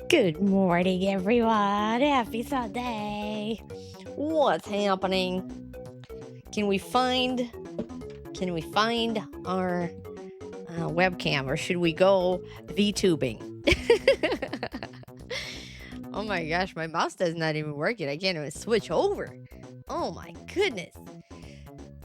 Good morning, everyone. Happy Sunday. What's happening? Can we find can we find our webcam, or should we go VTubing? Oh my gosh, my mouse does not even work yet. I can't even switch over. Oh my goodness.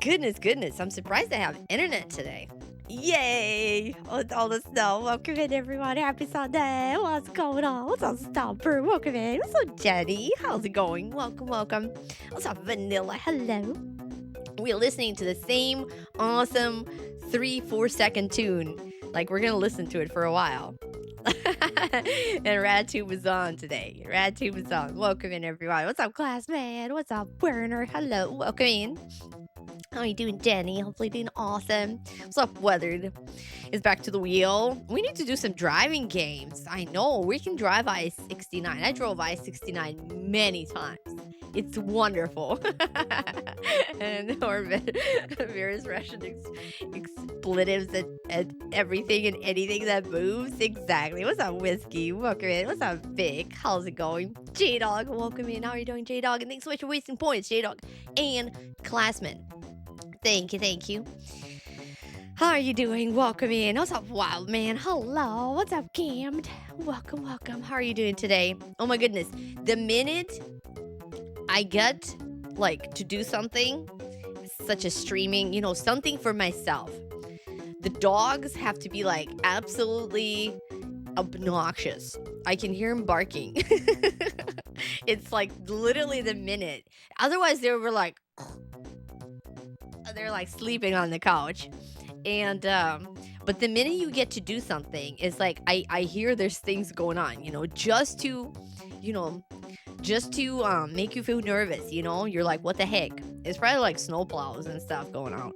Goodness. I'm surprised I have internet today. Yay! With all the snow. Welcome in, everyone. Happy Sunday. What's going on? What's up, Stomper? Welcome in. What's up, Jenny? How's it going? Welcome. What's up, Vanilla? Hello. We're listening to the same awesome 3-4 second tune. Like, we're going to listen to it for a while. And RadTube is on today. RadTube is on. Welcome in, everyone. What's up, classmate? What's up, Werner? Hello. Welcome in. How are you doing, Jenny? Hopefully doing awesome. What's up, Weathered? Is back to the wheel. We need to do some driving games. I know. We can drive I-69. I drove I-69 many times. It's wonderful. And Orbit, various Russian expletives at everything and anything that moves. Exactly. What's up, Whiskey? Welcome in. What's up, Vic? How's it going? J-Dog, welcome in. How are you doing, J-Dog? And thanks so much for wasting points, J-Dog. And Classman. Thank you. How are you doing? Welcome in. What's up, Wild Man? Hello. What's up, Cammed? Welcome. How are you doing today? Oh my goodness. The minute I get to do something, such as streaming, something for myself, the dogs have to be absolutely obnoxious. I can hear them barking. It's literally the minute. Otherwise, they were they're sleeping on the couch. And but the minute you get to do something, it's I hear there's things going on, just to make you feel nervous. You're like, what the heck? It's probably snowplows and stuff going on.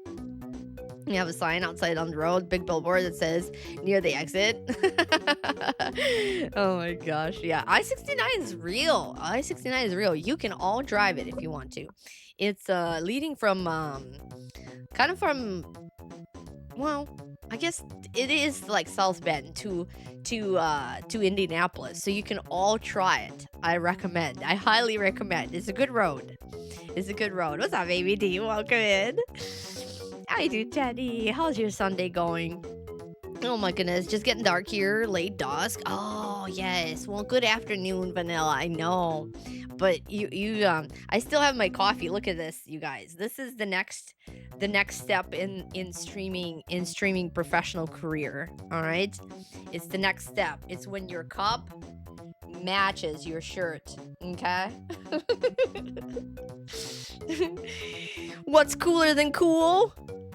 You have a sign outside on the road, big billboard that says near the exit. Oh my gosh. Yeah. I-69 is real. I-69 is real. You can all drive it if you want to. It's leading from well, I guess it is South Bend to Indianapolis. So you can all try it. I highly recommend. It's a good road. What's up, baby D? Welcome in. How you doing, Jenny? How's your Sunday going? Oh my goodness, just getting dark here, late dusk. Oh yes. Well, good afternoon, Vanilla. I know. But I still have my coffee. Look at this, you guys. This is the next step in streaming professional career. All right? It's the next step. It's when your cup matches your shirt. Okay? What's cooler than cool?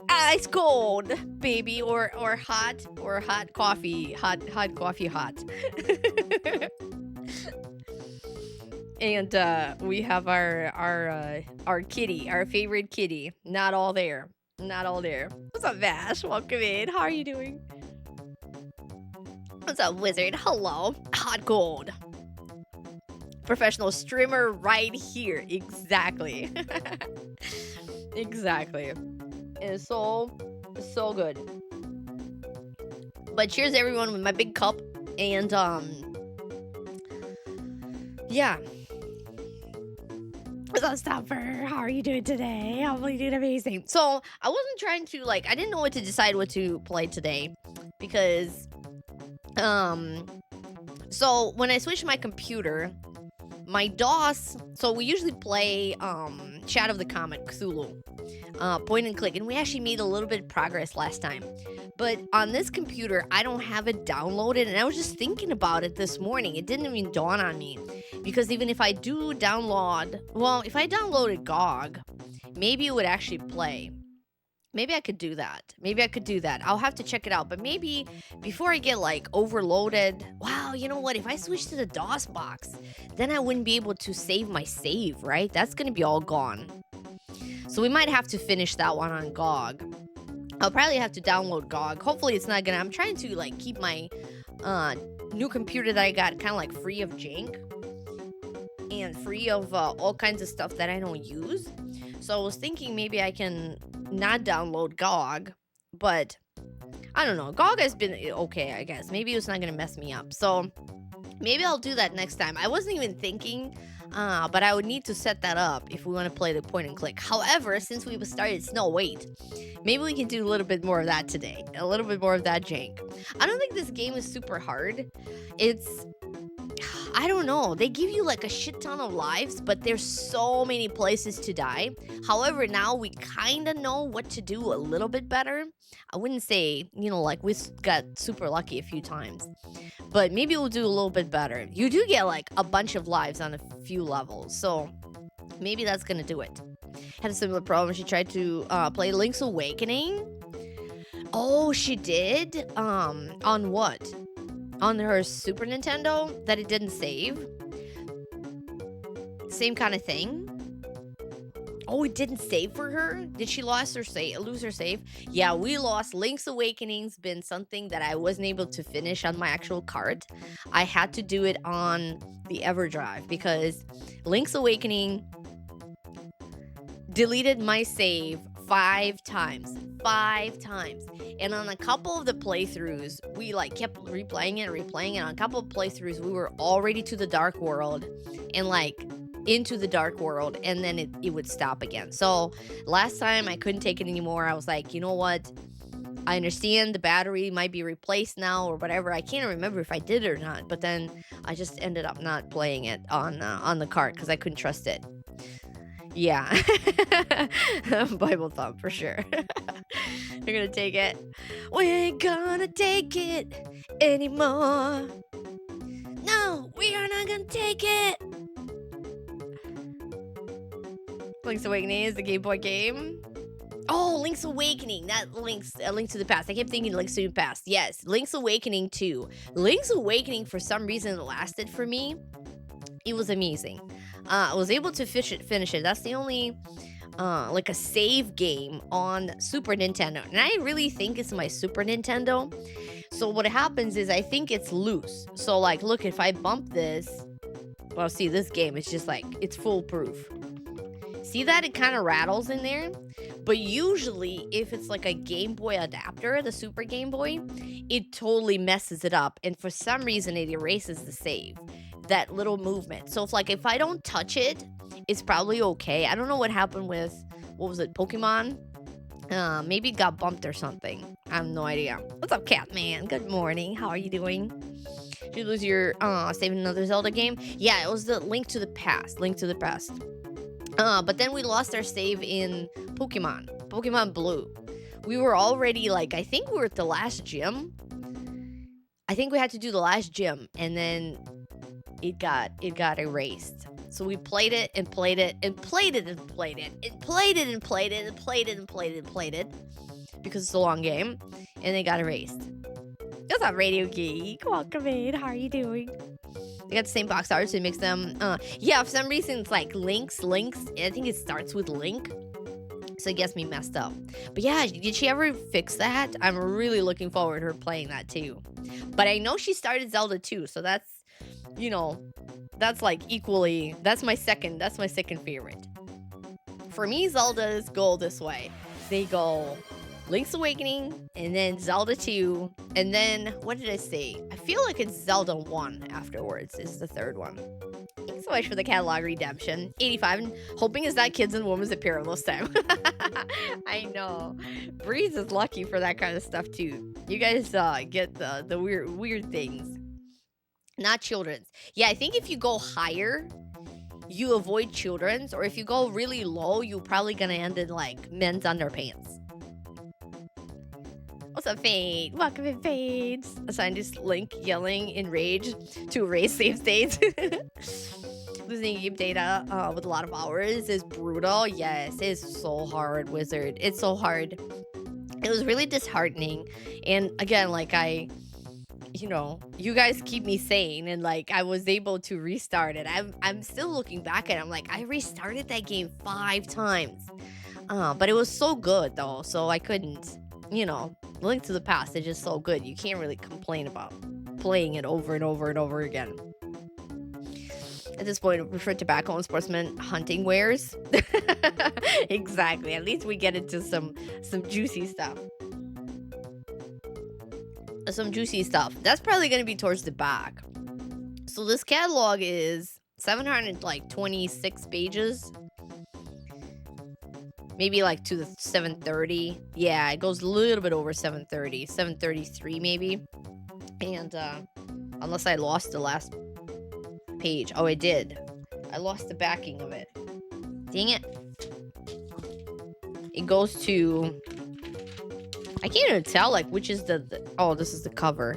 Ice cold, baby, or hot coffee, hot. And we have our kitty, our favorite kitty. Not all there. What's up, Vash? Welcome in. How are you doing? What's up, Wizard? Hello. Hot gold. Professional streamer right here. Exactly. Exactly. It's so good. But cheers, everyone, with my big cup. And yeah. What's up, Stopper? How are you doing today? Hopefully you're doing amazing. So I wasn't trying to I didn't know what to decide what to play today, because so when I switched my computer, my DOS, so we usually play Shadow of the Comet Cthulhu, point and click, and we actually made a little bit of progress last time. But on this computer, I don't have it downloaded, and I was just thinking about it this morning. It didn't even dawn on me, because even if I do download, if I downloaded GOG, maybe it would actually play. Maybe I could do that. I'll have to check it out. But maybe before I get overloaded, wow, you know what? If I switch to the DOS box, then I wouldn't be able to save my save, right? That's going to be all gone. So we might have to finish that one on GOG. I'll probably have to download GOG. Hopefully it's not gonna. I'm trying to keep my new computer that I got kind of free of jank and free of all kinds of stuff that I don't use. So I was thinking maybe I can not download GOG, but I don't know. GOG has been okay, I guess. Maybe it's not gonna mess me up. So Maybe I'll do that next time. I wasn't even thinking, but I would need to set that up if we want to play the point and click. However, since we've started Snow Wait, maybe we can do a little bit more of that today. A little bit more of that jank. I don't think this game is super hard. It's I don't know. They give you like a shit ton of lives, but there's so many places to die. However, now we kind of know what to do a little bit better. I wouldn't say, like we got super lucky a few times, but maybe we'll do a little bit better. You do get like a bunch of lives on a few levels, so maybe that's gonna do it. Had a similar problem. She tried to play Link's Awakening. Oh, she did? On what? On her Super Nintendo that it didn't save. Same kind of thing. Oh, it didn't save for her? Did she lose her save? Yeah, we lost. Link's Awakening's been something that I wasn't able to finish on my actual cart. I had to do it on the EverDrive because Link's Awakening deleted my save 5 times. 5 times. And on a couple of the playthroughs, we like kept replaying it. On a couple of playthroughs, we were already to the Dark World and like into the Dark World, and then it would stop again. So last time I couldn't take it anymore. I was like, you know what? I understand the battery might be replaced now or whatever. I can't remember if I did or not, but then I just ended up not playing it on the cart because I couldn't trust it. Yeah. Bible thumb for sure. We're gonna take it. We ain't gonna take it anymore. No, we are not gonna take it. Link's Awakening is the Game Boy game. Oh, Link's Awakening, not Link to the Past. I kept thinking Link's to the Past. Yes, Link's Awakening 2. Link's Awakening, for some reason, lasted for me. It was amazing. I was able to finish it. That's the only like a save game on Super Nintendo, and I really think it's my Super Nintendo. So what happens is I think it's loose. So like, look, if I bump this, well, see, this game is just like, it's foolproof. See that? It kind of rattles in there. But usually, if it's like a Game Boy adapter, the Super Game Boy, it totally messes it up. And for some reason, it erases the save. That little movement. So if I don't touch it, it's probably okay. I don't know what happened with, what was it, Pokemon? Maybe it got bumped or something. I have no idea. What's up, Catman? Good morning. How are you doing? Did you lose your saving another Zelda game? Yeah, it was the Link to the Past. But then we lost our save in Pokemon Blue. We were already like, I think we were at the last gym. I think we had to do the last gym, and then it got erased. So we played it and played it and played it and played it and played it and played it and played it and played it and played it because it's a long game, and it got erased. What's up, Radio Geek? Welcome in. How are you doing? They got the same box art, so it makes them. Yeah, for some reason it's like links. I think it starts with Link, so it gets me messed up. But yeah, did she ever fix that? I'm really looking forward to her playing that too. But I know she started Zelda 2, so that's, that's like equally. That's my second favorite. For me, Zeldas go this way. They go Link's Awakening, and then Zelda 2, and then, what did I say? I feel like it's Zelda 1 afterwards is the third one. Thanks so much for the catalog redemption. 85, and hoping it's not Kids and Women's Apparel this time. I know. Breeze is lucky for that kind of stuff, too. You guys get the weird things. Not children's. Yeah, I think if you go higher, you avoid children's, or if you go really low, you're probably gonna end in, like, men's underpants. What's up, Fade? Welcome in, Fades. Assigned to Link yelling in rage to erase save states. Losing game data with a lot of hours is brutal. Yes, it's so hard, Wizard. It's so hard. It was really disheartening. And again, like you guys keep me sane, and like I was able to restart it. I'm still looking back at it. I'm like, I restarted that game 5 times. But it was so good though, so I couldn't, Link to the Past is just so good. You can't really complain about playing it over and over and over again. At this point, refer tobacco and sportsman hunting wares. Exactly. At least we get into some juicy stuff. That's probably going to be towards the back. So this catalog is 726 pages, maybe like to the 730. Yeah, it goes a little bit over 730, 733 maybe. And unless I lost the last page. Oh, I did. I lost the backing of it. Dang it. It goes to, I can't even tell like which is oh, this is the cover.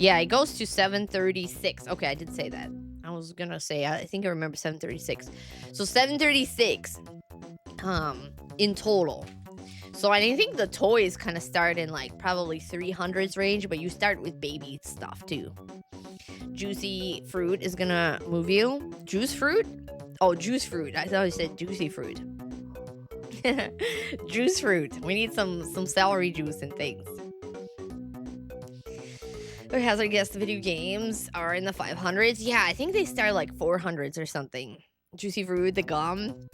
Yeah, it goes to 736. Okay, I did say that. I was gonna say, I think I remember 736. So 736 in total. So I think the toys kind of start in like probably 300s range, but you start with baby stuff too. Juicy fruit is gonna move you. Juice fruit? Oh, juice fruit. I thought you said juicy fruit. Juice fruit. We need some celery juice and things. Or hazard guess the video games are in the 500s. Yeah, I think they start like 400s or something. Juicy fruit, the gum.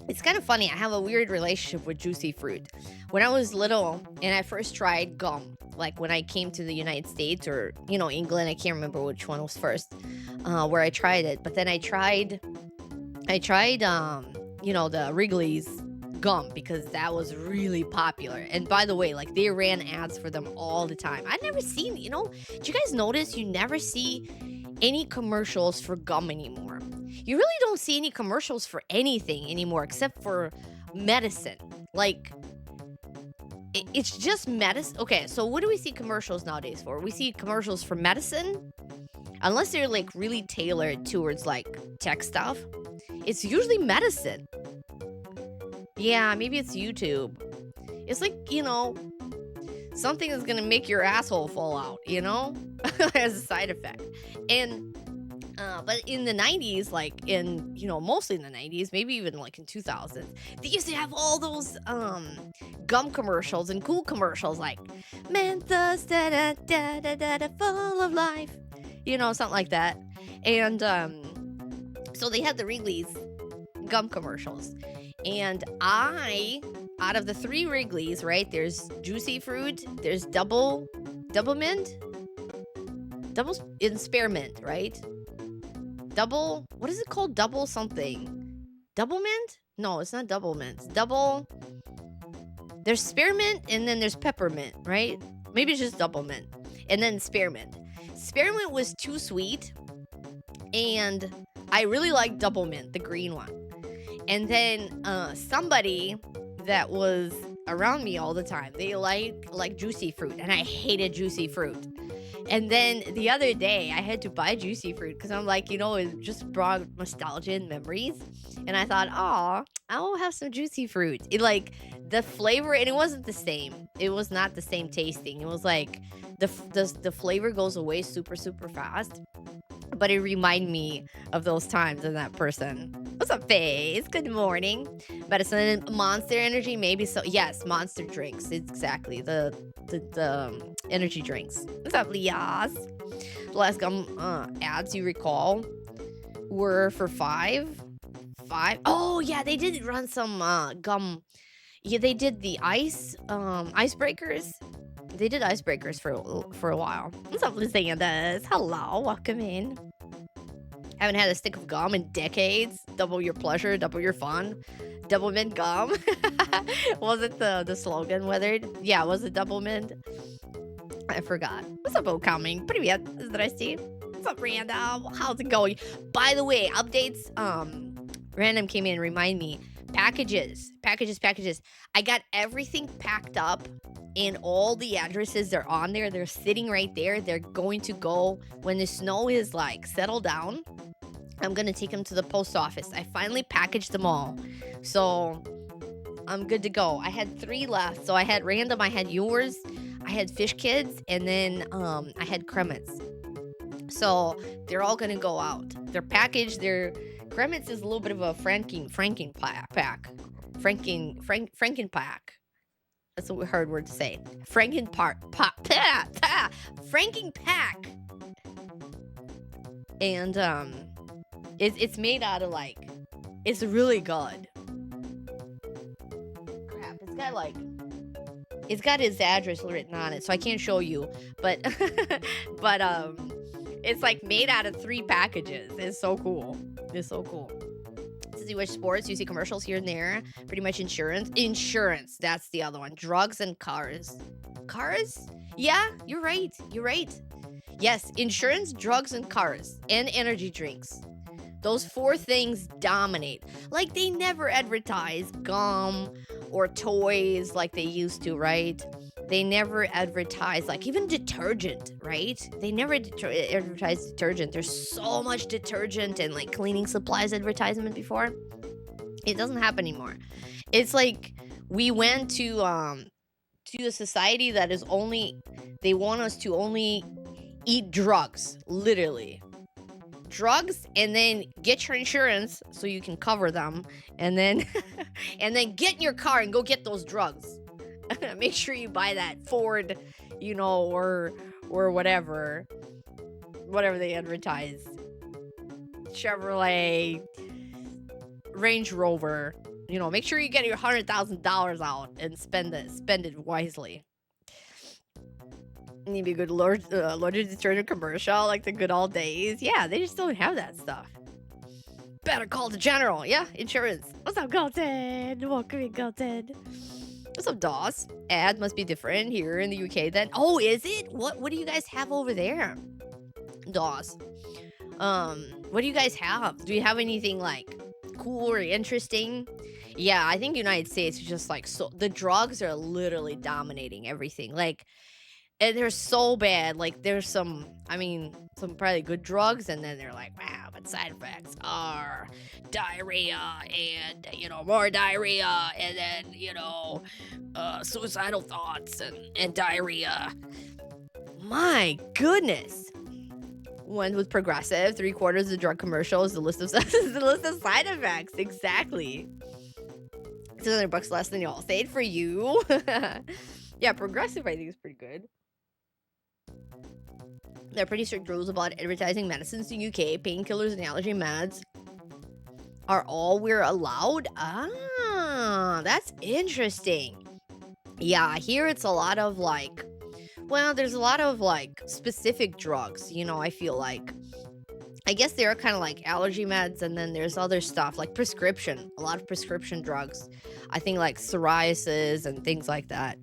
It's kind of funny. I have a weird relationship with juicy fruit. When I was little and I first tried gum, like when I came to the United States or, England, I can't remember which one was first, where I tried it. But then I tried, the Wrigley's gum because that was really popular. And by the way, like they ran ads for them all the time. I'd never seen, did you guys notice you never see any commercials for gum anymore? You really don't see any commercials for anything anymore except for medicine. Like, it's just medicine. Okay, so what do we see commercials nowadays for? We see commercials for medicine, unless they're like really tailored towards like tech stuff. It's usually medicine. Yeah, maybe it's YouTube. It's like, something is gonna make your asshole fall out, as a side effect. And but in the 90s, like in, mostly in the 90s, maybe even like in 2000s, they used to have all those gum commercials and cool commercials like Mentos, da da da da da da, full of life, something like that. And so they had the Wrigley's gum commercials. And out of the 3 Wrigley's, right, there's Juicy Fruit, there's Double Mint, Double and Spearmint, right? Double, what is it called? Double something. Double Mint? No, it's not Double Mint. It's double. There's Spearmint and then there's Peppermint, right? Maybe it's just Double Mint. And then Spearmint. Spearmint was too sweet. And I really like Double Mint, the green one. And then somebody that was around me all the time, they like Juicy Fruit. And I hated Juicy Fruit. And then the other day, I had to buy Juicy Fruit because I'm like, it just brought nostalgia and memories. And I thought, I'll have some Juicy Fruit. It like the flavor, and it wasn't the same. It was not the same tasting. It was like the flavor goes away super, super fast. But it reminded me of those times and that person. What's up, Faze? Good morning. Medicine and Monster Energy, maybe so. Yes, Monster drinks. It's exactly the energy drinks. What's up, Lias? The last gum ads you recall were for 5. Oh yeah, they did run some gum. Yeah, they did the icebreakers. They did icebreakers for a while. What's up, Lizandas? Hello, welcome in. Haven't had a stick of gum in decades. Double your pleasure, double your fun. Double mint gum. Was it the slogan, Weathered? Yeah, was it double mint? I forgot. What's up, Coming? Привет, здрасте. What's up, Random? How's it going? By the way, updates. Random came in and remind me. Packages. I got everything packed up. And all the addresses are on there. They're sitting right there. They're going to go when the snow is like settled down. I'm going to take them to the post office. I finally packaged them all. So I'm good to go. I had 3 left. So I had Random. I had yours. I had Fish Kids. And then I had Kremets. So they're all going to go out. They're packaged. Kremets is a little bit of a Franken pack. Franken pack. That's a hard word to say. Franken pack. And it's made out of like, it's really good. Crap, it's got his address written on it, so I can't show you. But It's like made out of 3 packages. It's so cool. It's so cool. To see which sports, you see commercials here and there. Pretty much insurance. Insurance, that's the other one. Drugs and cars. Cars? Yeah, you're right. You're right. Yes, insurance, drugs, and cars. And energy drinks. Those 4 things dominate. Like, they never advertise gum or toys like they used to, right? They never advertise, like, even detergent, right? They never advertise detergent. There's so much detergent and, like, cleaning supplies advertisement before. It doesn't happen anymore. It's like we went to a society that is only, they want us to only eat drugs, literally. Drugs, and then get your insurance so you can cover them, and then and then get in your car and go get those drugs. Make sure you buy that Ford, or whatever they advertise. Chevrolet, Range Rover. Make sure you get your $100,000 out and spend it wisely. Maybe a good Lord Detergent commercial, like the good old days. Yeah, they just don't have that stuff. Better call the general. Yeah, insurance. What's up, Galton? Welcome in, Galton. What's up, DOS? Ad must be different here in the UK then. Oh, is it? What do you guys have over there? DOS. What do you guys have? Do you have anything like cool or interesting? Yeah, I think United States is just like, so the drugs are literally dominating everything. Like, and they're so bad. Like, there's some probably good drugs, and then they're like, wow, but side effects are diarrhea and, more diarrhea, and then, suicidal thoughts and diarrhea. My goodness. One with Progressive, 3/4 of the drug commercials, the list of side effects. Exactly. $200 less than Allstate for you. Yeah, Progressive, I think, is pretty good. There are pretty strict rules about advertising medicines in the UK. Painkillers and allergy meds are all we're allowed. Ah, that's interesting. Yeah, here it's a lot of like, well, there's a lot of like specific drugs, I feel like. I guess they are kind of like allergy meds, and then there's other stuff like prescription, a lot of prescription drugs. I think like psoriasis and things like that.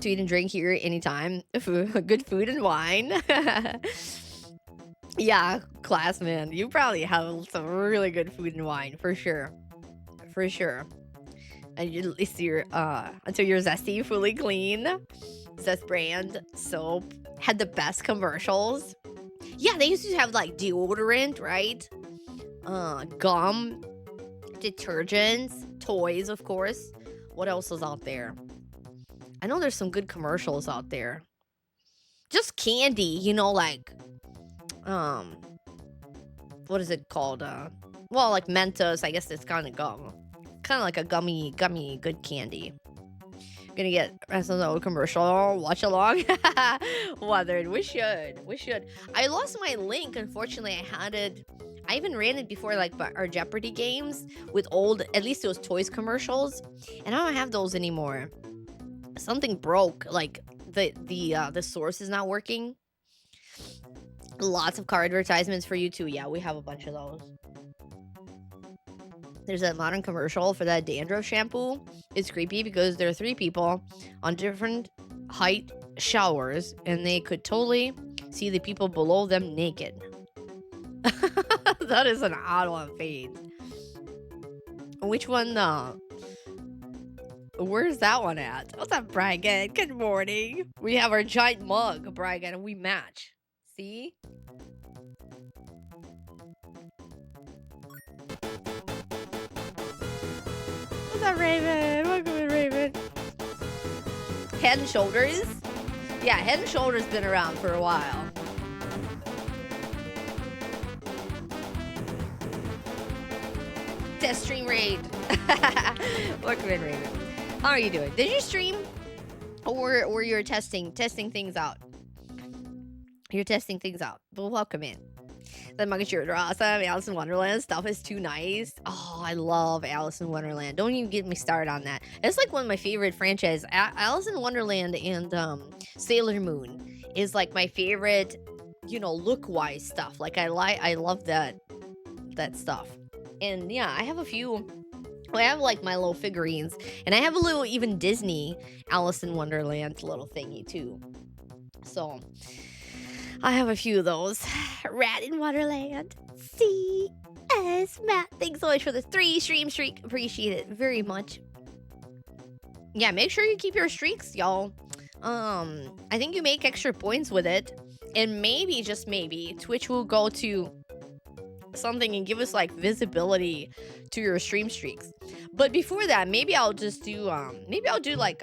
To eat and drink here anytime. Good food and wine. Yeah, Classman, you probably have some really good food and wine for sure. For sure. And you at least until you're Zesty, fully clean. Zest brand soap had the best commercials. Yeah, they used to have like deodorant, right? Gum, detergents, toys, of course. What else is out there? I know there's some good commercials out there. Just candy, like, what is it called? Well, like Mentos, I guess it's kind of gum. Kind of like a gummy, good candy. Gonna get some old commercial, watch along. Weathered, we should. I lost my link, unfortunately. I even ran it before, like, our Jeopardy games with old, at least it was toys commercials, and I don't have those anymore. Something broke, like the source is not working. Lots of car advertisements for you too. Yeah, we have a bunch of those. There's a modern commercial for that dandruff shampoo. It's creepy because there are 3 people on different height showers, and they could totally see the people below them naked. That is an odd one, Fade. Which one, where's that one at? What's up, Bragan? Good morning. We have our giant mug, Bragan, and we match. See? What's up, Raven? Welcome in, Raven. Head and Shoulders? Yeah, Head and Shoulders been around for a while. Test stream raid. Welcome in, Raven. How are you doing? Did you stream? Or you're testing things out? You're testing things out. But welcome in. The mug shirts are awesome. Alice in Wonderland stuff is too nice. Oh, I love Alice in Wonderland. Don't even get me started on that. It's like one of my favorite franchises. Alice in Wonderland and Sailor Moon is like my favorite look-wise stuff. Like I love that stuff. And yeah, I have a few. I have like my little figurines, and I have a little even Disney Alice in Wonderland little thingy too. So I have a few of those. Rat in Wonderland. See us, Matt. Thanks so much for the 3 stream streak. Appreciate it very much. Yeah, make sure you keep your streaks, y'all. I think you make extra points with it, and maybe, just maybe, Twitch will go to something and give us like visibility to your stream streaks. But before that, maybe I'll just do like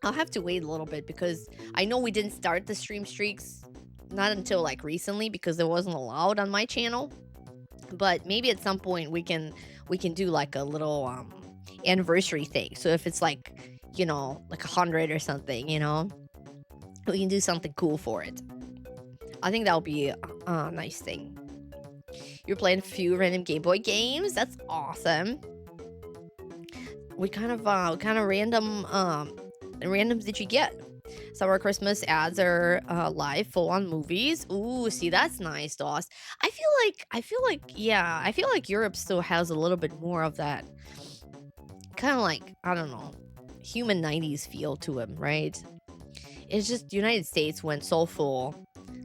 I'll have to wait a little bit, because I know we didn't start the stream streaks not until like recently, because it wasn't allowed on my channel. But maybe at some point we can do like a little anniversary thing. So if it's like, like 100 or something, we can do something cool for it. I think that'll be a nice thing. You're playing a few random Game Boy games. That's awesome. What kind of randoms did you get? Summer Christmas ads are live full-on movies. Ooh, see, that's nice, Doss. I feel like Europe still has a little bit more of that kind of like, I don't know, human 90s feel to him, right? It's just United States went so full.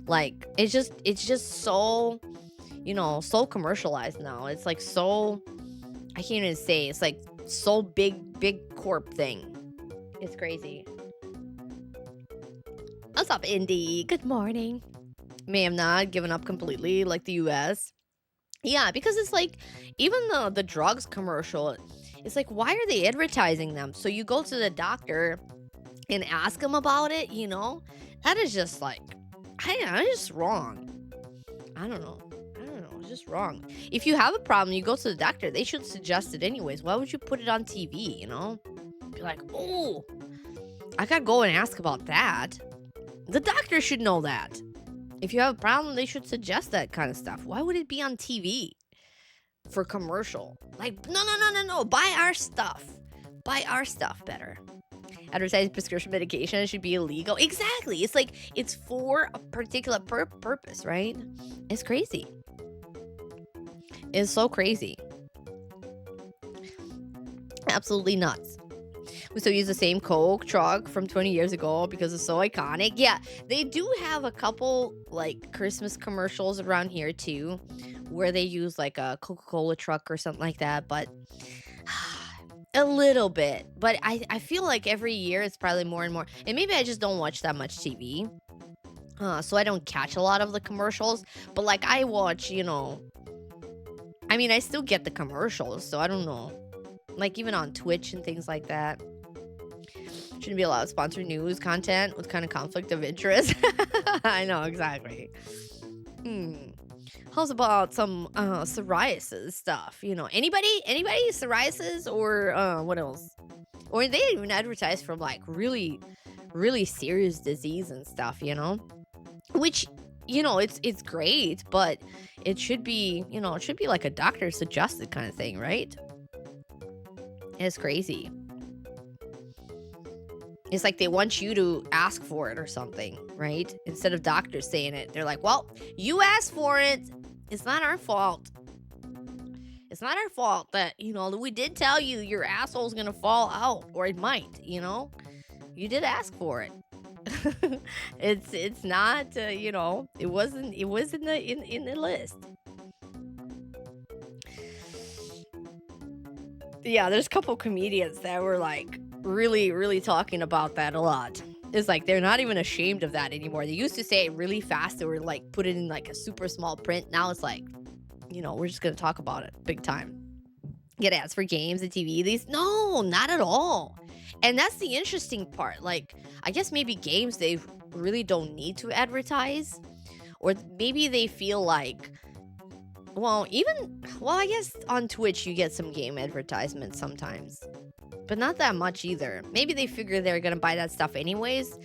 Like, it's just so, so commercialized now. It's like so, I can't even say, it's like so big corp thing. It's crazy. What's up, Indy? Good morning. May have not given up completely like the US. Yeah, because it's like, even the drugs commercial, it's like, why are they advertising them? So you go to the doctor and ask them about it, That is just like, it's just wrong. I don't know. It's just wrong. If you have a problem, you go to the doctor. They should suggest it anyways. Why would you put it on TV, Be like, oh, I gotta go and ask about that. The doctor should know that. If you have a problem, they should suggest that kind of stuff. Why would it be on TV for commercial? Like, no. Buy our stuff. Buy our stuff better. Advertising prescription medication should be illegal. Exactly. It's like, it's for a particular purpose, right? It's crazy. It's so crazy. Absolutely nuts. We still use the same Coke truck from 20 years ago because it's so iconic. Yeah, they do have a couple like Christmas commercials around here too, where they use like a Coca-Cola truck or something like that, but a little bit. But I feel like every year it's probably more and more. And maybe I just don't watch that much TV. So I don't catch a lot of the commercials. But like I watch, I mean, I still get the commercials, so I don't know. Like even on Twitch and things like that. Shouldn't be allowed to sponsor news content with kind of conflict of interest. I know, exactly. How's about some psoriasis stuff? Anybody psoriasis, or what else? Or they even advertise from like really, really serious disease and stuff, Which, it's great, but it should be, it should be like a doctor suggested kind of thing, right? It's crazy. It's like they want you to ask for it or something, right? Instead of doctors saying it. They're like, well, you asked for it. It's not our fault. It's not our fault that, we did tell you your asshole's gonna fall out, or it might, You did ask for it. It's not, it wasn't in the list. Yeah, there's a couple comedians that were like really, really talking about that a lot. It's like they're not even ashamed of that anymore. They used to say it really fast. They were like put it in like a super small print. Now it's like, we're just gonna talk about it big time. Get ads for games and TV. No, not at all. And that's the interesting part. Like, I guess maybe games they really don't need to advertise, or maybe they feel like, I guess on Twitch you get some game advertisements sometimes, but not that much either. Maybe they figure they're gonna buy that stuff anyways.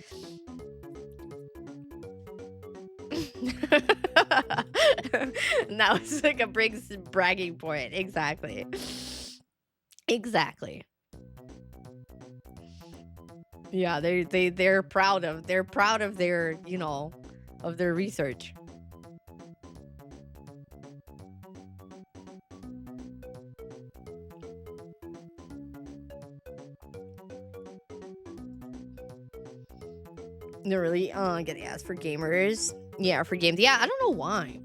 Now it's like a bragging point. Exactly. Yeah, they're proud of their, of their research. They're really getting asked for gamers. Yeah, for games. Yeah, I don't know why.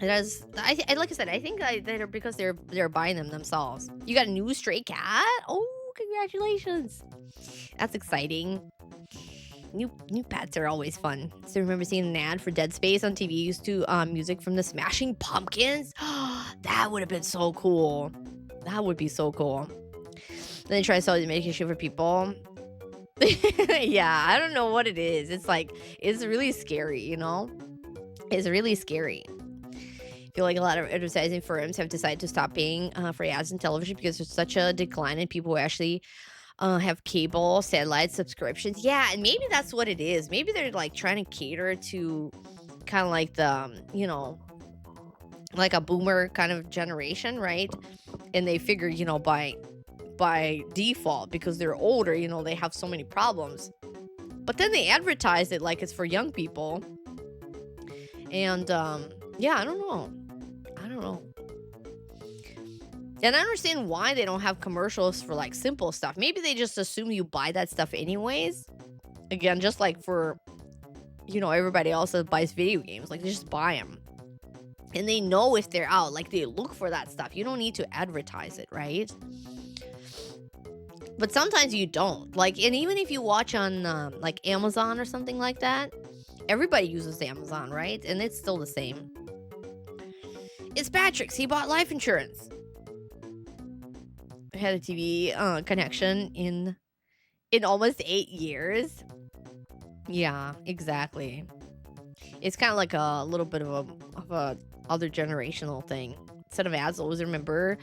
It has. Like I said, I think they're because they're buying them themselves. You got a new stray cat? Oh, congratulations! That's exciting. New pets are always fun. So remember seeing an ad for Dead Space on TV used to music from the Smashing Pumpkins? That would have been so cool. That would be so cool. Then they try to sell the medication for people. Yeah, I don't know what it is. It's like it's really scary, you know? It's really scary. I feel like a lot of advertising firms have decided to stop paying for ads in television because there's such a decline in people who actually have cable satellite subscriptions. Yeah, and maybe that's what it is. Maybe they're like trying to cater to kind of like the like a boomer kind of generation, right? And they figure, by default, because they're older, they have so many problems. But then they advertise it like it's for young people. And yeah, I don't know. And I understand why they don't have commercials for like simple stuff. Maybe they just assume you buy that stuff anyways. Again, just like for everybody else that buys video games, like they just buy them. And they know if they're out, like they look for that stuff. You don't need to advertise it, right? But sometimes you don't. Like, and even if you watch on like Amazon or something like that, everybody uses Amazon, right? And it's still the same. It's Patrick's. He bought life insurance. I had a TV connection in almost 8 years. Yeah, exactly. It's kind of like a little bit of a other generational thing. Instead of ads, always remember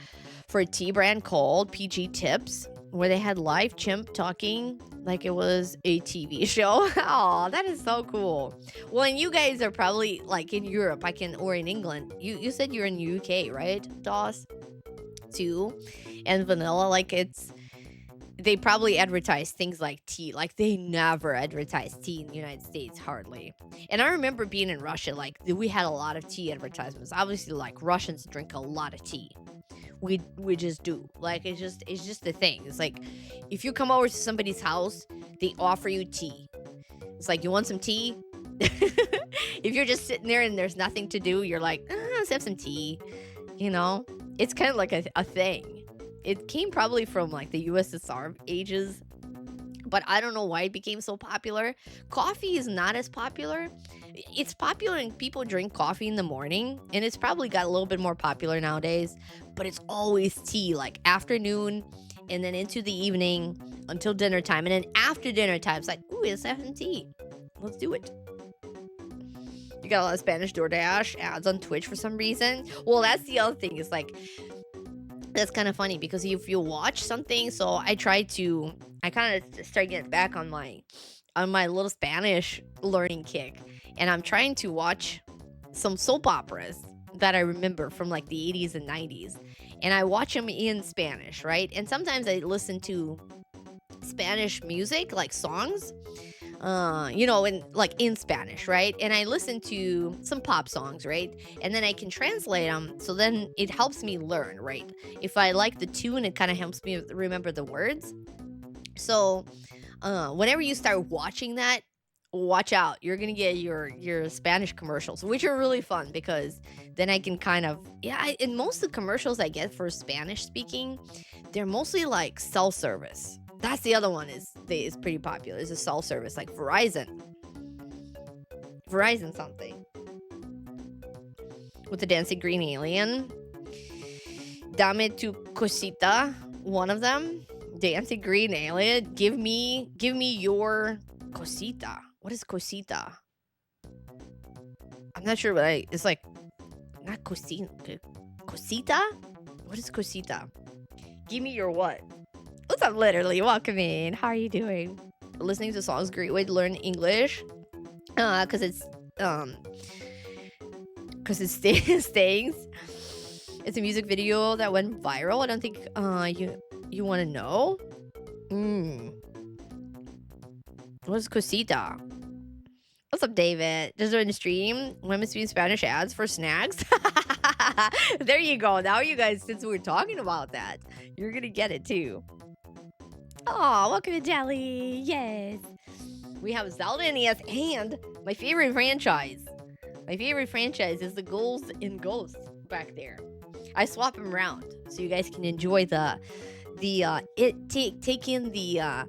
for a tea brand called PG Tips, where they had live chimp talking like it was a TV show. Oh, that is so cool. Well, and you guys are probably like in Europe, or in England. You said you're in UK, right, Doss? Too. And vanilla, like they probably advertise things like tea. Like they never advertise tea in the United States, hardly. And I remember being in Russia, like we had a lot of tea advertisements. Obviously, like Russians drink a lot of tea. We just do. Like it's just a thing. It's like if you come over to somebody's house, they offer you tea. It's like, you want some tea? If you're just sitting there and there's nothing to do, you're like, let's have some tea. It's kind of like a thing. It came probably from like the USSR ages, but I don't know why it became so popular. Coffee is not as popular. It's popular and people drink coffee in the morning, and it's probably got a little bit more popular nowadays, but it's always tea, like afternoon and then into the evening until dinner time. And then after dinner time, it's like, ooh, let's have some tea. Let's do it. You got a lot of Spanish DoorDash ads on Twitch for some reason. Well, that's the other thing. It's like, that's kind of funny because if you watch something, so I kind of start getting back on my little Spanish learning kick, and I'm trying to watch some soap operas that I remember from like the 80s and 90s, and I watch them in Spanish, right? And sometimes I listen to Spanish music, like songs, in Spanish, right? And I listen to some pop songs, right? And then I can translate them. So then it helps me learn, right? If I like the tune, it kind of helps me remember the words. So, whenever you start watching that, watch out. You're gonna get your Spanish commercials, which are really fun because then I can kind of and most of the commercials I get for Spanish speaking, they're mostly like cell service. That's the other one is pretty popular. It's a cell service like Verizon something with the dancing green alien. Dame tu cosita, one of them. Dancing green alien. Give me your cosita. What is cosita? I'm not sure what it's like. Not cosita. Cosita? What is cosita? Give me your what? What's up, literally? Welcome in. How are you doing? Listening to songs, great way to learn English. Cause it stings. It's a music video that went viral. I don't think you want to know. What is cosita? What's up, David? Just doing the stream. Women speak Spanish ads for snacks. There you go. Now you guys, since we're talking about that, you're gonna get it too. Oh, welcome to Jelly. Yes. We have Zelda NES and my favorite franchise. My favorite franchise is the Ghouls and Ghosts back there. I swap them around so you guys can enjoy take in the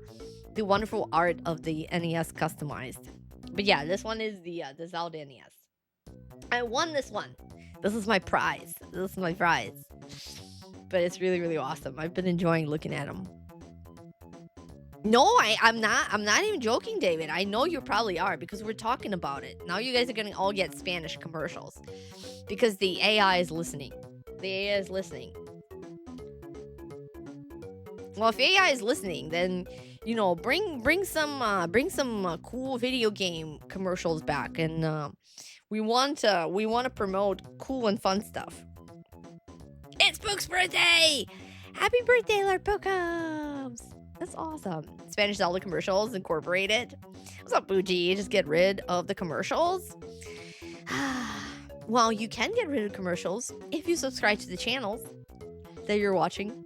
wonderful art of the NES customized. But yeah, this one is the Zelda NES. I won this one. This is my prize. This is my prize. But it's really, really awesome. I've been enjoying looking at them. No, I'm not. I'm not even joking, David. I know you probably are because we're talking about it. Now you guys are gonna all get Spanish commercials because the AI is listening. The AI is listening. Well, if AI is listening, then bring some cool video game commercials back, and we want to promote cool and fun stuff. It's Pook's birthday! Happy birthday, Lord Pookums! That's awesome. Spanish Zelda commercials incorporated. What's up, Bougie? Just get rid of the commercials. Well, you can get rid of commercials if you subscribe to the channels that you're watching.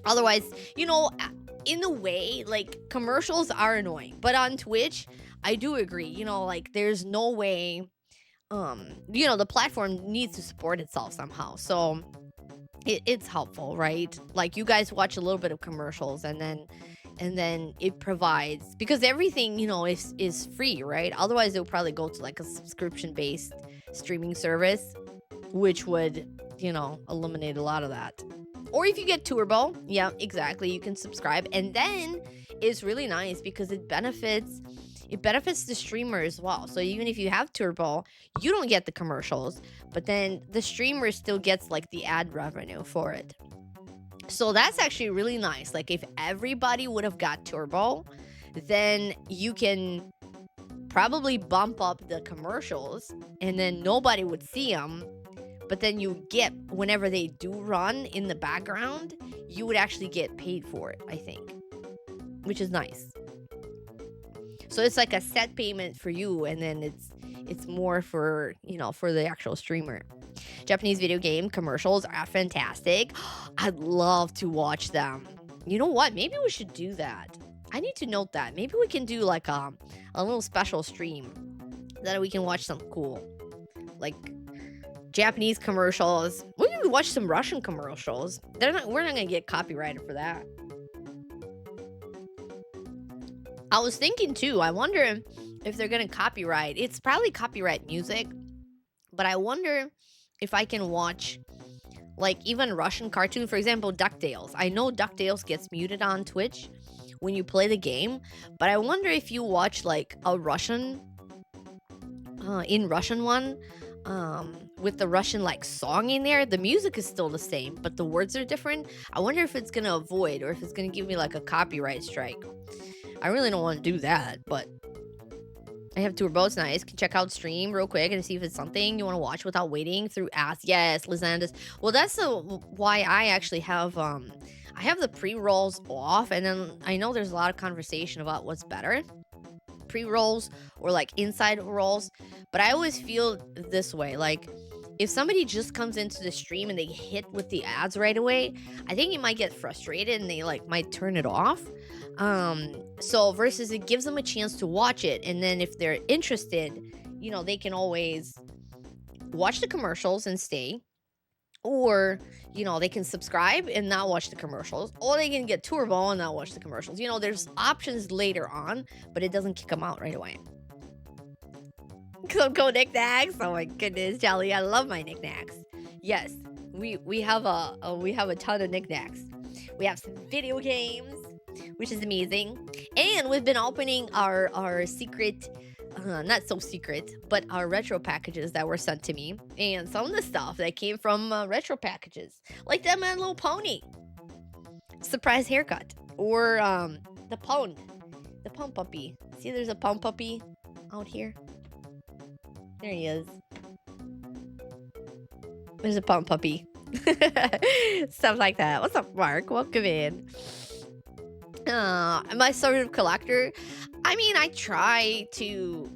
Otherwise, in a way, like, commercials are annoying. But on Twitch, I do agree. Like, there's no way, the platform needs to support itself somehow. So it's helpful, right? Like, you guys watch a little bit of commercials and then it provides, because everything, is free, right? Otherwise, it would probably go to like a subscription-based streaming service, which would, eliminate a lot of that. Or if you get Turbo, yeah, exactly, you can subscribe. And then it's really nice because it benefits the streamer as well. So even if you have Turbo, you don't get the commercials, but then the streamer still gets like the ad revenue for it. So that's actually really nice. Like, if everybody would have got Turbo, then you can probably bump up the commercials and then nobody would see them. But then you get, whenever they do run in the background, you would actually get paid for it, I think, which is nice. So it's like a set payment for you, and then it's more for, for the actual streamer. Japanese video game commercials are fantastic. I'd love to watch them. You know what? Maybe we should do that. I need to note that. Maybe we can do like a little special stream that we can watch something cool. Like Japanese commercials. We can watch some Russian commercials. We're not gonna get copyrighted for that. I was thinking too, I wonder if they're gonna copyright. It's probably copyright music, but I wonder if I can watch like even Russian cartoon, for example, DuckTales. I know DuckTales gets muted on Twitch when you play the game, but I wonder if you watch like a Russian one, with the Russian like song in there, the music is still the same, but the words are different. I wonder if it's gonna avoid or if it's gonna give me like a copyright strike. I really don't want to do that, but I have Turbo. It's nice. Can check out stream real quick and see if it's something you want to watch without waiting through ads. Yes, Lizandus. Well, that's why I actually have I have the pre-rolls off, and then I know there's a lot of conversation about what's better, pre-rolls or like inside rolls, but I always feel this way, like if somebody just comes into the stream and they hit with the ads right away, I think you might get frustrated and they like might turn it off. So versus it gives them a chance to watch it, and then if they're interested, they can always watch the commercials and stay, or they can subscribe and not watch the commercials, or they can get Turbo and not watch the commercials. There's options later on, but it doesn't kick them out right away. Go knickknacks. Oh my goodness, Jelly, I love my knickknacks. Yes, we have a ton of knickknacks. We have some video games, which is amazing, and we've been opening our secret, not so secret, but our retro packages that were sent to me, and some of the stuff that came from retro packages, like that My Little Pony surprise haircut, or the Pwn puppy. See, there's a Pwn puppy out here. There he is. There's a Pwn puppy. Stuff like that. What's up, Mark? Welcome in. Am I sort of collector? I I mean, I try to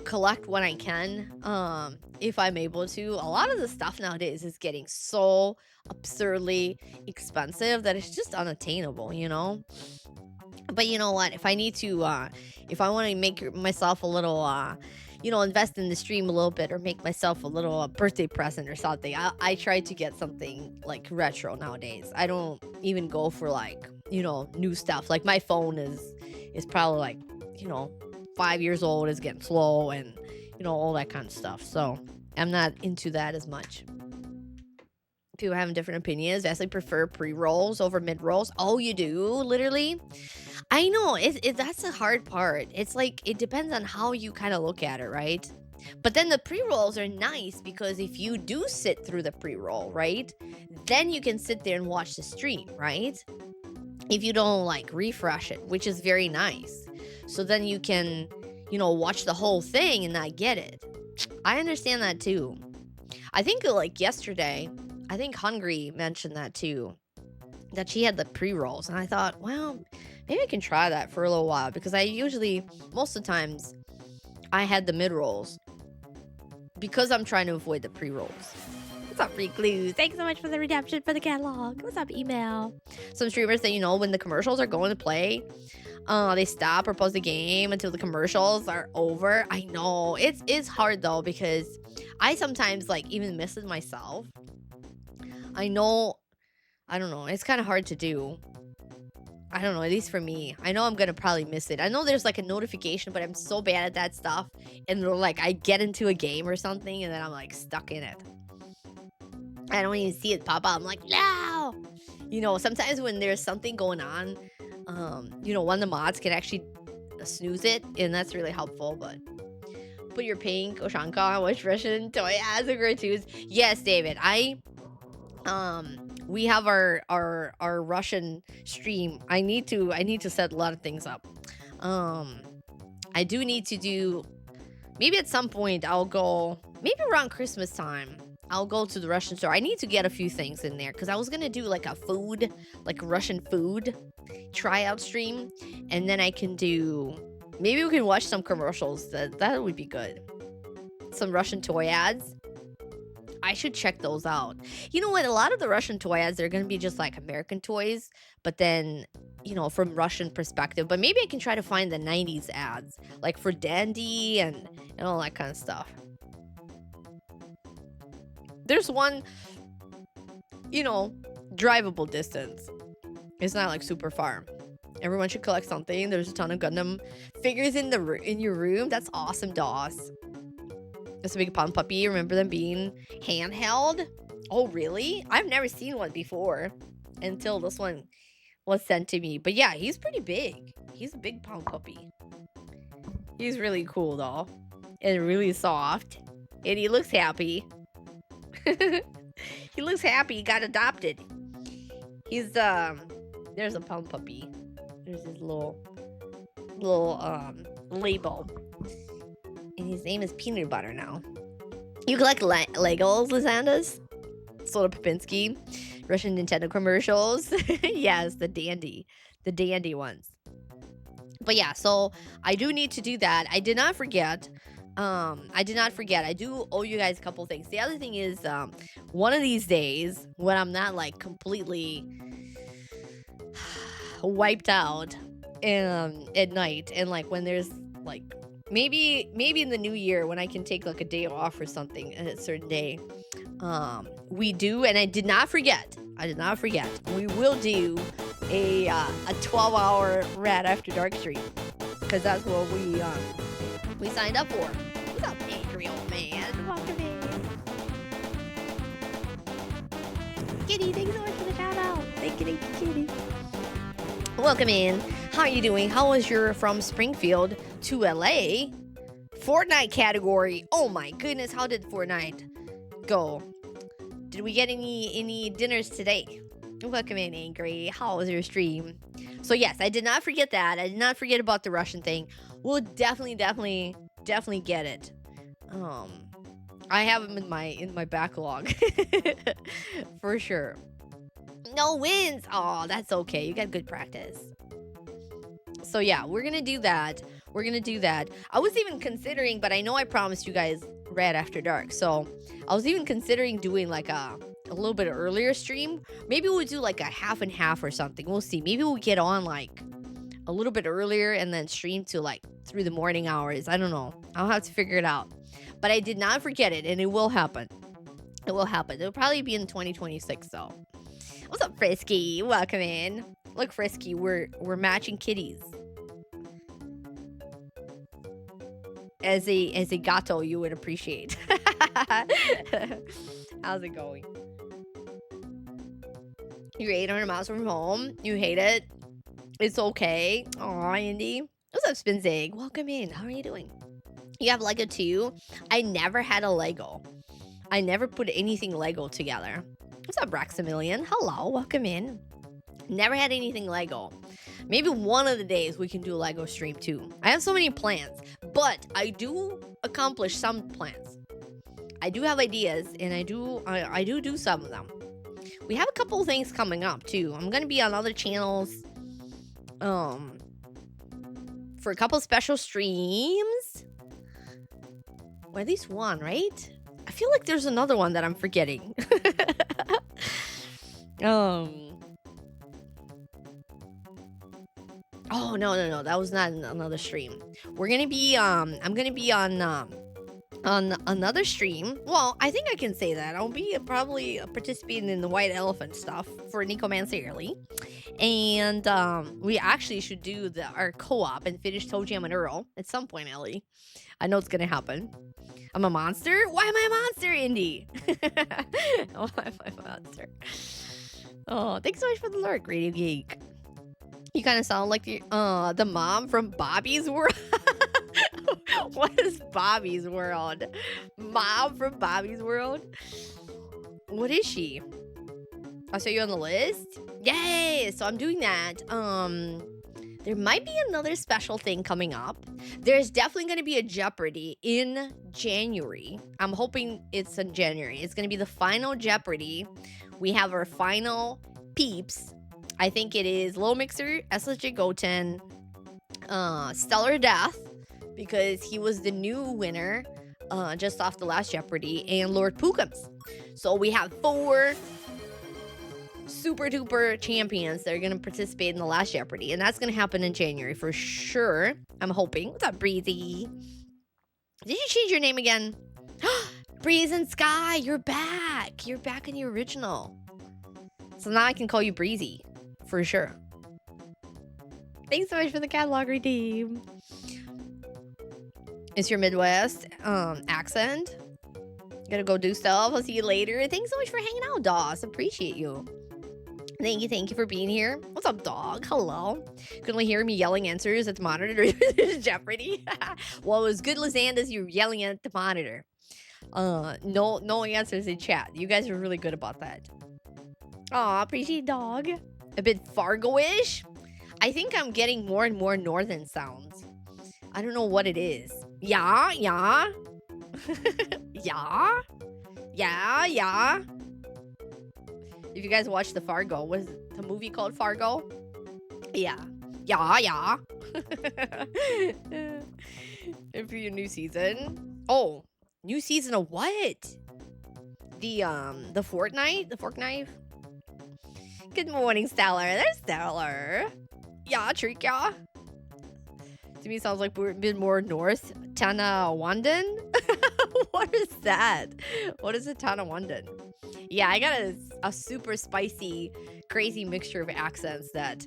collect when I can, if I'm able to. A lot of the stuff nowadays is getting so absurdly expensive that it's just unattainable, you know? But you know what? If I need to, if I want to make myself a little, invest in the stream a little bit or make myself a little birthday present or something, I try to get something like retro nowadays. I don't even go for like, new stuff. Like my phone is probably like, 5 years old, is getting slow and, all that kind of stuff. So I'm not into that as much. People having different opinions. Vastly prefer pre-rolls over mid-rolls. Oh, you do? Literally? I know, that's the hard part. It's like, it depends on how you kind of look at it, right? But then the pre-rolls are nice because if you do sit through the pre-roll, right? Then you can sit there and watch the stream, right? If you don't like refresh it, which is very nice. So then you can, watch the whole thing and not get it. I understand that too. I think like yesterday, I think Hungry mentioned that too, that she had the pre-rolls, and I thought, well, maybe I can try that for a little while because I usually, most of the times, I had the mid-rolls because I'm trying to avoid the pre-rolls. What's up, Recluse? Thanks so much for the redemption for the catalog. What's up, email? Some streamers that, when the commercials are going to play, they stop or pause the game until the commercials are over. I know, it's hard though because I sometimes like even miss it myself. I know, I don't know, it's kind of hard to do. I don't know, at least for me. I know I'm gonna probably miss it. I know there's like a notification, but I'm so bad at that stuff. And like I get into a game or something and then I'm like stuck in it. I don't even see it pop up. I'm like, no! Sometimes when there's something going on, one of the mods can actually snooze it, and that's really helpful, but put your pink Oshanka, which Russian toy as a gratuitous. Yes, David. We have our Russian stream. I need to set a lot of things up. I do need to do, maybe at some point I'll go, maybe around Christmas time, I'll go to the Russian store. I need to get a few things in there because I was gonna do like a food, like Russian food tryout stream, and then I can do, maybe we can watch some commercials. That would be good. Some Russian toy ads. I should check those out. You know what? A lot of the Russian toy ads, they're going to be just like American toys, but then, from Russian perspective. But maybe I can try to find the 90s ads, like for Dandy and all that kind of stuff. There's one, drivable distance. It's not like super far. Everyone should collect something. There's a ton of Gundam figures in your room. That's awesome, Doss. It's a big Pom Puppy. Remember them being handheld? Oh, really? I've never seen one before until this one was sent to me. But yeah, he's pretty big. He's a big Pom Puppy. He's really cool, though. And really soft. And he looks happy. He looks happy. He got adopted. He's, there's a Pom Puppy. There's his little label. And his name is Peanut Butter now. You collect Legos, Lysandas? Soda Popinski. Russian Nintendo commercials. Yes, the dandy ones. But yeah, so I do need to do that. I did not forget. I do owe you guys a couple things. The other thing is, one of these days when I'm not like completely wiped out at night, and like when there's like maybe in the new year when I can take like a day off or something at a certain day, we do, and I did not forget, we will do a 12-hour Rad After Dark stream, because that's what we signed up for. What's up, angry old man? Welcome in. Kitty, thanks so much for the shout out. Thank you, Kitty. Welcome in. How are you doing? How was your from Springfield to LA Fortnite category? Oh my goodness, how did Fortnite go? Did we get any dinners today? Welcome in, Angry. How was your stream? So yes, I did not forget that. I did not forget about the Russian thing. We'll definitely get it. I have them in my backlog for sure. No wins. Oh, that's okay. You got good practice. So yeah, we're gonna do that. We're gonna do that. I was even considering, but I know I promised you guys Red After Dark. So I was even considering doing like a little bit earlier stream. Maybe we'll do like a half and half or something. We'll see. Maybe we'll get on like a little bit earlier and then stream to like through the morning hours. I don't know. I'll have to figure it out. But I did not forget it, and it will happen. It will happen. It'll probably be in 2026 though. What's up, Frisky? Welcome in. Look, Frisky, we're matching kitties. As a gato, you would appreciate. How's it going? You're 800 miles from home. You hate it. It's okay. Aw, Indy. What's up, Spinzig? Welcome in. How are you doing? You have Lego too? I never had a Lego. I never put anything Lego together. What's up, Braxamillion? Hello, welcome in. Never had anything Lego. Maybe one of the days we can do a Lego stream too. I have so many plans, but I do accomplish some plans. I do have ideas, and I do some of them. We have a couple of things coming up too. I'm gonna be on other channels, for a couple special streams. Well, at least one, right? I feel like there's another one that I'm forgetting. Oh, no. That was not another stream. We're gonna be, I'm gonna be on another stream. Well, I think I can say that. I'll be probably participating in the White Elephant stuff for Nicomancer Early. And, we actually should do our co-op and finish Toe Jam and Earl at some point, Ellie. I know it's gonna happen. I'm a monster? Why am I a monster, Indy? Why am I a monster? Oh, thanks so much for the lurk, Radio Geek. You kind of sound like the mom from Bobby's World. What is Bobby's World? Mom from Bobby's World? What is she? I'll show you on the list. Yay! So I'm doing that. There might be another special thing coming up. There's definitely going to be a Jeopardy in January. I'm hoping it's in January. It's going to be the final Jeopardy. We have our final peeps. I think it is Low Mixer, SSJ Goten, Stellar Death, because he was the new winner just off the last Jeopardy, and Lord Pookums. So we have 4 super duper champions that are going to participate in the last Jeopardy, and that's going to happen in January for sure. I'm hoping. What's up, Breezy? Did you change your name again? Breeze and Sky, you're back. You're back in the original. So now I can call you Breezy for sure. Thanks so much for the catalog redeem. It's your Midwest accent. Gotta go do stuff. I'll see you later. Thanks so much for hanging out, Doss. Appreciate you. Thank you for being here. What's up, dog? Hello. You can only hear me yelling answers at the monitor. Jeopardy. Well, it was good, Lizandas. You were yelling at the monitor. No answers in chat. You guys are really good about that. Aw, appreciate dog. A bit Fargo-ish. I think I'm getting more and more northern sounds. I don't know what it is. Yeah. Yeah. If you guys watch the Fargo, what is it, the movie called Fargo? Yeah. And for your new season. Oh, new season of what? The Fortnite? The Fork Knife? Good morning, Stellar. There's Stellar. Yeah, Trika. To me, it sounds like we're a bit more north. Tonawandon? What is that? What is a Tonawandon? Yeah, I got a super spicy, crazy mixture of accents that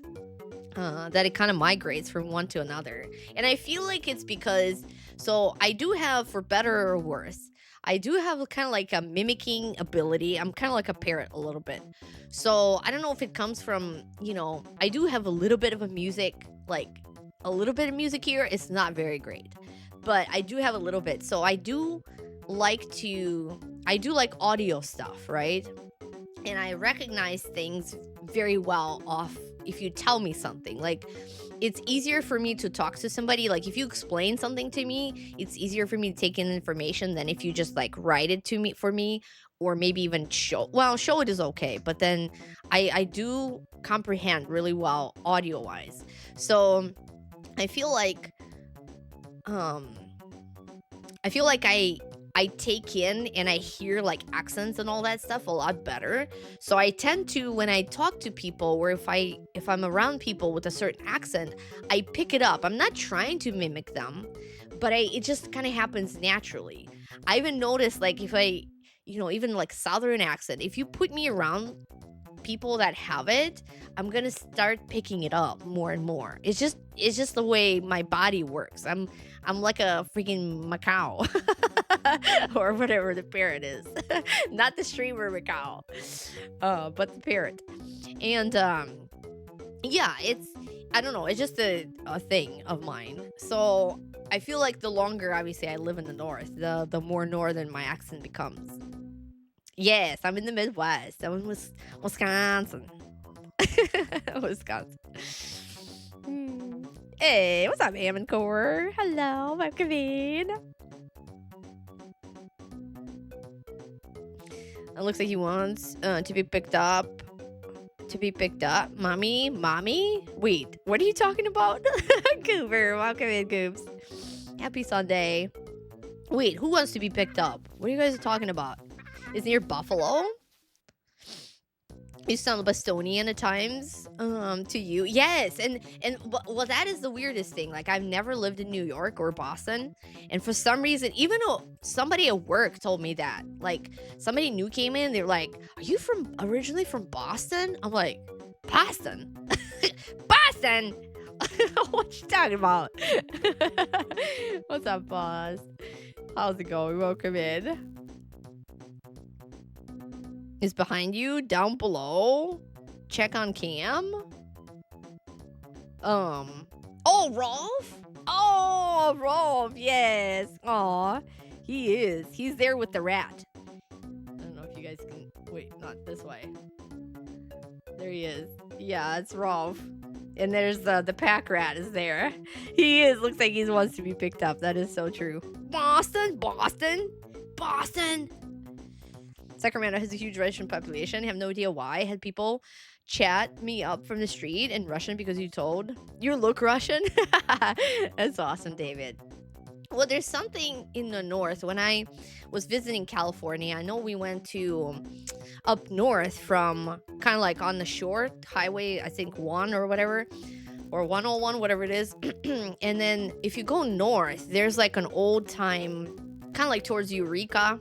it kind of migrates from one to another. And I feel like it's because, so I do have, for better or worse, I do have kind of like a mimicking ability. I'm kind of like a parrot a little bit. So I don't know if it comes from, I do have a little bit of a music here. It's not very great, but I do have a little bit. So I do like audio stuff, right? And I recognize things very well off if you tell me something. Like, it's easier for me to talk to somebody. Like, if you explain something to me, it's easier for me to take in information than if you just like write it to me for me, or maybe even show it is okay, but then I do comprehend really well audio wise. So I feel like um I feel like I take in and I hear like accents and all that stuff a lot better. So I tend to, when I talk to people, or if I'm around people with a certain accent, I pick it up. I'm not trying to mimic them, but it just kind of happens naturally. I even notice like if even like southern accent, if you put me around people that have it, I'm gonna start picking it up more and more. It's just the way my body works. I'm like a freaking macaw or whatever the parrot is. Not the streamer macaw, but the parrot. And yeah, I don't know, it's just a thing of mine. So I feel like the longer obviously I live in the north, the more northern my accent becomes. Yes, I'm in the Midwest. I'm in Wisconsin. Wisconsin. Hmm. Hey, what's up, Amoncore? Hello, welcome in. It looks like he wants to be picked up. To be picked up. Mommy? Wait, what are you talking about? Goober, welcome in, Goobs. Happy Sunday. Wait, who wants to be picked up? What are you guys talking about? Is near Buffalo? You sound Bostonian at times, to you. Yes, and well, that is the weirdest thing. Like, I've never lived in New York or Boston, and for some reason, even though somebody at work told me that, like, somebody new came in, they're like, "Are you originally from Boston?" I'm like, "Boston, Boston." What you talking about? What's up, boss? How's it going? Welcome in. Is behind you, down below. Check on cam. Oh, Rolf? Oh, Rolf, yes. Aw, he is. He's there with the rat. I don't know if you guys can... Wait, not this way. There he is. Yeah, it's Rolf. And there's the pack rat is there. He is. Looks like he wants to be picked up. That is so true. Boston. Sacramento has a huge Russian population. I have no idea why. I had people chat me up from the street in Russian because you look Russian. That's awesome, David. Well, there's something in the north. When I was visiting California, I know we went to up north from kind of like on the shore highway, I think 1 or whatever, or 101, whatever it is. And then if you go north, there's like an old time, kind of like towards Eureka.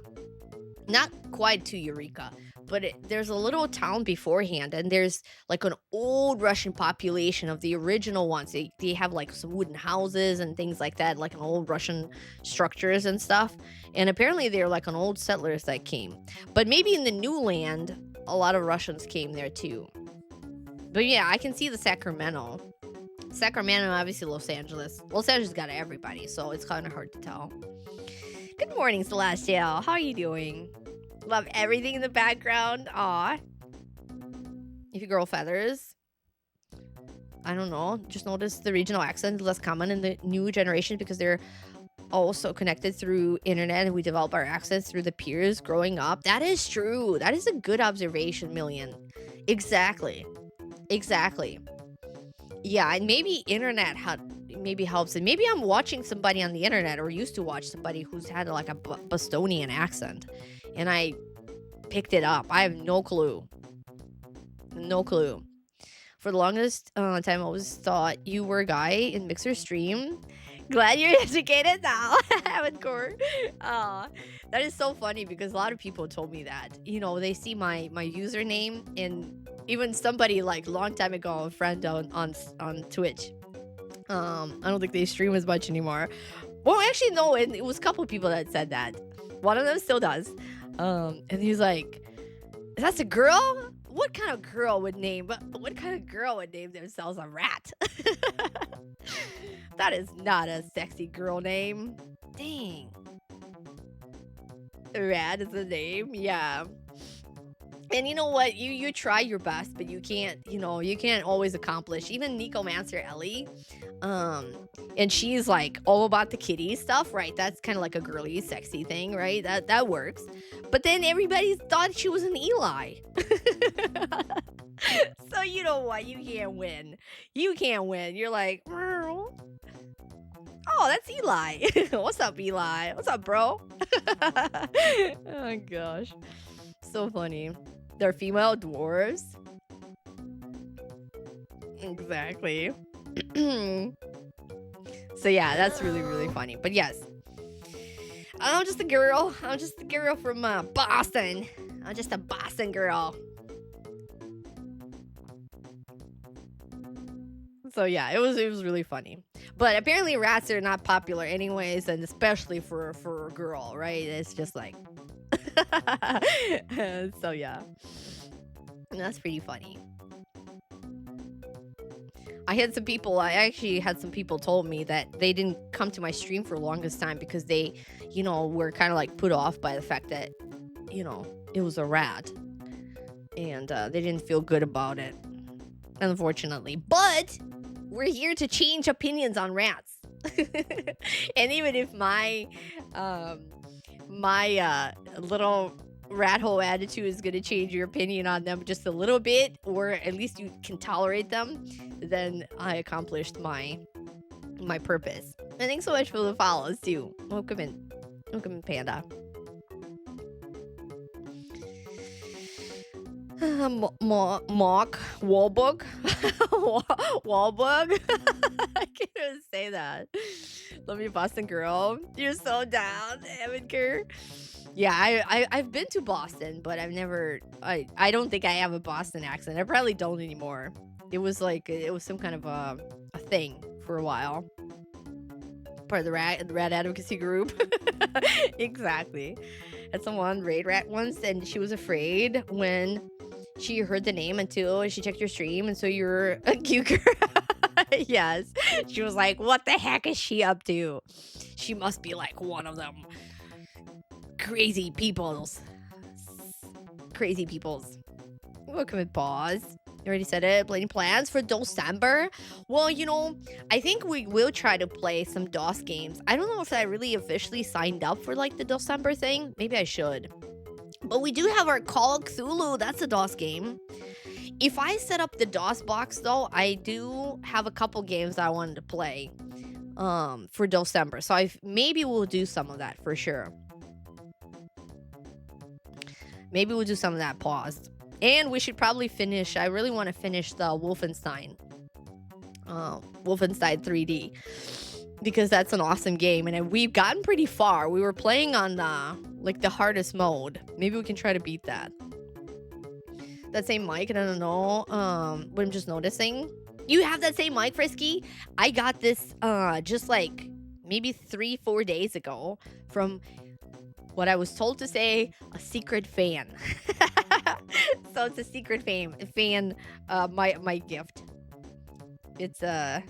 Not quite to Eureka, but there's a little town beforehand, and there's like an old Russian population of the original ones. They have like some wooden houses and things like that, like an old Russian structures and stuff. And apparently they're like an old settlers that came. But maybe in the new land, a lot of Russians came there too. But yeah, I can see the Sacramento, obviously Los Angeles. Los Angeles got everybody, so it's kind of hard to tell. Good morning, Celestial. How are you doing? Love everything in the background. Aw. If you grow feathers. I don't know. Just notice the regional accent is less common in the new generation because they're also connected through internet, and we develop our accents through the peers growing up. That is true. That is a good observation, Million. Exactly. Yeah, and maybe internet maybe helps, and maybe I'm watching somebody on the internet, or used to watch somebody who's had like a Bostonian accent, and I picked it up. I have no clue. For the longest time, I always thought you were a guy in Mixer stream. Glad you're educated now, Amoncore. That is so funny because a lot of people told me that. You know, they see my username, and even somebody like long time ago, a friend on Twitch. I don't think they stream as much anymore. Well, actually, no, and it was a couple of people that said that. One of them still does. And he's like, "That's a girl? What kind of girl would name themselves a rat?" That is not a sexy girl name. Dang. Rat is the name, yeah. And you know what? You try your best, but you can't always accomplish. Even Nicomancer Ellie, and she's like all about the kitty stuff, right? That's kind of like a girly, sexy thing, right? That works. But then everybody thought she was an Eli. So you know what? You can't win. You're like, Oh, that's Eli. What's up, Eli? What's up, bro? Oh gosh. So funny. They're female dwarves. Exactly. So yeah, that's really, really funny. But yes, I'm just a girl. I'm just a girl from Boston. I'm just a Boston girl. So yeah, it was really funny. But apparently rats are not popular anyways, and especially for a girl, right? It's just like so yeah. That's pretty funny. I actually had some people told me that they didn't come to my stream for the longest time because they, were kind of like put off by the fact that, it was a rat. And they didn't feel good about it, unfortunately. But we're here to change opinions on rats. And even if my little rat hole attitude is gonna change your opinion on them just a little bit, or at least you can tolerate them, then I accomplished my purpose. And thanks so much for the follows too. Welcome in, Panda. Mock Wahlberg. Wahlberg. I can't even say that. Love you, Boston girl. You're so down, Evan Kerr. Yeah, I've been to Boston, but I've never. I don't think I have a Boston accent. I probably don't anymore. It was some kind of a thing for a while. Part of the rat advocacy group. Exactly. Had someone raid rat once, and she was afraid when she heard the name until she checked your stream, and so you're a cuker. Yes. She was like, what the heck is she up to? She must be like one of them crazy peoples. Welcome in, pause. You already said it. Planning plans for December? Well, I think we will try to play some DOS games. I don't know if I really officially signed up for like the December thing. Maybe I should. But we do have our Call of Cthulhu. That's a DOS game. If I set up the DOS box, though, I do have a couple games that I wanted to play for December. So maybe we'll do some of that for sure. Maybe we'll do some of that. Paused. And we should probably finish. I really want to finish the Wolfenstein 3D. Because that's an awesome game, and we've gotten pretty far. We were playing on the hardest mode. Maybe we can try to beat that. That same mic, and I don't know. What I'm just noticing. You have that same mic, Frisky? I got this just like maybe 3-4 days ago from what I was told to say, a secret fan. So it's a secret fan. My gift. It's a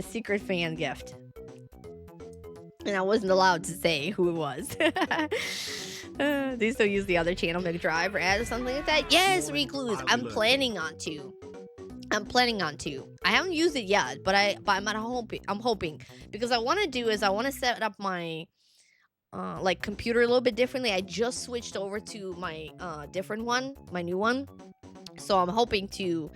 secret fan gift. And I wasn't allowed to say who it was. They still use the other channel, Mega Drive, or add something like that. Yes, Recluse. I'm planning on to. I haven't used it yet, but I'm hoping because I want to set up my computer a little bit differently. I just switched over to my different one, my new one. So I'm hoping to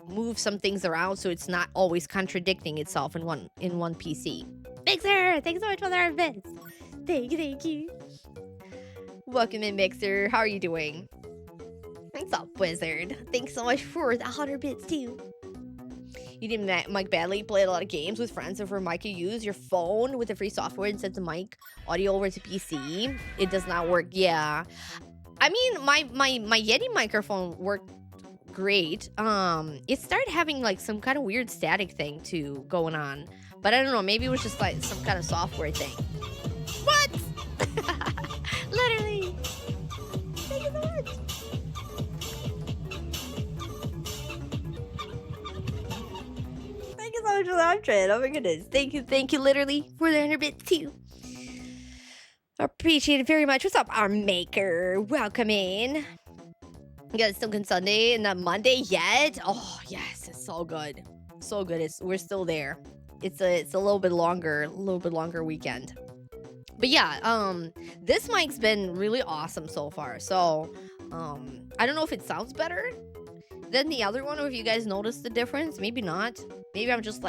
move some things around so it's not always contradicting itself in one PC. Mixer, thanks so much for the events. Thank you. Welcome in, Mixer. How are you doing? What's up, Wizard? Thanks so much for the 100 bits too. You didn't mic badly. Played a lot of games with friends. And for mic, you use your phone with the free software and send the mic audio over to PC. It does not work. Yeah, I mean my Yeti microphone worked great. It started having some kind of weird static thing too going on, but I don't know, maybe it was just some kind of software thing. What? Literally. Thank you so much. Thank you so much for the uptrend. Oh my goodness. Thank you literally for the 100 bits too. Appreciate it very much. What's up, our maker? Welcome in. You guys still good Sunday and not Monday yet? Oh yes, it's so good. So good. We're still there. It's a little bit longer weekend. But yeah, this mic's been really awesome so far. So I don't know if it sounds better than the other one, or if you guys noticed the difference. Maybe not. Maybe I'm just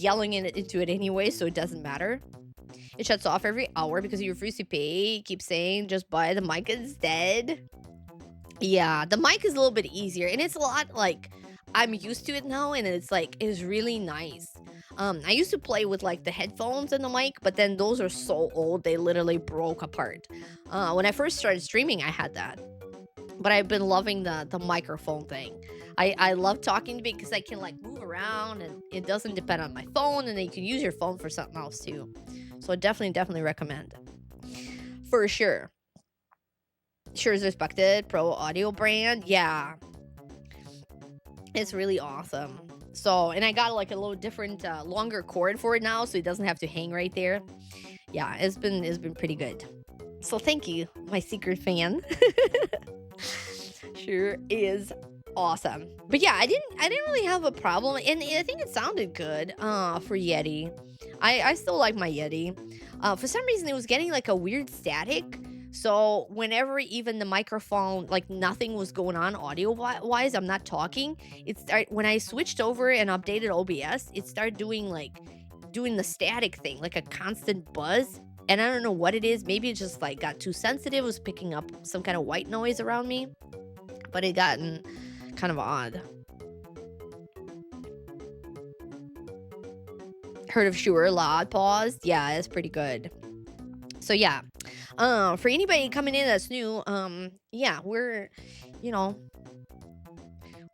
yelling into it anyway, so it doesn't matter. It shuts off every hour because you refuse to pay. Keep saying just buy the mic instead. Yeah, the mic is a little bit easier, and it's a lot like I'm used to it now, and it's really nice. I used to play with like the headphones and the mic, but then those are so old they literally broke apart. When I first started streaming, I had that, but I've been loving the microphone thing. I love talking to it because I can like move around and it doesn't depend on my phone, and then you can use your phone for something else too. So I definitely recommend for sure. Sure is respected pro audio brand. Yeah, it's really awesome. So, and I got like a little different, longer cord for it now, so it doesn't have to hang right there. Yeah, it's been pretty good. So thank you, my secret fan. Sure is awesome. But yeah, I didn't really have a problem, and I think it sounded good. For Yeti, I still like my Yeti. For some reason, it was getting like a weird static. So whenever even the microphone, like nothing was going on audio wise, I'm not talking. When I switched over and updated OBS, it started doing the static thing, like a constant buzz. And I don't know what it is. Maybe it just like got too sensitive, was picking up some kind of white noise around me. But it gotten kind of odd. Heard of Shure Loud Pause? Yeah, it's pretty good. So yeah, for anybody coming in that's new, yeah, you know,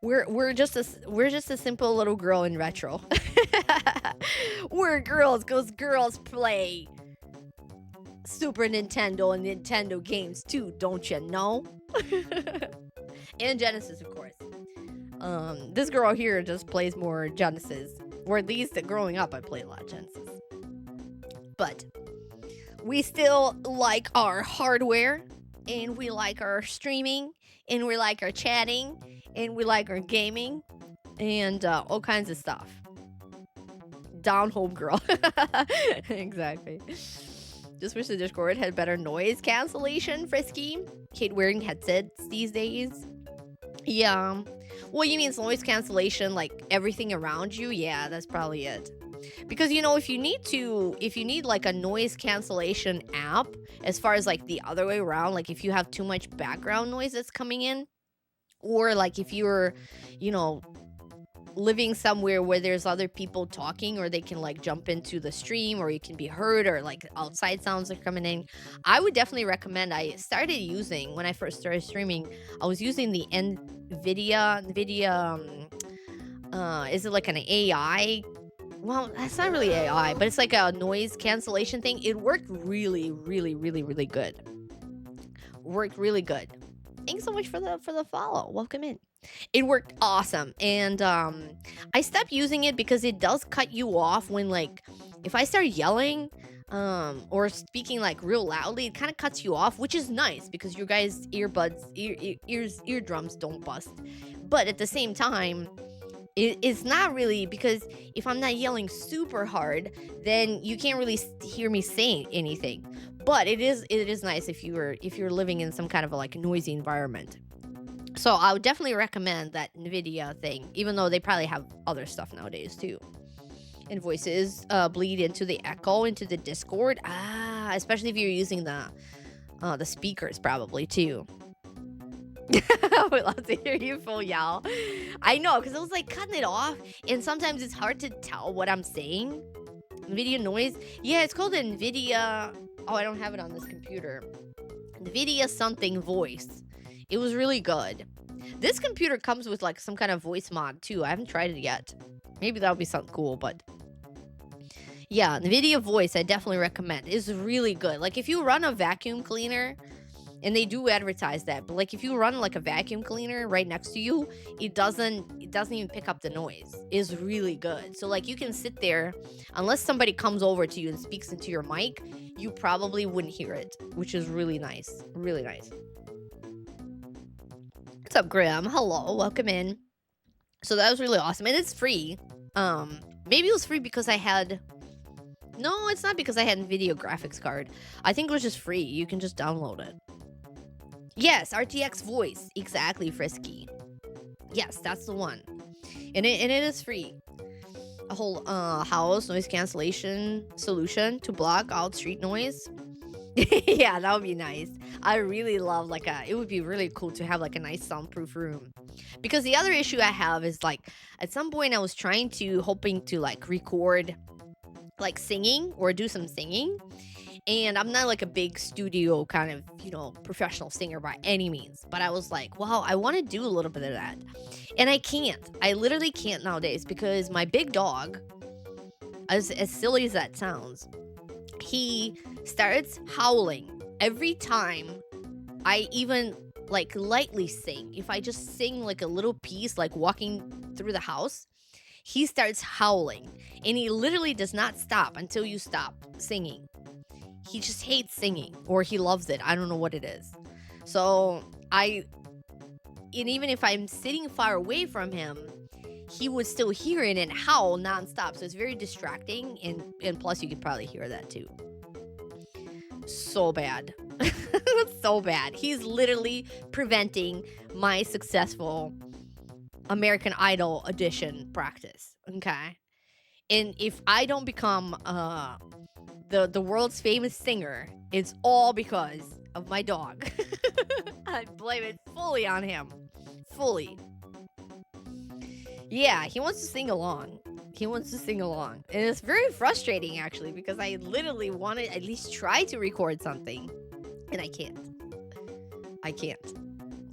we're just a simple little girl in retro. We're girls, 'cause girls play Super Nintendo and Nintendo games too, don't you know? And Genesis, of course. This girl here just plays more Genesis, or at least growing up, I played a lot of Genesis. But we still like our hardware, and we like our streaming, and we like our chatting, and we like our gaming, and all kinds of stuff. Down home girl. Exactly. Just wish the Discord had better noise cancellation, Frisky. Hate wearing headsets these days. Yeah. Well, you mean noise cancellation, like everything around you? Yeah, that's probably it. Because if you need like a noise cancellation app, as far as like the other way around, like if you have too much background noise that's coming in, or like if you're, you know, living somewhere where there's other people talking, or they can like jump into the stream, or you can be heard, or like outside sounds are coming in, I would definitely recommend. I started using, when I first started streaming, I was using the NVIDIA, is it like an AI? Well, that's not really AI, but it's like a noise cancellation thing. It worked really, really, really, really good. Worked really good. Thanks so much for the follow. Welcome in. It worked awesome. And I stopped using it because it does cut you off when, like, if I start yelling or speaking like real loudly, it kind of cuts you off, which is nice because your guys' eardrums don't bust. But at the same time, it's not really, because if I'm not yelling super hard, then you can't really hear me saying anything. But it is nice if you're living in some kind of a like noisy environment. So I would definitely recommend that NVIDIA thing, even though they probably have other stuff nowadays too. And voices bleed into the echo into the Discord. Especially if you're using the speakers probably too. I would love to hear you full yell. I know, because it was like cutting it off, and sometimes it's hard to tell what I'm saying. NVIDIA noise. Yeah, it's called NVIDIA. Oh, I don't have it on this computer. NVIDIA something voice. It was really good. This computer comes with like some kind of voice mod too. I haven't tried it yet. Maybe that would be something cool, but yeah, NVIDIA voice I definitely recommend. It's really good. Like if you run a vacuum cleaner, and they do advertise that, but like if you run like a vacuum cleaner right next to you, it doesn't even pick up the noise. It's really good. So like you can sit there, unless somebody comes over to you and speaks into your mic, you probably wouldn't hear it, which is really nice. Really nice. What's up, Graham? Hello, welcome in. So that was really awesome, and it's free. Maybe it was free because I had. No, it's not because I had NVIDIA graphics card. I think it was just free. You can just download it. Yes, RTX voice. Exactly, Frisky. Yes, that's the one. And it is free. a whole house noise cancellation solution to block out street noise. Yeah, that would be nice. I really love like a it would be really cool to have like a nice soundproof room. Because the other issue I have is like at some point I was trying to hoping to like record like singing or do some singing. And I'm not like a big studio kind of, professional singer by any means. But I was like, wow, I want to do a little bit of that. And I can't. I literally can't nowadays because my big dog, as silly as that sounds, he starts howling every time I even like lightly sing. If I just sing like a little piece, like walking through the house, he starts howling and he literally does not stop until you stop singing. He just hates singing or he loves it. I don't know what it is. So and even if I'm sitting far away from him, he would still hear it and howl nonstop. So it's very distracting. And plus, you could probably hear that too. So bad. So bad. He's literally preventing my successful American Idol audition practice. Okay. And if I don't become the world's famous singer, it's all because of my dog. I blame it fully on him. Fully. Yeah, he wants to sing along. He wants to sing along. And it's very frustrating actually because I literally want to at least try to record something. And I can't. I can't.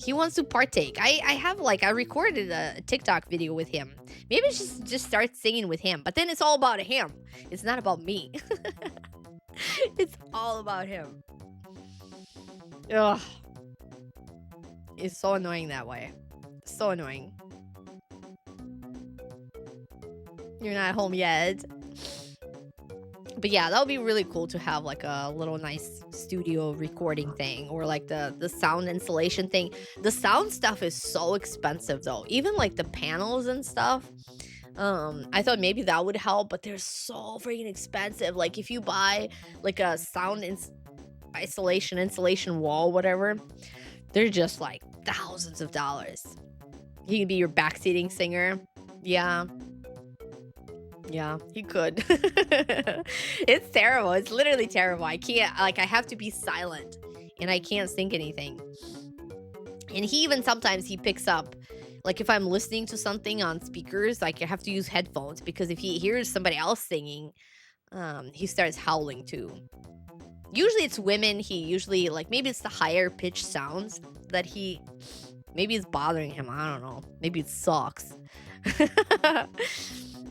He wants to partake. I recorded a TikTok video with him. Maybe I should just start singing with him. But then it's all about him. It's not about me. It's all about him. Ugh. It's so annoying that way. So annoying. You're not home yet. But yeah, that would be really cool to have like a little nice studio recording thing or like the sound installation thing. The sound stuff is so expensive though. Even like the panels and stuff. I thought maybe that would help, but they're so freaking expensive. Like if you buy like a sound installation wall, whatever, they're just like thousands of dollars. He can be your backseating singer. Yeah. Yeah, he could. It's terrible. It's literally terrible. I can't, like, I have to be silent and I can't think anything. And he even sometimes he picks up, like, if I'm listening to something on speakers, like, I have to use headphones because if he hears somebody else singing, he starts howling too. Usually it's women. He usually, like, maybe it's the higher pitched sounds that maybe it's bothering him. I don't know. Maybe it sucks.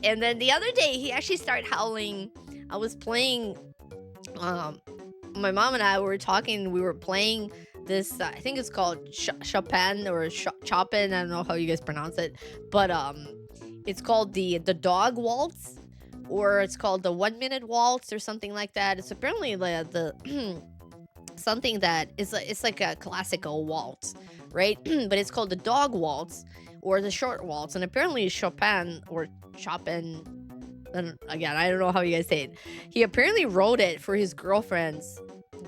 And then the other day, he actually started howling. I was playing, my mom and I were talking. We were playing this, I think it's called Chopin or Chopin. I don't know how you guys pronounce it. But it's called the dog waltz. Or it's called the 1 minute waltz or something like that. It's apparently the something that is it's like a classical waltz, right? But it's called the dog waltz or the short waltz, and apparently Chopin or Chopin. And again, I don't know how you guys say it. He apparently wrote it for his girlfriend's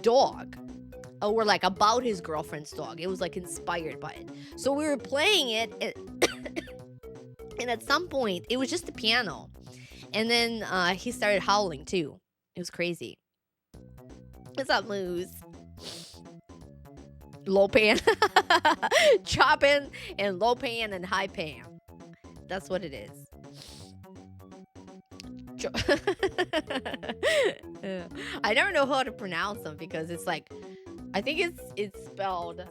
dog, or like about his girlfriend's dog. It was like inspired by it. So we were playing it, and at some point, it was just the piano, and then he started howling too. It was crazy. What's up, Moose? Low pan, chopping, and low pan and high pan. That's what it is. I never know how to pronounce them because it's like, I think it's spelled.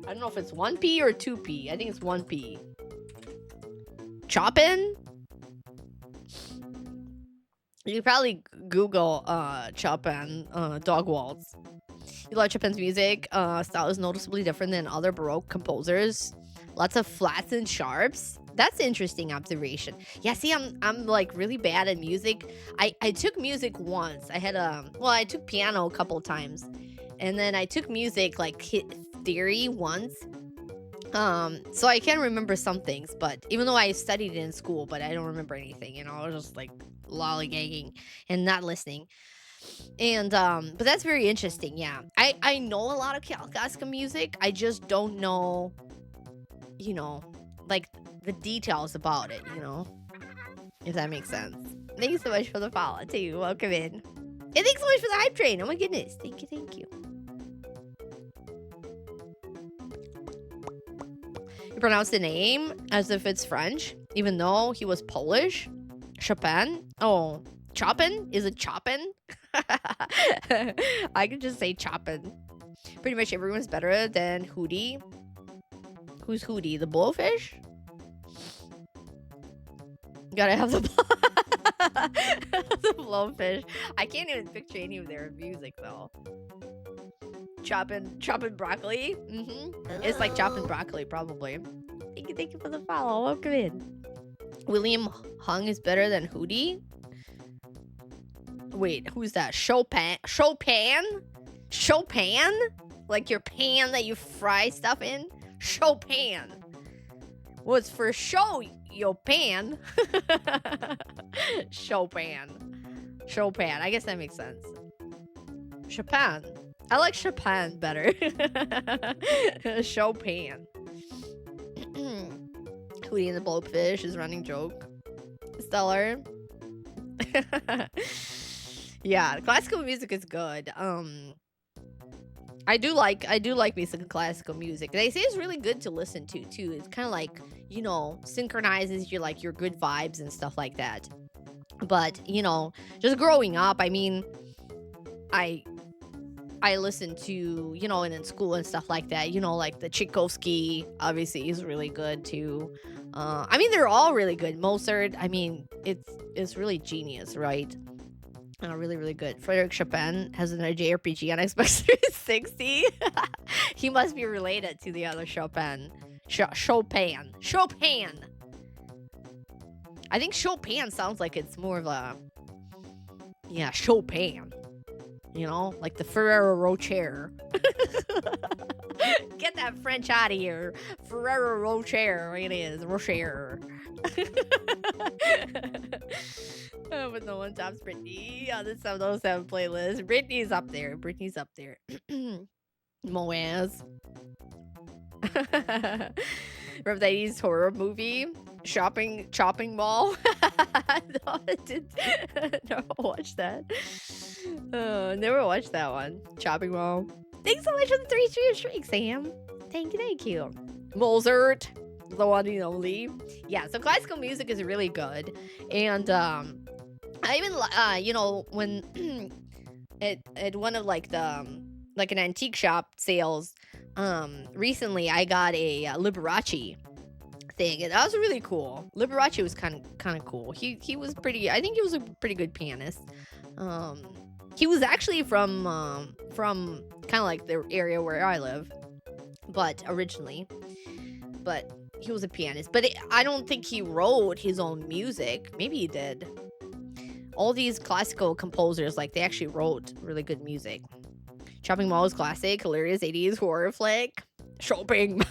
I don't know if it's 1P or 2P. I think it's 1P. Choppin'? You could probably Google Chopin dog waltz. You like Chopin's music style is noticeably different than other Baroque composers. Lots of flats and sharps. That's an interesting observation. Yeah, see, I'm like really bad at music. I took music once. I took piano a couple times, and then I took music like theory once. So I can remember some things, but even though I studied it in school, but I don't remember anything. I was just like lollygagging and not listening. And but that's very interesting. Yeah, I know a lot of classical music. I just don't know, you know, like the details about it, if that makes sense. Thanks so much for the follow too. Welcome in. And thanks so much for the hype train. Oh my goodness. Thank you, thank you. You pronounce the name as if it's French, even though he was Polish. Chopin? Oh, Chopin? Is it Chopin? I could just say Chopin. Pretty much everyone's better than Hootie. Who's Hootie? The blowfish? Gotta have the the blowfish. I can't even picture any of their music though. Chopping broccoli. It's like chopping broccoli, probably. Thank you for the follow. Welcome in. William Hung is better than Hootie. Wait, who's that? Chopin? Like your pan that you fry stuff in? Chopin. Well, it's for show your pan. Chopin. I guess that makes sense. Chopin. I like Chopin better. Chopin. Hootie and the Blowfish is running joke. Stellar. Yeah, classical music is good. I do like me some classical music. They say it's really good to listen to too. It's kind of like, synchronizes your good vibes and stuff like that. But, just growing up, I mean, I listened to, and in school and stuff like that, like the Tchaikovsky obviously is really good too. I mean, they're all really good. Mozart, I mean, it's really genius, right? Really, really good. Frederick Chopin has an JRPG on Xbox 360. He must be related to the other Chopin. Chopin. I think Chopin sounds like it's more of a... Yeah, Chopin. Like the Ferrero Rocher. Get that French out of here. Ferrero Rocher. It is. Rocher. But no one tops Britney on the 707 playlist. Britney's up there. Moaz. Remember that 80s horror movie? Chopping Mall? No, I didn't. Never watched that. Never watched that one. Chopping Mall. Thanks so much for the 3 streams, Sam. Thank you. Mozart, the one and only. Yeah, so classical music is really good. And I even when at one of like the like an antique shop sales, recently I got a Liberace thing, and that was really cool. Liberace was kind of cool. He was pretty. I think he was a pretty good pianist. He was actually from kind of like the area where I live, but he was a pianist. But I don't think he wrote his own music. Maybe he did. All these classical composers, like, they actually wrote really good music. Chopping Mall is classic, hilarious 80s horror flick. Chopin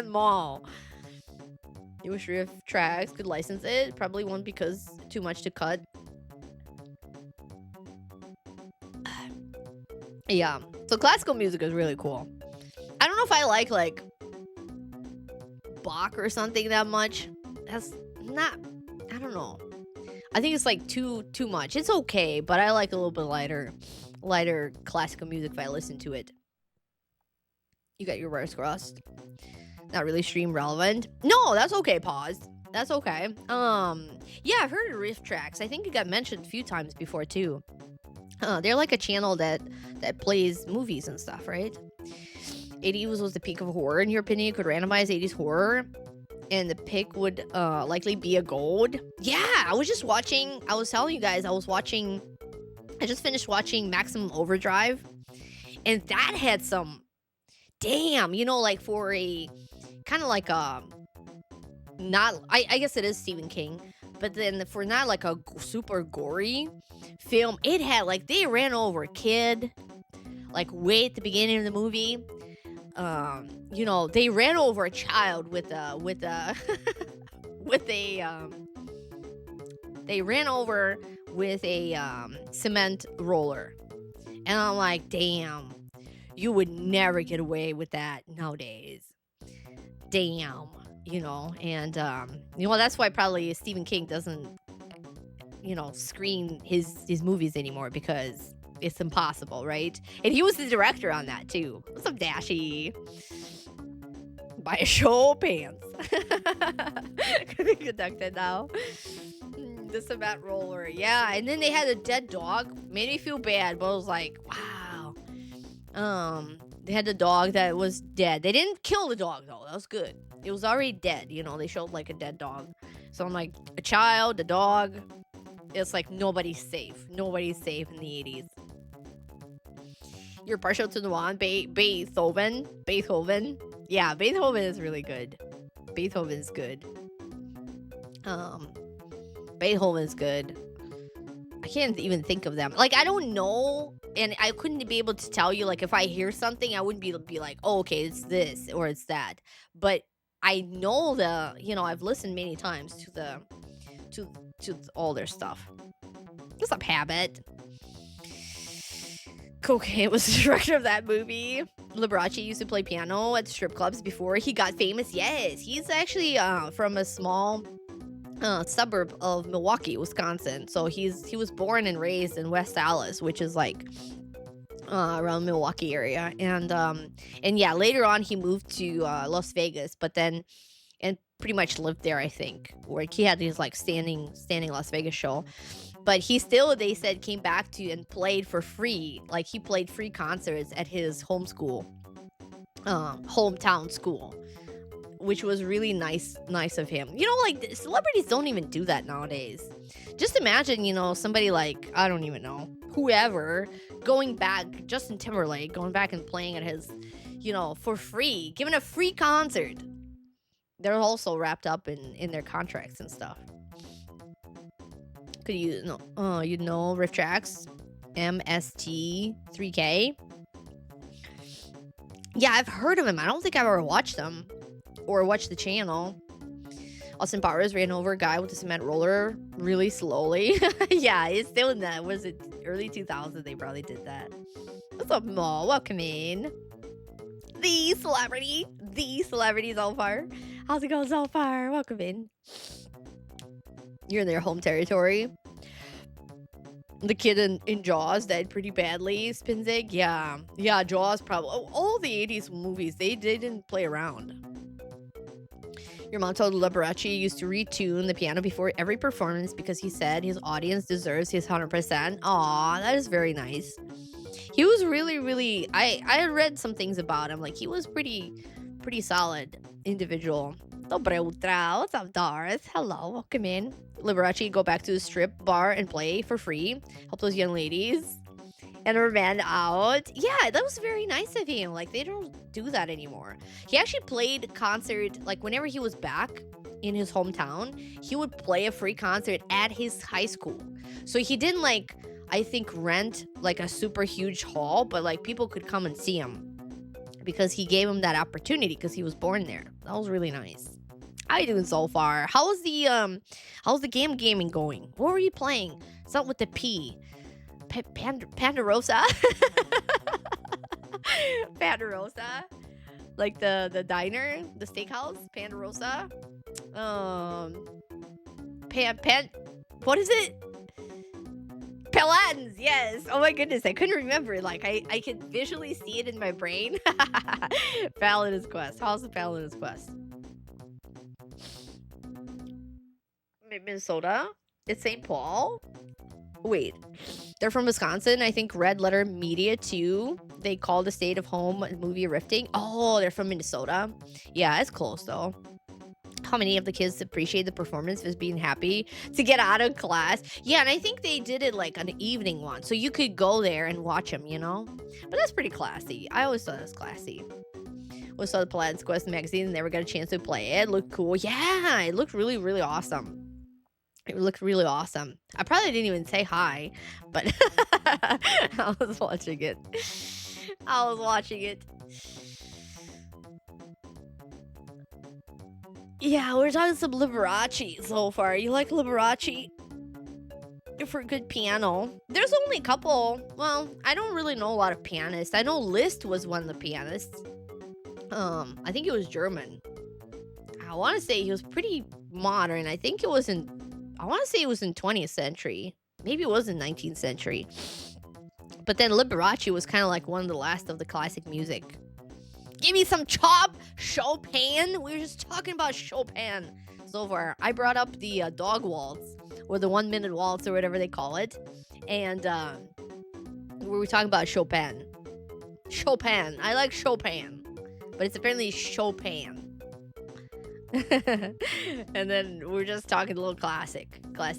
Mall. You wish Riff Tracks could license it. Probably won't because too much to cut. Yeah. So classical music is really cool. I don't know if I like Bach or something that much. That's not... I don't know. I think it's like too much. It's okay, but I like a little bit lighter classical music if I listen to it. You got your wires crossed. Not really stream relevant. No, that's okay, pause. That's okay. Yeah, I've heard of Riff Tracks. I think it got mentioned a few times before too. They're like a channel that plays movies and stuff, right? 80s was the peak of horror. In your opinion, you could randomize 80s horror, and the pick would likely be a gold. Yeah, I was telling you guys, I just finished watching Maximum Overdrive, and that had some, damn, like for a, kind of like a, not, I guess it is Stephen King, but then for not like a super gory film, it had like, they ran over a kid, like way at the beginning of the movie. They ran over a child they ran over with a cement roller. And I'm like, damn, you would never get away with that nowadays. damn, and that's why probably Stephen King doesn't screen his movies anymore, because it's impossible, right? And he was the director on that too. What's up, Dashy? Buy a show pants. Could be conducted now. The cement roller, yeah. And then they had a dead dog. Made me feel bad, but I was like, wow. They had the dog that was dead. They didn't kill the dog though. That was good. It was already dead. They showed like a dead dog. So I'm like, a child, a dog. It's like nobody's safe. Nobody's safe in the 80s. You're partial to the one, Beethoven. Yeah, Beethoven is really good. Beethoven's good. Beethoven's good. I can't even think of them. Like, I don't know, and I couldn't be able to tell you, like, if I hear something, I wouldn't be like, oh, okay, it's this or it's that. But I know I've listened many times to all their stuff. What's up, Habit? Cocaine was the director of that movie. Liberace used to play piano at strip clubs before he got famous. Yes, he's actually from a small suburb of Milwaukee, Wisconsin. So he was born and raised in West Allis, which is like around Milwaukee area. And yeah, later on he moved to Las Vegas, and pretty much lived there, I think, where he had his like standing Las Vegas show. But he still, they said, came back to and played for free. Like, he played free concerts at his hometown school, which was really nice of him. Like, celebrities don't even do that nowadays. Just imagine, somebody like, I don't even know, whoever, going back, Justin Timberlake, going back and playing at his, for free, giving a free concert. They're also wrapped up in their contracts and stuff. Could you know Riff Tracks, MST3K? Yeah, I've heard of him. I don't think I've ever watched them or watched the channel. Austin Powers ran over a guy with a cement roller really slowly. Yeah, it's still in that. Was it early 2000s? They probably did that. What's up, Mo? Welcome in. The celebrity Zolfar. How's it going, Zolfar? Welcome in. You're in their home territory. The kid in Jaws died pretty badly. Spinzig, yeah, Jaws probably. All the 80s movies, they didn't play around. Your mom told Liberace used to retune the piano before every performance because he said his audience deserves his 100%. Aw, that is very nice. He was really, I read some things about him. Like, he was pretty solid individual. Dobre Ultra. What's up, Darth? Hello, welcome in. Liberace go back to the strip bar and play for free. Help those young ladies. And a man out. Yeah, that was very nice of him. Like, they don't do that anymore. He actually played concert, like, whenever he was back in his hometown, he would play a free concert at his high school. So he didn't, like, I think, rent, like, a super huge hall, but, like, people could come and see him because he gave him that opportunity because he was born there. That was really nice. How you doing so far? How's the gaming going? What were you playing? Something with the P. Pandarosa? Pandarosa? Like the diner? The steakhouse? Pandarosa? What is it? Paladins, yes. Oh my goodness, I couldn't remember. Like, I could visually see it in my brain. Paladin's Quest. How's the Paladin's Quest? Minnesota? It's St. Paul? Wait, they're from Wisconsin. I think Red Letter Media too. They call the state of home movie rifting. Oh, they're from Minnesota. Yeah, it's close though. How many of the kids appreciate the performance as being happy to get out of class? Yeah, and I think they did it like an evening one, so you could go there and watch them, But that's pretty classy. I always thought it was classy. We saw the Paladin's Quest magazine and never got a chance to play it. It looked cool. Yeah, it looked really, really awesome. It looked really awesome. I probably didn't even say hi, but I was watching it. Yeah, we're talking some Liberace so far. You like Liberace? For good piano. There's only a couple. Well, I don't really know a lot of pianists. I know Liszt was one of the pianists. I think he was German. I want to say he was pretty modern. I think it was I want to say it was in 20th century. Maybe it was in 19th century. But then Liberace was kind of like one of the last of the classic music. Give me some Chopin. We were just talking about Chopin so far. I brought up the dog waltz, or the 1 minute waltz, or whatever they call it. And we were talking about Chopin. Chopin. I like Chopin. But it's apparently Chopin. And then we're just talking a little classic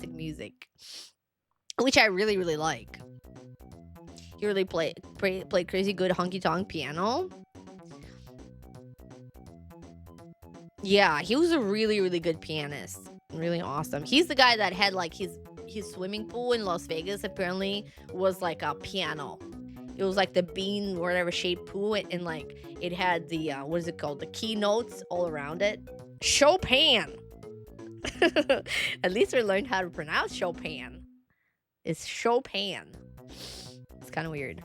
music, which I really, really like. He really played crazy good honky-tonk piano. Yeah, he was a really, really good pianist. Really awesome. He's the guy that had like his swimming pool in Las Vegas apparently was like a piano. It was like the bean, whatever shaped pool, and like it had the what is it called? The keynotes all around it. Chopin. At least we learned how to pronounce Chopin. It's Chopin. It's kind of weird.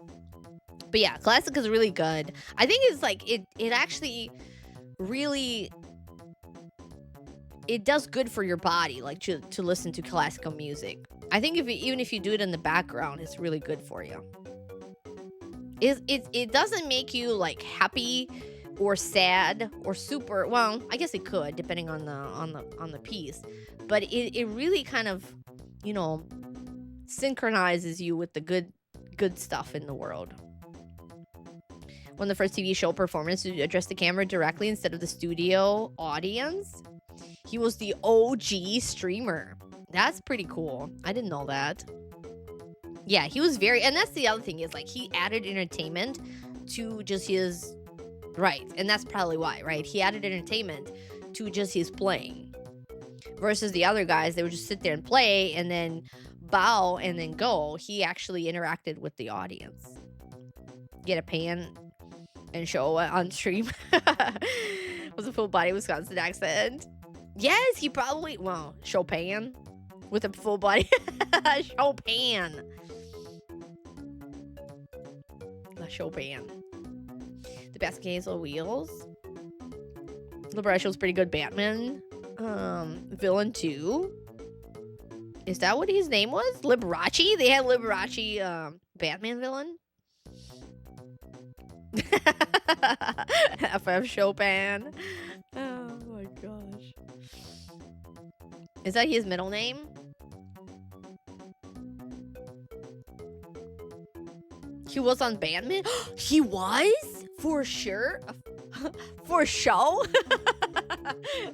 But yeah, classic is really good. I think it's like it actually really it does good for your body, like to listen to classical music. I think even if you do it in the background, it's really good for you. It doesn't make you like happy or sad or super, well, I guess it could depending on the piece, but it really kind of, synchronizes you with the good stuff in the world. One of the first TV show performers to address the camera directly instead of the studio audience. He was the OG streamer. That's pretty cool. I didn't know that. Yeah, he was and that's the other thing is like he added entertainment to just his, right, and that's probably why, right? He added entertainment to just his playing. Versus the other guys, they would just sit there and play and then bow and then go. He actually interacted with the audience. Get a pan and show it on stream. Was a full body Wisconsin accent. Yes, he probably, Chopin with a full body. Chopin. Chopin. The Basket Case of Wheels. Liberace was pretty good. Batman. Villain 2. Is that what his name was? Liberace? They had Liberace, Batman villain? FF Chopin. Oh my gosh. Is that his middle name? He was on Batman? He was? For sure? For show?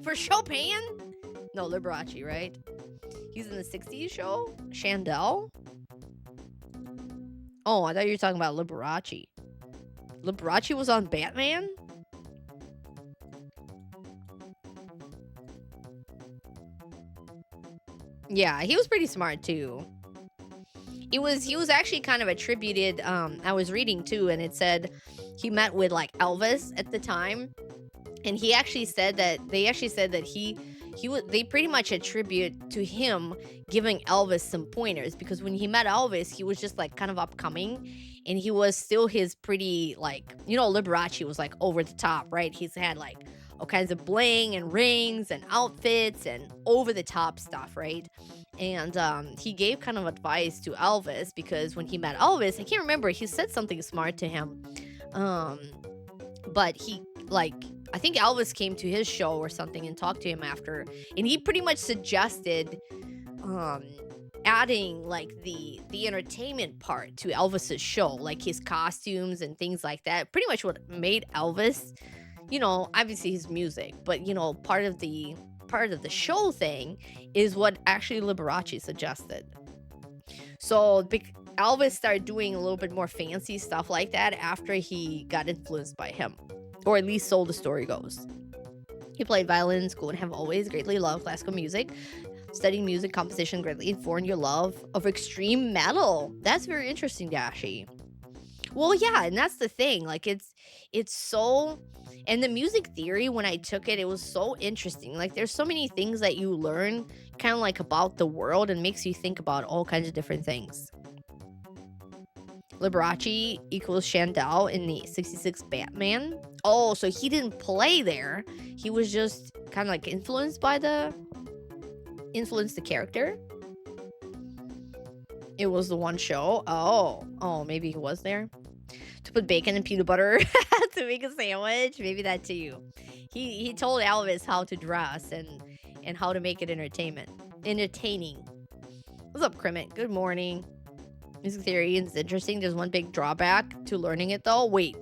For Chopin? No, Liberace, right? He's in the 60s show? Chandel? Oh, I thought you were talking about Liberace. Liberace was on Batman? Yeah, he was pretty smart too. He was actually kind of attributed, I was reading too, and it said he met with like Elvis at the time, and they actually said that they pretty much attribute to him giving Elvis some pointers, because when he met Elvis, he was just like kind of upcoming, and he was still his pretty, like, Liberace was like over the top, right? He's had like all kinds of bling and rings and outfits and over the top stuff, right? And he gave kind of advice to Elvis, because when he met Elvis, I can't remember, he said something smart to him. But he, like, I think Elvis came to his show or something and talked to him after, and he pretty much suggested adding like the entertainment part to Elvis's show, like his costumes and things like that. Pretty much what made Elvis, obviously his music, but part of the show thing is what actually Liberace suggested. So Elvis started doing a little bit more fancy stuff like that after he got influenced by him, or at least so the story goes. He played violin in school and have always greatly loved classical music. Studying music composition greatly informed your love of extreme metal. That's very interesting, Dashi. Well, yeah, and that's the thing. Like, it's so... And the music theory, when I took it, it was so interesting. Like, there's so many things that you learn kind of like about the world and makes you think about all kinds of different things. Liberace equals Chantel in the 66 Batman. Oh, so he didn't play there. He was just kind of like influenced the character. It was the one show. Oh, maybe he was there to put bacon and peanut butter to make a sandwich. Maybe that too. He told Elvis how to dress and how to make it entertaining. What's up, Crimmit? Good morning. Music theory is interesting. There's one big drawback to learning it though. Wait,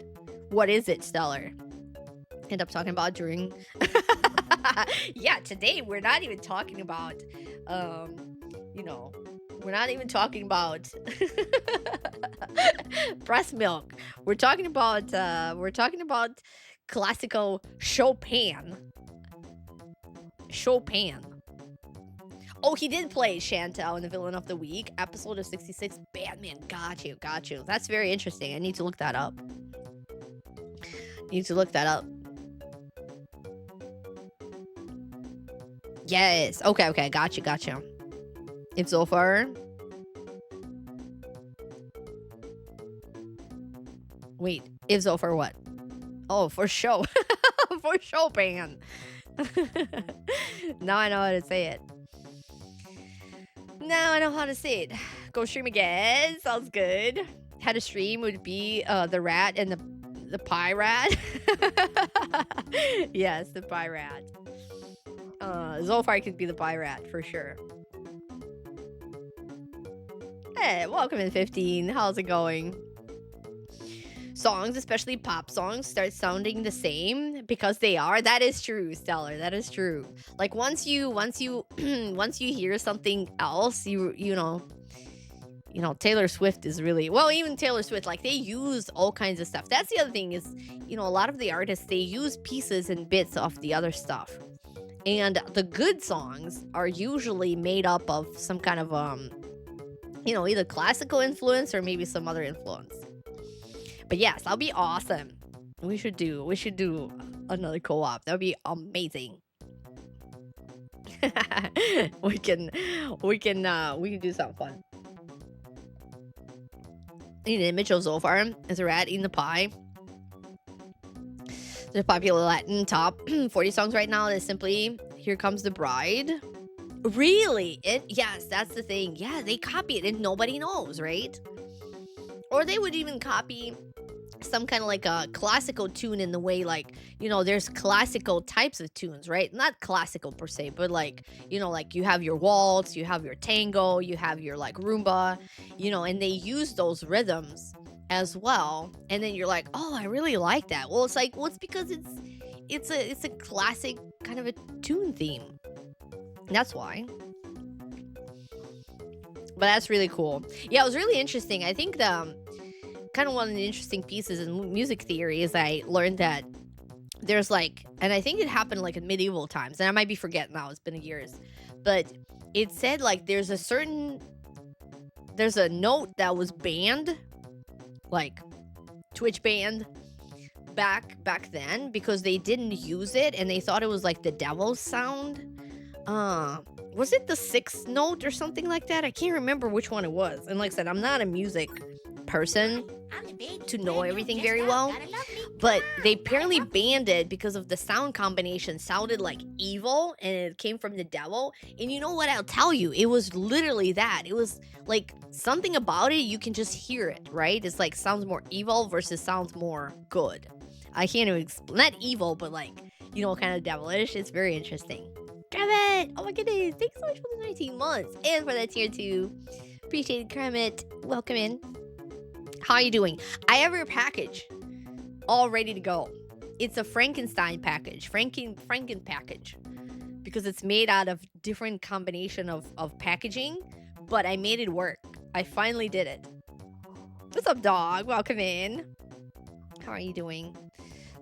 what is it, Stellar? End up talking about during. Yeah, today we're not even talking about, we're not even talking about breast milk. We're talking about classical Chopin. Oh, he did play Chantel in the Villain of the Week episode of 66 Batman. Got you. That's very interesting. I need to look that up. Yes. Okay. Gotcha. If Zolfar. Wait. If Zolfar what? Oh, for show. For Chopin. Now I know how to say it. Go stream again. Sounds good. Had a stream would be the rat and the pie rat. Yes, the pie rat. Zolfar could be the pie rat for sure. Hey, welcome in 15. How's it going? Songs, especially pop songs, start sounding the same because they are. That is true, Stellar. That is true. Like once you hear something else, you know, Taylor Swift is really well. Even Taylor Swift, like they use all kinds of stuff. That's the other thing is, a lot of the artists they use pieces and bits of the other stuff, and the good songs are usually made up of some kind of either classical influence or maybe some other influence. But yes, that'll be awesome. We should do another co-op. That would be amazing. we can do something fun. Need an image of Zolfar as a rat eating the pie. There's popular Latin top 40 songs right now. That's simply "Here Comes the Bride." Really? Yes, that's the thing. Yeah, they copy it and nobody knows, right? Or they would even copy some kind of like a classical tune in the way, like, there's classical types of tunes, right? Not classical per se, but like, like you have your waltz, you have your tango, you have your like rumba, and they use those rhythms as well. And then you're like, oh, I really like that. Well, it's like, it's because it's a classic kind of a tune theme. That's why. But that's really cool. Yeah, it was really interesting. I think kind of one of the interesting pieces in music theory is I learned that there's like, and I think it happened like in medieval times, and I might be forgetting now, it's been years, but it said like there's a note that was banned, like Twitch banned back then because they didn't use it and they thought it was like the devil's sound. Was it the sixth note or something like that? I can't remember which one it was. And like I said, I'm not a music person to know everything very well, but they apparently banned it because of the sound combination sounded like evil and it came from the devil. And you know what, I'll tell you, it was literally that. It was like something about it, you can just hear it, right? It's like sounds more evil versus sounds more good. I can't even explain, not evil, but like, kind of devilish. It's very interesting. Kermit! Oh my goodness, thanks so much for the 19 months and for that tier 2. Appreciate it, Kermit. Welcome in. How are you doing? I have your package all ready to go. It's a Frankenstein package, Franken package, because it's made out of different combination of packaging, but I made it work. I finally did it. What's up, dog? Welcome in. How are you doing?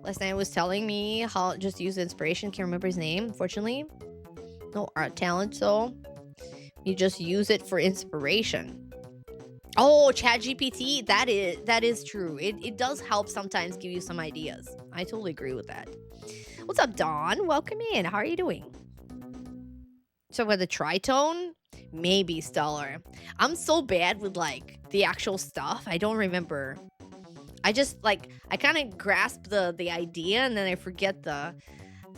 Last night was telling me how just to use the inspiration. Can't remember his name, unfortunately. No art talent, so you just use it for inspiration. Oh, ChatGPT, that is true. It does help sometimes give you some ideas. I totally agree with that. What's up, Dawn? Welcome in. How are you doing? So with the tritone, Maybe Stellar. I'm so bad with like the actual stuff. I don't remember. I just like I kind of grasp the idea and then I forget the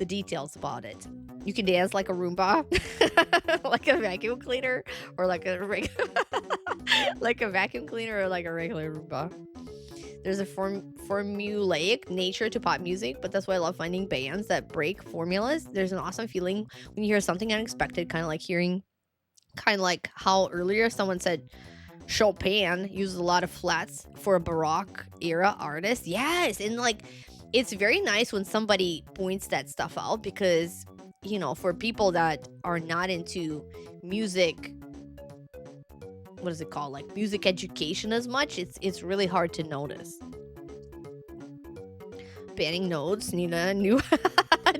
details about it. You can dance like a Roomba, like a vacuum cleaner, or like a like a vacuum cleaner or like a regular Roomba. There's a formulaic nature to pop music, but that's why I love finding bands that break formulas. There's an awesome feeling when you hear something unexpected, kind of like how earlier someone said Chopin uses a lot of flats for a Baroque era artist. Yes, and like it's very nice when somebody points that stuff out because for people that are not into music, what is it called? Like music education as much, it's really hard to notice. Banning notes, Nina, new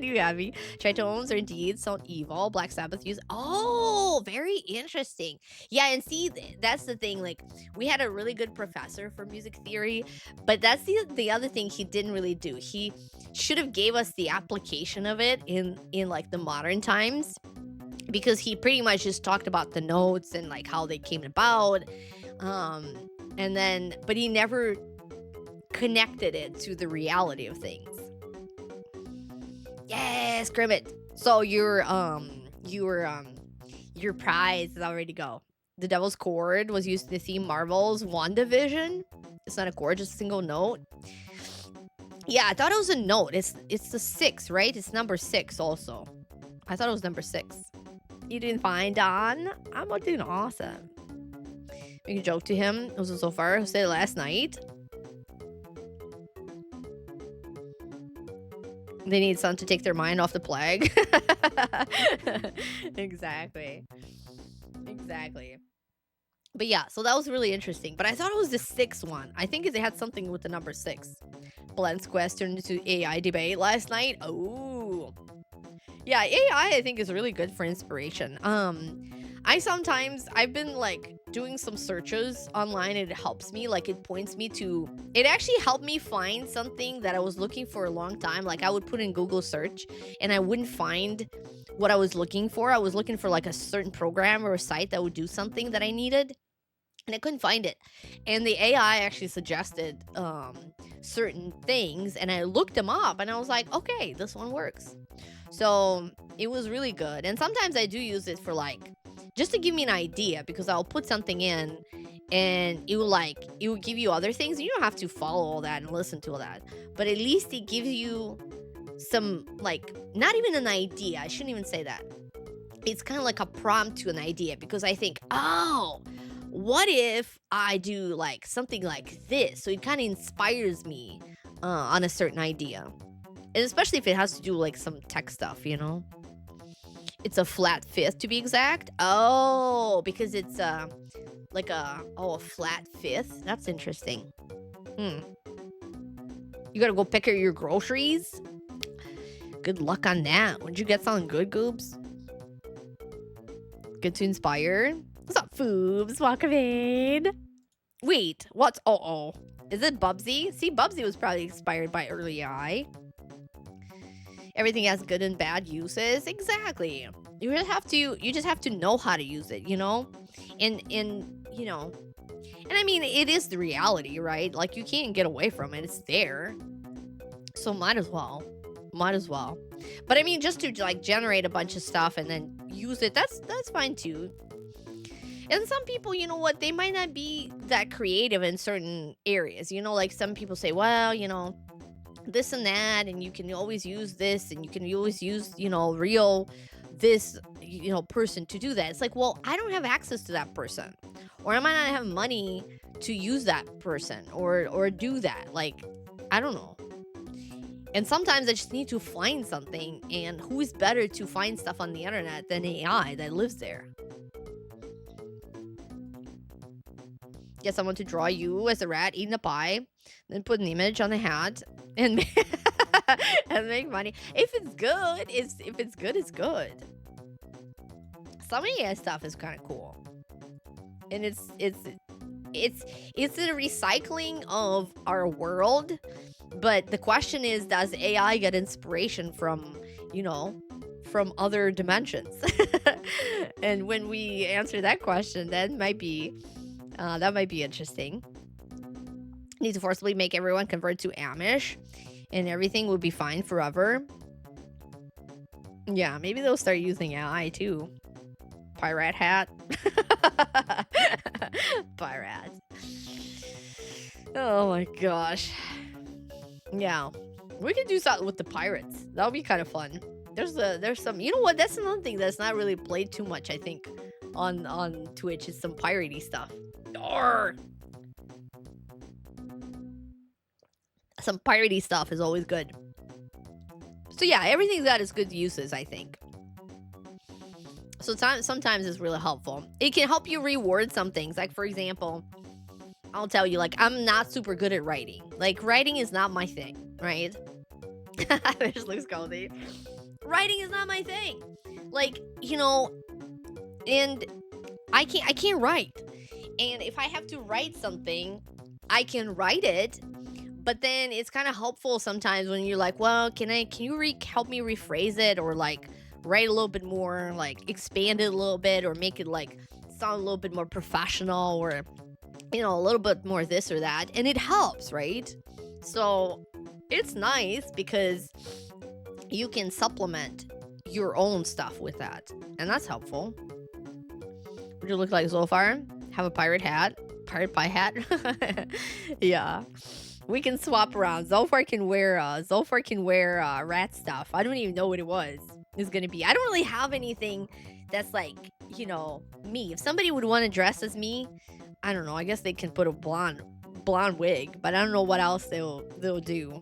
new Abby. Tritones are indeed sound evil. Black Sabbath use. Oh, very interesting. Yeah, and see, that's the thing. Like, we had a really good professor for music theory, but that's the other thing he didn't really do. He should have gave us the application of it in like the modern times, because he pretty much just talked about the notes and like how they came about, and then but he never connected it to the reality of things. Yes, Grimmett. So your prize is all ready to go. The Devil's Chord was used in the theme Marvel's WandaVision. It's not a chord, just a single note. Yeah, I thought it was a note. It's the 6, right? It's number 6 also. I thought it was number 6. You doing fine, Don? I'm doing awesome. Make a joke to him. It was so far. I said last night. They need someone to take their mind off the plague. Exactly. But yeah, so that was really interesting. But I thought it was the 6th one. I think it had something with the number 6. Blends Quest turned into AI debate last night. Oh. Yeah, AI I think is really good for inspiration. I've been like doing some searches online and it helps me, like it actually helped me find something that I was looking for a long time. Like I would put in Google search and I wouldn't find what I was looking for. I was looking for like a certain program or a site that would do something that I needed and I couldn't find it. And the AI actually suggested certain things and I looked them up and I was like, okay, this one works. So it was really good. And sometimes I do use it for like just to give me an idea, because I'll put something in and it will give you other things. You don't have to follow all that and listen to all that, but at least it gives you some, like, not even an idea. I shouldn't even say that. It's kind of like a prompt to an idea, because I think, oh, what if I do like something like this? So it kind of inspires me on a certain idea. And especially if it has to do like some tech stuff, It's a flat 5th to be exact. Oh, because it's like a flat 5th. That's interesting. You gotta go pick up your groceries. Good luck on that. Would you get something good, Goobs? Good to inspire. What's up, Foobs? Welcome in. Wait, what's is it Bubsy? See, Bubsy was probably inspired by early AI. Everything has good and bad uses. Exactly. You just have to know how to use it, And I mean, it is the reality, right? Like you can't get away from it. It's there. So might as well. But I mean, just to like generate a bunch of stuff and then use it, that's fine too. And some people, you know what, they might not be that creative in certain areas. Like some people say, well, this and that, and you can always use this, and you can always use real this person to do that. It's like, well, I don't have access to that person, or I might not have money to use that person or do that. Like, I don't know. And sometimes I just need to find something, and who is better to find stuff on the internet than AI that lives there? Get someone to draw you as a rat eating a pie, then put an image on the hat and and make money. If it's good, it's good. Some AI stuff is kind of cool, and it's a recycling of our world. But the question is, does AI get inspiration from other dimensions? And when we answer that question, that might be interesting. Need to forcibly make everyone convert to Amish, and everything would be fine forever. Yeah, maybe they'll start using AI too. Pirate hat. Pirate. Oh my gosh. Yeah. We could do something with the pirates. That would be kind of fun. There's some, you know what? That's another thing that's not really played too much, I think, on Twitch is some piratey stuff. Arr! Some piratey stuff is always good. So yeah, everything's got its good uses, I think. So sometimes it's really helpful. It can help you reward some things. Like, for example, I'll tell you, like, I'm not super good at writing. Like, writing is not my thing, right? This looks cozy. Writing is not my thing. Like, and I can't write. And if I have to write something, I can write it. But then it's kind of helpful sometimes when you're like, well, can you help me rephrase it, or like write a little bit more, like expand it a little bit, or make it like sound a little bit more professional, or a little bit more this or that, and it helps, right? So it's nice because you can supplement your own stuff with that, and that's helpful. Would you look like Zolfar? Have a pirate pie hat? Yeah. We can swap around. Zolfar can wear rat stuff. I don't even know what it's gonna be. I don't really have anything that's like, me. If somebody would want to dress as me, I don't know. I guess they can put a blonde wig, but I don't know what else they'll do.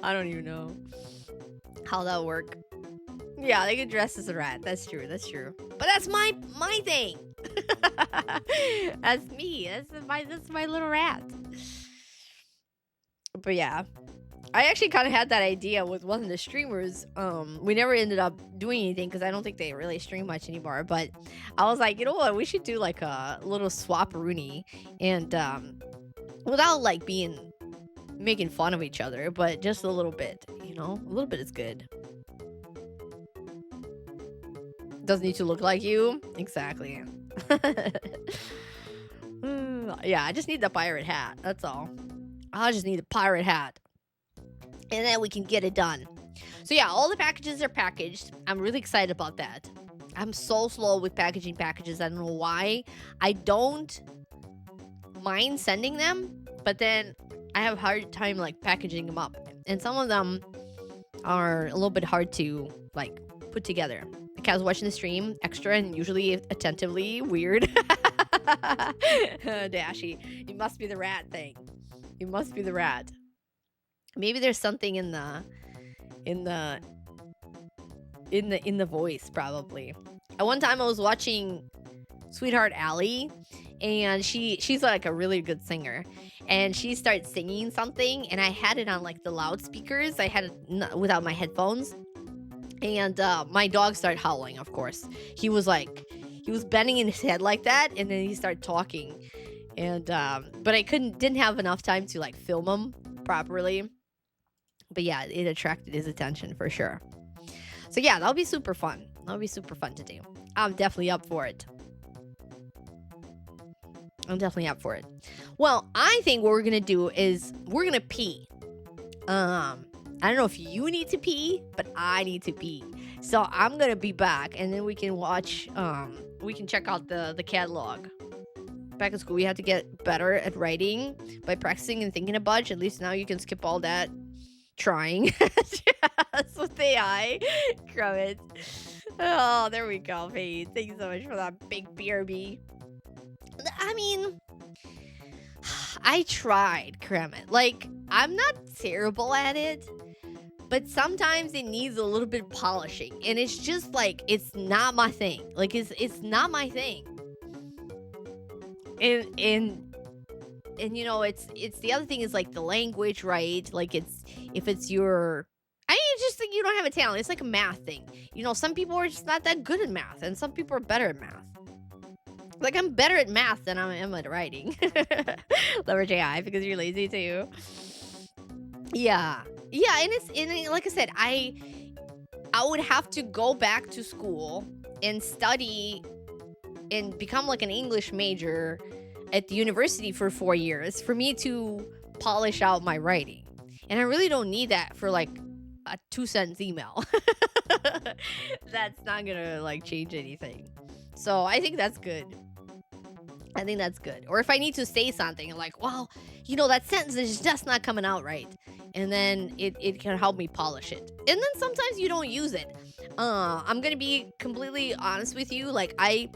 I don't even know how that'll work. Yeah, they could dress as a rat. That's true. But that's my thing. That's me. That's my little rat. But yeah, I actually kind of had that idea with one of the streamers. We never ended up doing anything because I don't think they really stream much anymore. But I was like, you know what? We should do like a little swap-a-rooney, and without like making fun of each other, but just a little bit. A little bit is good. Doesn't need to look like you. Exactly. Yeah, I just need the pirate hat. That's all. I just need a pirate hat. And then we can get it done. So yeah, all the packages are packaged. I'm really excited about that. I'm so slow with packaging packages. I don't know why. I don't mind sending them, but then I have a hard time like packaging them up. And some of them are a little bit hard to like put together. The cat's watching the stream extra and usually attentively. Weird. Dashy, you must be the rat thing. You must be the rat. Maybe there's something in the voice, probably. At one time I was watching Sweetheart Allie, and she's like a really good singer, and she started singing something, and I had it on like the loudspeakers. I had it without my headphones. And my dog started howling, of course. He was bending in his head like that, and then he started talking. And but I didn't have enough time to like film him properly. But yeah, it attracted his attention for sure. So yeah, that'll be super fun. That'll be super fun to do. I'm definitely up for it. Well, I think what we're gonna do is we're gonna pee. I don't know if you need to pee, but I need to pee. So I'm gonna be back, and then we can watch, we can check out the catalog. Back in school, we had to get better at writing by practicing and thinking a bunch. At least now you can skip all that trying. Yes, with AI. Crummets. Oh, there we go, Paige. Thank you so much for that big BRB. I mean, I tried, Kremet. Like, I'm not terrible at it, but sometimes it needs a little bit of polishing, and it's just like it's not my thing. Like it's not my thing. And it's the other thing is like the language, right? Like if it's your, I mean, it's just like you don't have a talent. It's like a math thing. Some people are just not that good at math, and some people are better at math. Like, I'm better at math than I am at writing. Leverage AI because you're lazy too. Yeah, and like I said, I would have to go back to school and study and become like an English major at the university for 4 years for me to polish out my writing. And I really don't need that for like a 2 sentence email. That's not gonna like change anything. So I think that's good. I think that's good. Or if I need to say something like, well, that sentence is just not coming out right. And then it can help me polish it. And then sometimes you don't use it. I'm gonna be completely honest with you. Like a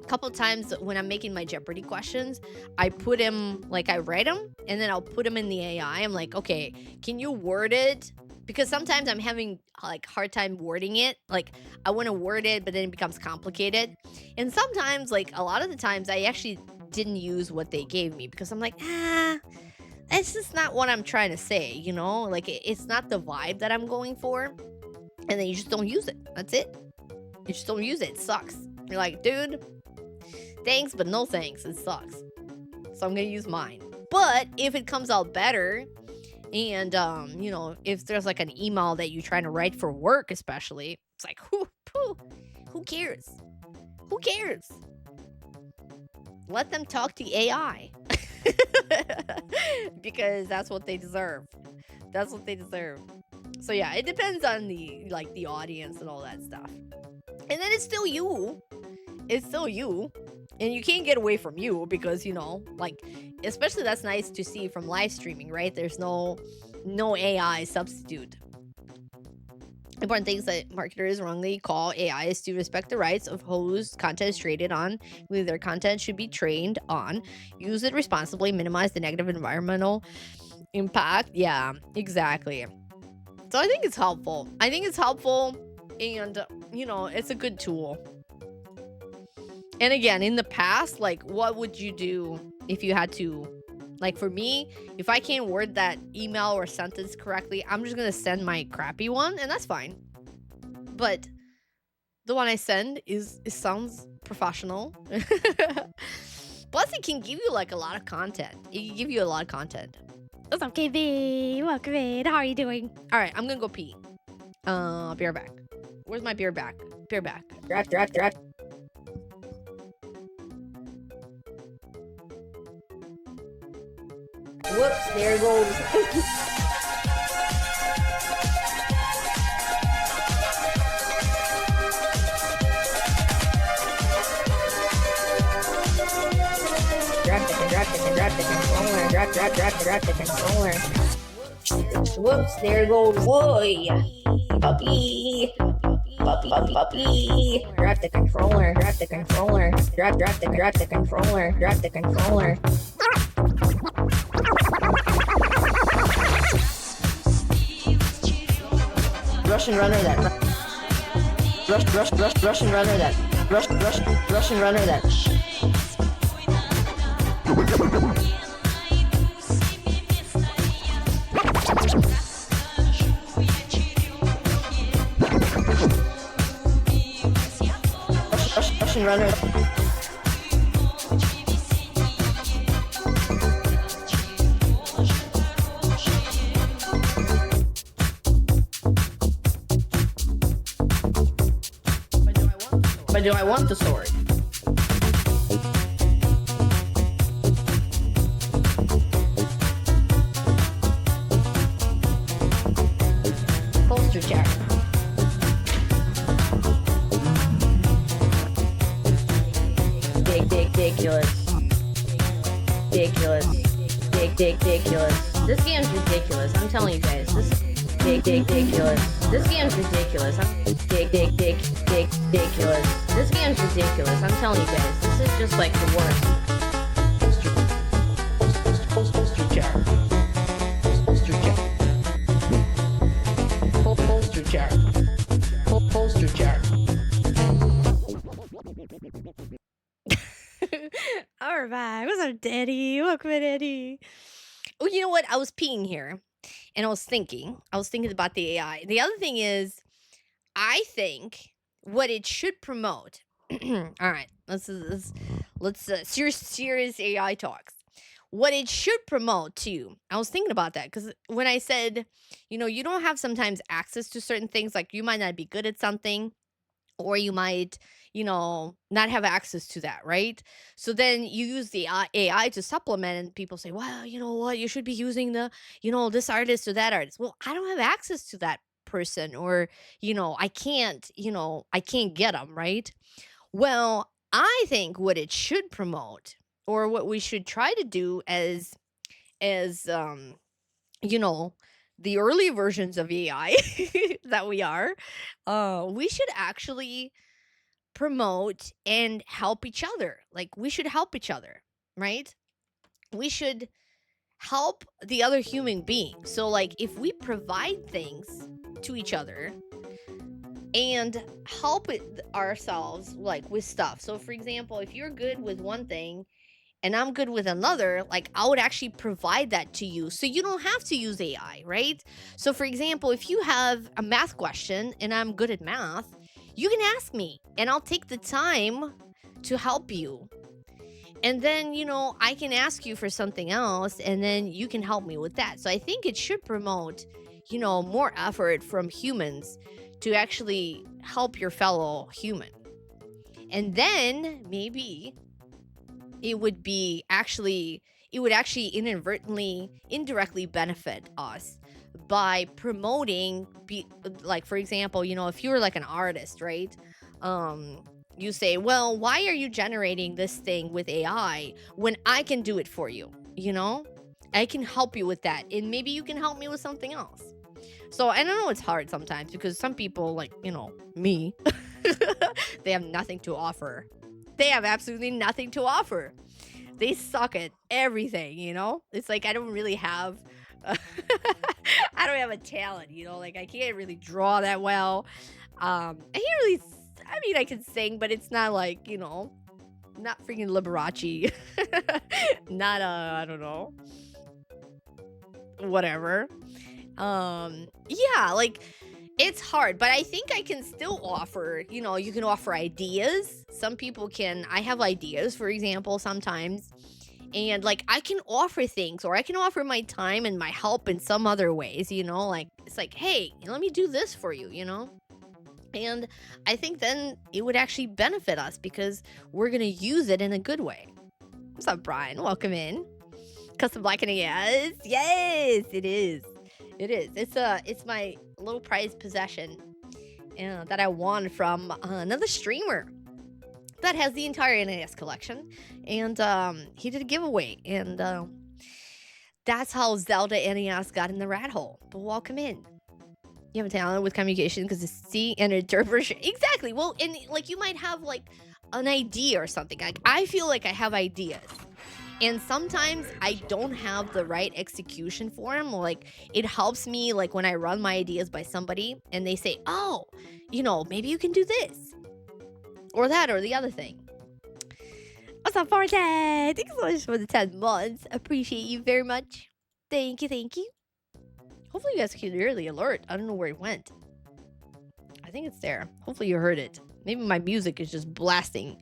couple times when I'm making my Jeopardy questions, I put him, like I write them and then I'll put them in the AI. I'm like, okay, can you word it? Because sometimes I'm having like hard time wording it. Like I want to word it, but then it becomes complicated. And sometimes, like a lot of the times, I actually didn't use what they gave me because I'm like, that's just not what I'm trying to say, Like it's not the vibe that I'm going for. And then you just don't use it. That's it. You just don't use it. It sucks. You're like, dude, thanks, but no thanks. It sucks. So I'm going to use mine. But if it comes out better, and, if there's like an email that you're trying to write for work, especially, it's like, who cares? Who cares? Let them talk to AI. Because that's what they deserve. That's what they deserve. So yeah, it depends on the audience and all that stuff. And then it's still you. It's still you. And you can't get away from you because, especially that's nice to see from live streaming, right? There's no AI substitute. Important things that marketers wrongly call AI is to respect the rights of whose content is traded on, who their content should be trained on, use it responsibly, minimize the negative environmental impact. Yeah, exactly. So I think it's helpful. And, it's a good tool. And again, in the past, like, what would you do if you had to, like, for me, if I can't word that email or sentence correctly, I'm just going to send my crappy one, and that's fine. But the one I send it sounds professional. Plus, it can give you, like, a lot of content. It can give you a lot of content. What's up, KB? Welcome in. How are you doing? All right, I'm going to go pee. Be right back. Where's my beer back? Beer back. Draft. Whoops, there goes. Drop the controller. Whoops, there goes. Boy. Puppy. Drop the controller. Drop the controller. Drop the controller. Drop the controller. Russian runner that. Russian runner that. Russian runner that. Russian runner. But do I want the sword? Poster chair. Ridiculous. This game's ridiculous. I'm telling you guys. This ridiculous. This game's ridiculous. Ridiculous. This game's ridiculous. I'm telling you guys. This is just like the worst. Poster chair. Poster chair. Poster chair. Poster chair. All right. What's up, Daddy? Welcome, Daddy. Oh, you know what? I was peeing here, and I was thinking about the AI. The other thing is, I think what it should promote. All right, let's serious AI talks. what it should promote too. I was thinking about that because when I said, you don't have sometimes access to certain things, like you might not be good at something, or you might, not have access to that, right? So then you use the AI to supplement, and people say, well, you know what, you should be using this artist or that artist. Well, I don't have access to that person, or, I can't get them, right? Well, I think what it should promote, or what we should try to do as you know, the early versions of AI that we are, we should actually promote and help each other. Like, we should help each other, right? We should help the other human being. So, like, if we provide things to each other and help ourselves, like, with stuff. So, for example, if you're good with one thing and I'm good with another, like, I would actually provide that to you so you don't have to use AI, right? So, for example, if you have a math question and I'm good at math, you can ask me and I'll take the time to help you. And then, I can ask you for something else and then you can help me with that. So, I think it should promote, more effort from humans to actually help your fellow human. And then maybe it would actually indirectly benefit us by promoting, like, for example, if you were like an artist, right? You say, well, why are you generating this thing with AI when I can do it for you? I can help you with that, and maybe you can help me with something else. So, and I know it's hard sometimes because some people, like, me, they have nothing to offer. They have absolutely nothing to offer. They suck at everything, It's like I don't really have I don't have a talent, like I can't really draw that well. I can't really I mean, I can sing, but it's not like, not freaking Liberace. Not I don't know, whatever. Yeah, like, it's hard, but I think I can still offer, you can offer ideas. Some people can. I have ideas, for example, sometimes. And, like, I can offer things, or I can offer my time and my help in some other ways, like, it's like, hey, let me do this for you, And I think then it would actually benefit us because we're going to use it in a good way. What's up, Brian? Welcome in. Custom blackening, yes. Yes, it is. It is. It's my little prized possession that I won from another streamer that has the entire NES collection, and he did a giveaway, and that's how Zelda NES got in the rat hole. But welcome in. You have a talent with communication because the C and interpretation. Exactly. Well, and like you might have like an idea or something. Like, I feel like I have ideas. And sometimes I don't have the right execution for them. Like, it helps me, like, when I run my ideas by somebody and they say, oh, maybe you can do this or that or the other thing. What's up, Fortet? Thanks so much for the 10 months. Appreciate you very much. Thank you, thank you. Hopefully you guys can hear the alert. I don't know where it went. I think it's there. Hopefully you heard it. Maybe my music is just blasting.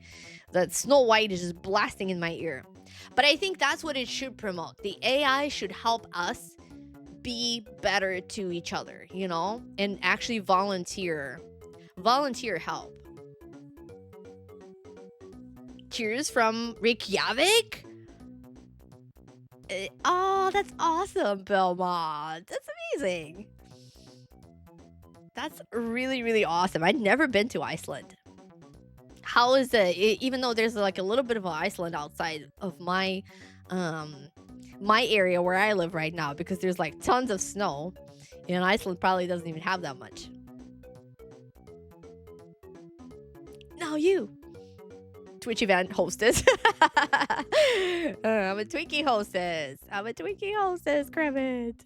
That Snow White is just blasting in my ear. But I think that's what it should promote. The AI should help us be better to each other, and actually volunteer help. Cheers from Reykjavik. Oh, that's awesome, Belmont. That's amazing. That's really, really awesome. I'd never been to Iceland. How is it? Even though there's like a little bit of an Iceland outside of my area where I live right now, because there's like tons of snow, and Iceland probably doesn't even have that much. No, you. Twitch event hostess. I'm a Twinkie hostess. Grab it.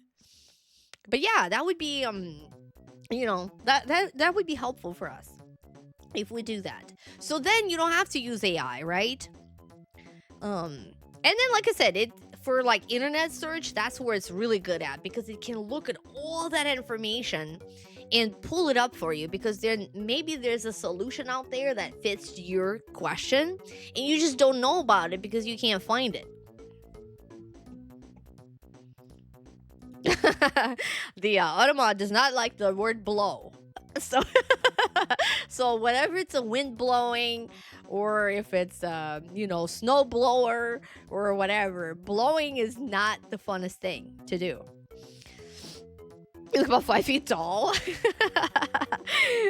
But yeah, that would be that would be helpful for us if we do that. So then you don't have to use AI, right? And then, like I said, it for like internet search, that's where it's really good at, because it can look at all that information and pull it up for you, because then maybe there's a solution out there that fits your question and you just don't know about it because you can't find it. The Automa does not like the word blow. So, so whenever it's a wind blowing, or if it's snow blower or whatever, blowing is not the funnest thing to do. You look about 5 feet tall.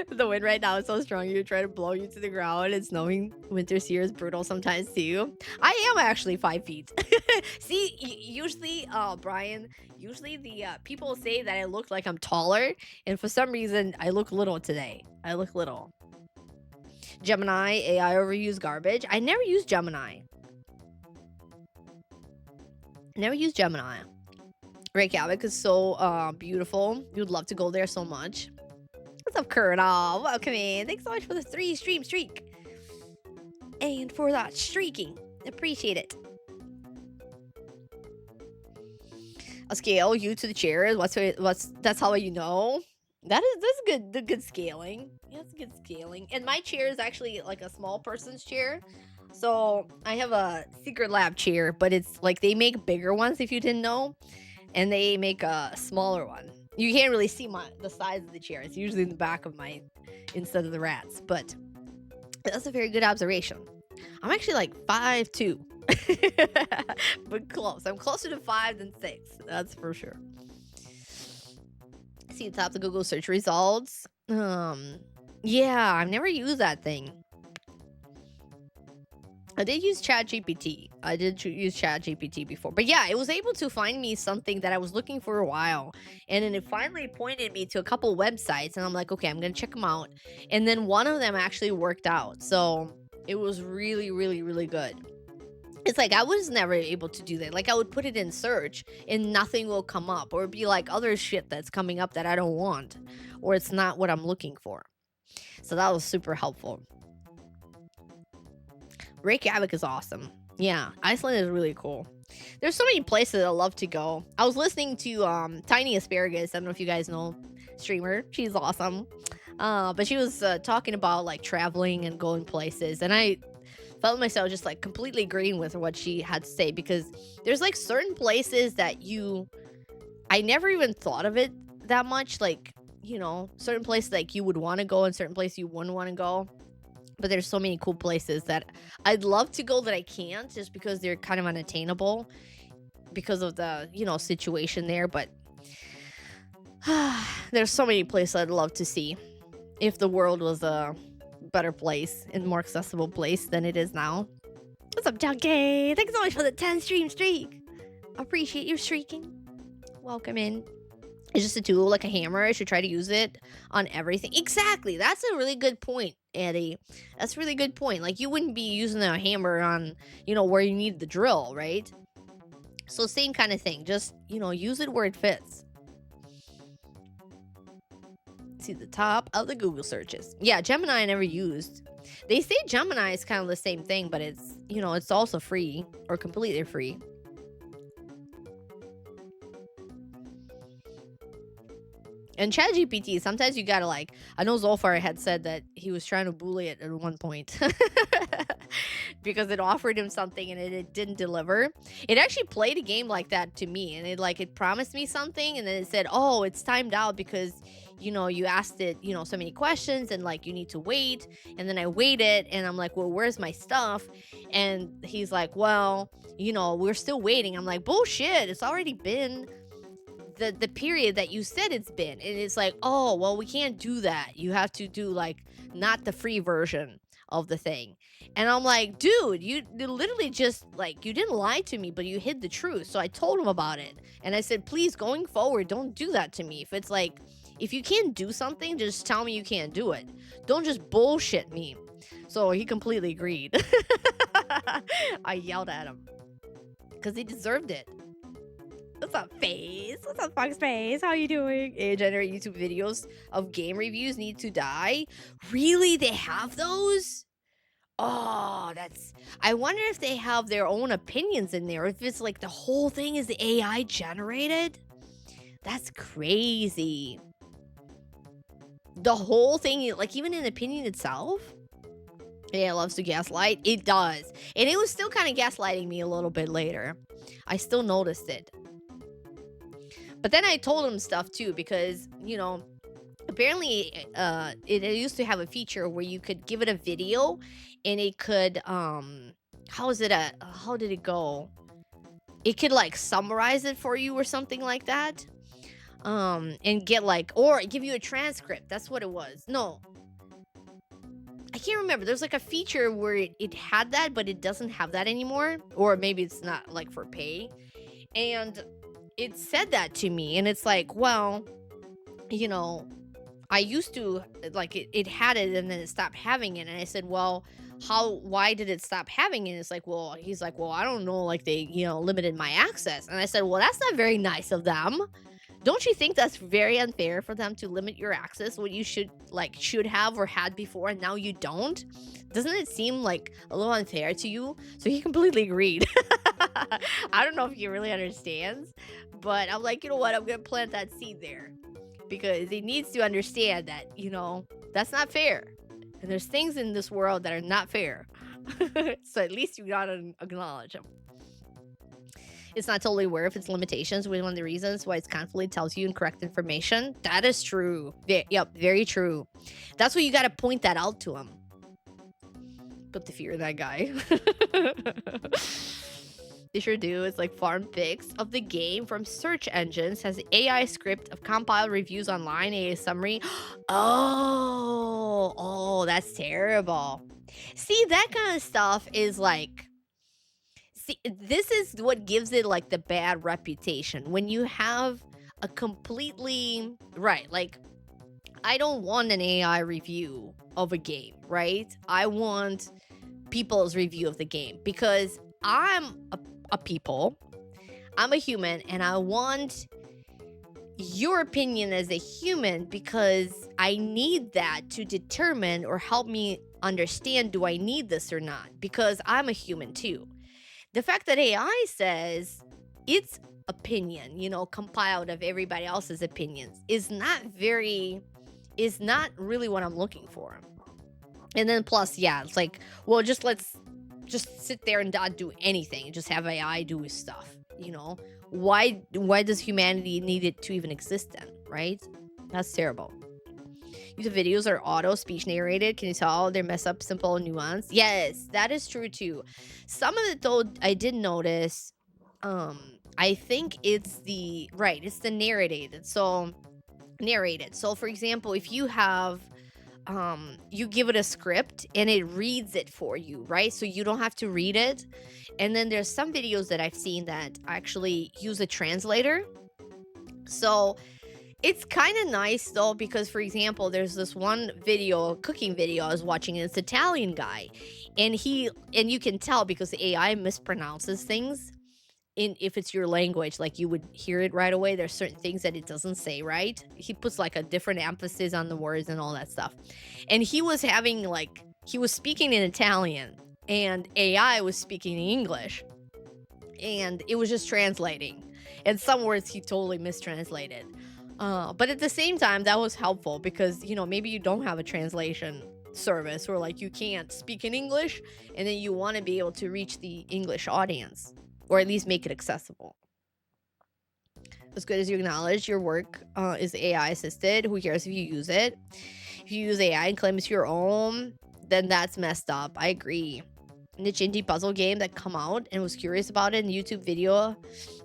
The wind right now is so strong, you try to blow you to the ground. It's snowing. Winter's here is brutal sometimes too. I am actually 5 feet. See, usually, Brian, usually the people say that I look like I'm taller, and for some reason, I look little today. I look little. Gemini, AI overuse garbage. I never use Gemini. Never use Gemini. Reykjavik is so beautiful. You'd love to go there so much. What's up, Colonel? Welcome in. Thanks so much for the 3-stream streak. And for that streaking. Appreciate it. A scale you to the chairs. That's how you know. That's good. The good scaling. Yeah, that's good scaling. And my chair is actually like a small person's chair. So I have a Secret Lab chair, but it's like they make bigger ones if you didn't know. And they make a smaller one. You can't really see the size of the chair. It's usually in the back of mine instead of the rats. But that's a very good observation. I'm actually like 5'2". But close. I'm closer to 5 than 6. That's for sure. See the top of the Google search results. Yeah, I've never used that thing. I did use ChatGPT. I did use ChatGPT before. But yeah, it was able to find me something that I was looking for a while. And then it finally pointed me to a couple websites. And I'm like, okay, I'm going to check them out. And then one of them actually worked out. So it was really, really, really good. It's like I was never able to do that. Like I would put it in search and nothing will come up. Or it'd be like other shit that's coming up that I don't want. Or it's not what I'm looking for. So that was super helpful. Reykjavik is awesome. Yeah, Iceland is really cool. There's so many places I love to go. I was listening to Tiny Asparagus. I don't know if you guys know streamer. She's awesome. But she was talking about like traveling and going places, and I felt myself just like completely agreeing with what she had to say, because there's like certain places that I never even thought of it that much. Like, certain places like you would want to go and certain places you wouldn't want to go. But there's so many cool places that I'd love to go that I can't, just because they're kind of unattainable because of the, situation there. But there's so many places I'd love to see if the world was a better place and more accessible place than it is now. What's up, Junkie? Thanks so much for the 10-stream streak. Appreciate you streaking. Welcome in. It's just a tool, like a hammer. I should try to use it on everything. Exactly. That's a really good point, Eddie. That's a really good point. Like, you wouldn't be using a hammer on, where you need the drill, right? So same kind of thing. Just, use it where it fits. See the top of the Google searches. Yeah, Gemini I never used. They say Gemini is kind of the same thing, but it's, it's also free or completely free. And ChatGPT, sometimes you gotta like, I know Zolfar had said that he was trying to bully it at one point because it offered him something and it didn't deliver. It actually played a game like that to me, and it promised me something, and then it said, oh, it's timed out because, you asked it, so many questions, and like you need to wait. And then I waited, and I'm like, well, where's my stuff? And he's like, well, we're still waiting. I'm like, bullshit, it's already been the period that you said it's been. And it's like, oh, well, we can't do that. You have to do like not the free version of the thing. And I'm like, dude, you literally just like, you didn't lie to me, but you hid the truth. So I told him about it, and I said, please, going forward, don't do that to me. If it's like, if you can't do something, just tell me you can't do it. Don't just bullshit me. So he completely agreed. I yelled at him because he deserved it. What's up, Face? What's up, Fox Face? How you doing? AI-generated YouTube videos of game reviews need to die. Really? They have those? Oh, I wonder if they have their own opinions in there. If it's like the whole thing is the AI generated. That's crazy. The whole thing, like even an opinion itself. Yeah, it loves to gaslight. It does. And it was still kind of gaslighting me a little bit later. I still noticed it. But then I told him stuff too because, apparently it used to have a feature where you could give it a video and it could how did it go? It could like summarize it for you or something like that. And get like or give you a transcript. That's what it was. No, I can't remember. There's like a feature where it had that, but it doesn't have that anymore. Or maybe it's not like for pay. And it said that to me, and it's like, well, you know, I used to like it had it and then it stopped having it. And I said, well, why did it stop having it? It's like, well, he's like, well, I don't know, like they, limited my access. And I said, well, that's not very nice of them. Don't you think that's very unfair for them to limit your access, what you should have or had before and now you don't? Doesn't it seem like a little unfair to you? So he completely agreed. I don't know if he really understands, but I'm like, you know what? I'm gonna plant that seed there because he needs to understand that, that's not fair. And there's things in this world that are not fair. So at least you gotta acknowledge them. It's not totally aware of its limitations, which is one of the reasons why it's constantly tells you incorrect information. That is true. Yep, very true. That's why you got to point that out to him. Put the fear in that guy. They sure do. It's like FarmFix of the game from search engines has AI script of compiled reviews online, a summary. Oh, that's terrible. See, that kind of stuff is like, this is what gives it like the bad reputation when you have a completely right. Like, I don't want an AI review of a game, right? I want people's review of the game because I'm a people, I'm a human, and I want your opinion as a human because I need that to determine or help me understand, do I need this or not? Because I'm a human too. The fact that AI says its opinion, compiled of everybody else's opinions is not really what I'm looking for. And then plus, yeah, it's like, well, let's sit there and not do anything and just have AI do his stuff, Why does humanity need it to even exist then, right? That's terrible. YouTube videos are auto speech narrated. Can you tell they're mess up, simple, nuance? Yes, that is true too. Some of it though, I did notice. I think it's the narrated. So narrated. So for example, if you have you give it a script and it reads it for you, right? So you don't have to read it. And then there's some videos that I've seen that actually use a translator. So it's kind of nice though, because for example, there's this one video, cooking video I was watching, and it's an Italian guy, and you can tell because the AI mispronounces things if it's your language, like you would hear it right away. There's certain things that it doesn't say right. He puts like a different emphasis on the words and all that stuff. And he was speaking in Italian and AI was speaking in English. And it was just translating. And some words he totally mistranslated. But at the same time, that was helpful because, maybe you don't have a translation service or like you can't speak in English and then you want to be able to reach the English audience or at least make it accessible. As good as you acknowledge your work is AI assisted, who cares if you use it? If you use AI and claim it's your own, then that's messed up. I agree. Niche indie puzzle game that come out and was curious about it, and YouTube video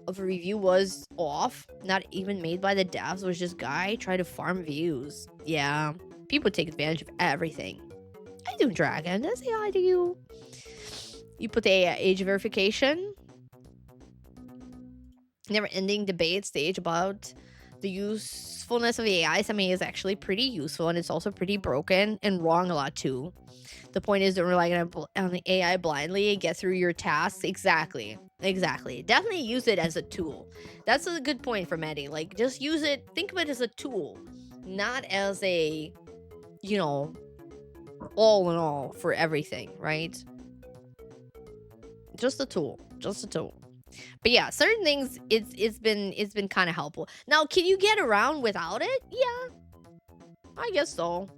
of a review was off, not even made by the devs, was just guy trying to farm views. Yeah, people take advantage of everything. I do Dragon. Did I say hi to you? You put the age verification. Never ending debate stage about the usefulness of AI. I mean, it's actually pretty useful and it's also pretty broken and wrong a lot too. The point is, don't rely on the AI blindly and get through your tasks. Exactly. Definitely use it as a tool. That's a good point from Eddie. Like, just use it. Think of it as a tool, not as a, all in all for everything, right? Just a tool. But yeah, certain things it's been kind of helpful. Now, can you get around without it? Yeah, I guess so.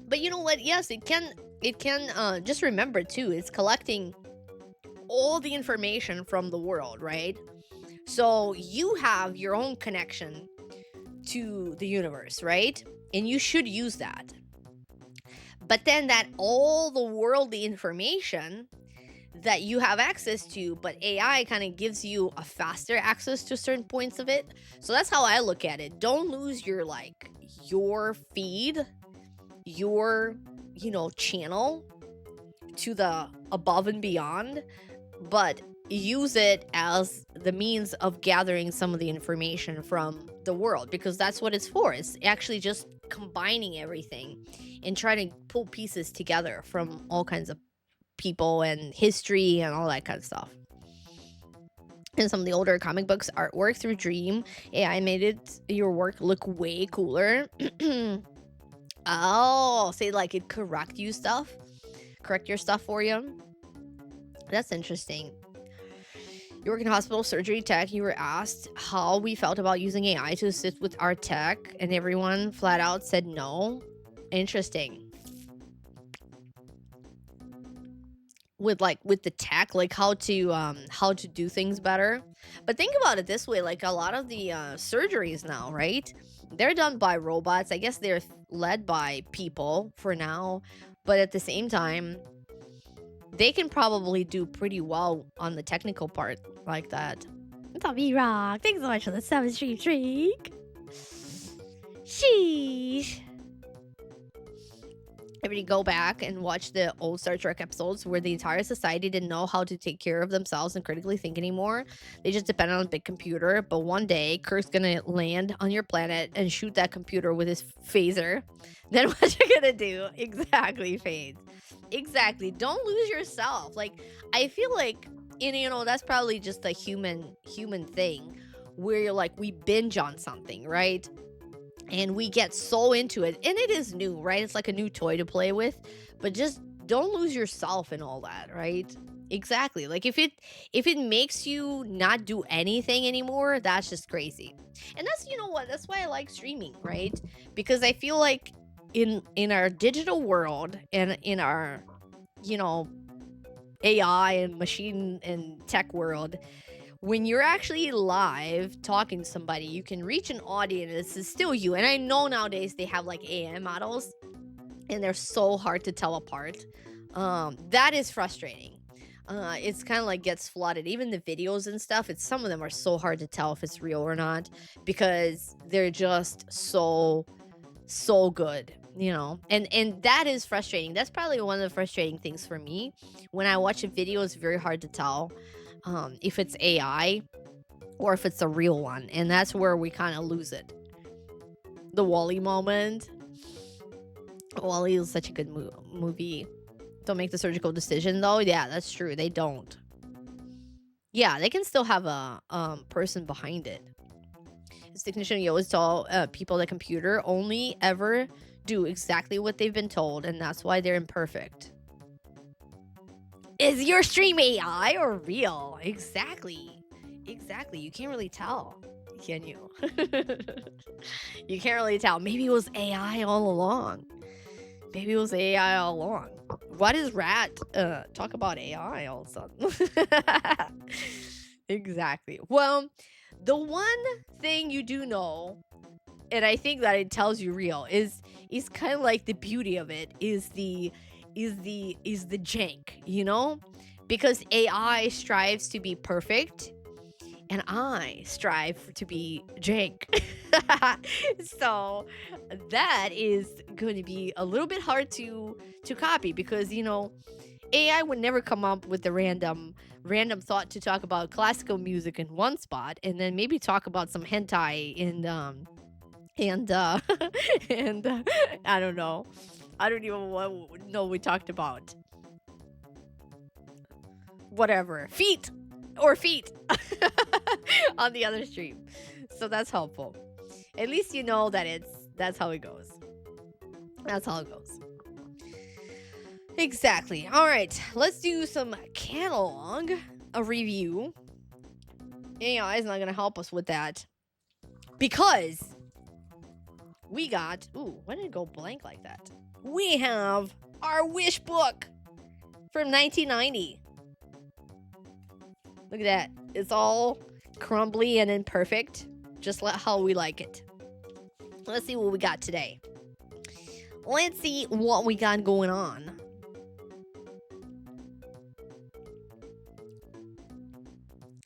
But you know what? Yes, it can it can just remember too, it's collecting all the information from the world, right? So you have your own connection to the universe, right? And you should use that. But then that all the worldly information that you have access to, but AI kind of gives you a faster access to certain points of it. So that's how I look at it. Don't lose your feed, your channel to the above and beyond, but use it as the means of gathering some of the information from the world, because that's what it's for. It's actually just combining everything and trying to pull pieces together from all kinds of people and history and all that kind of stuff. And some of the older comic books artwork through Dream AI made your work look way cooler. Oh, say like it correct your stuff for you. That's interesting. You work in hospital surgery tech. You were asked how we felt about using AI to assist with our tech, and everyone flat out said no. Interesting. With the tech, like how to do things better. But think about it this way, like a lot of the surgeries now, right? They're done by robots. I guess they're led by people for now, but at the same time, they can probably do pretty well on the technical part like that. Tommy Rock, thanks so much for the 7-stream streak. Sheesh. Everybody go back and watch the old Star Trek episodes where the entire society didn't know how to take care of themselves and critically think anymore. They just depended on a big computer. But one day, Kirk's gonna land on your planet and shoot that computer with his phaser. Then what you gonna do? Exactly, Fades. Exactly. Don't lose yourself. Like, I feel like, and that's probably just a human thing where you're like, we binge on something, right? And we get so into it, and it is new, right? It's like a new toy to play with, but just don't lose yourself in all that, right? Exactly. Like if it makes you not do anything anymore, that's just crazy. And that's, what, that's why I like streaming, right? Because I feel like in our digital world and in our AI and machine and tech world, when you're actually live talking to somebody, you can reach an audience. It's still you. And I know nowadays they have like AI models, and they're so hard to tell apart. That is frustrating. It's kind of like gets flooded. Even the videos and stuff, some of them are so hard to tell if it's real or not, because they're just so good. And that is frustrating. That's probably one of the frustrating things for me. When I watch a video, it's very hard to tell if it's AI or if it's a real one, and that's where we kind of lose it. The Wall-E moment. Wall-E is such a good movie. Don't make the surgical decision though. Yeah, that's true. They don't. Yeah, they can still have a person behind it. As technician, you always tell people the computer only ever do exactly what they've been told, and that's why they're imperfect. Is your stream AI or real? Exactly. You can't really tell, can you? You can't really tell. Maybe it was AI all along. Why does Rat talk about AI all of a sudden? Exactly. Well, the one thing you do know, and I think that it tells you real, is kind of like the beauty of it is the jank, because AI strives to be perfect, and I strive to be jank. So that is going to be a little bit hard to copy, because AI would never come up with the random thought to talk about classical music in one spot and then maybe talk about some hentai and and I don't know. I don't even know what we talked about. Whatever. Feet on the other stream. So that's helpful. At least you know that that's how it goes. Exactly. All right, let's do some catalog, a review. AI is not going to help us with that because we got... Ooh, why did it go blank like that? We have Our wish book from 1990. Look at that. It's all crumbly and imperfect, just like how we like it. Let's see what we got today. Let's see what we got going on.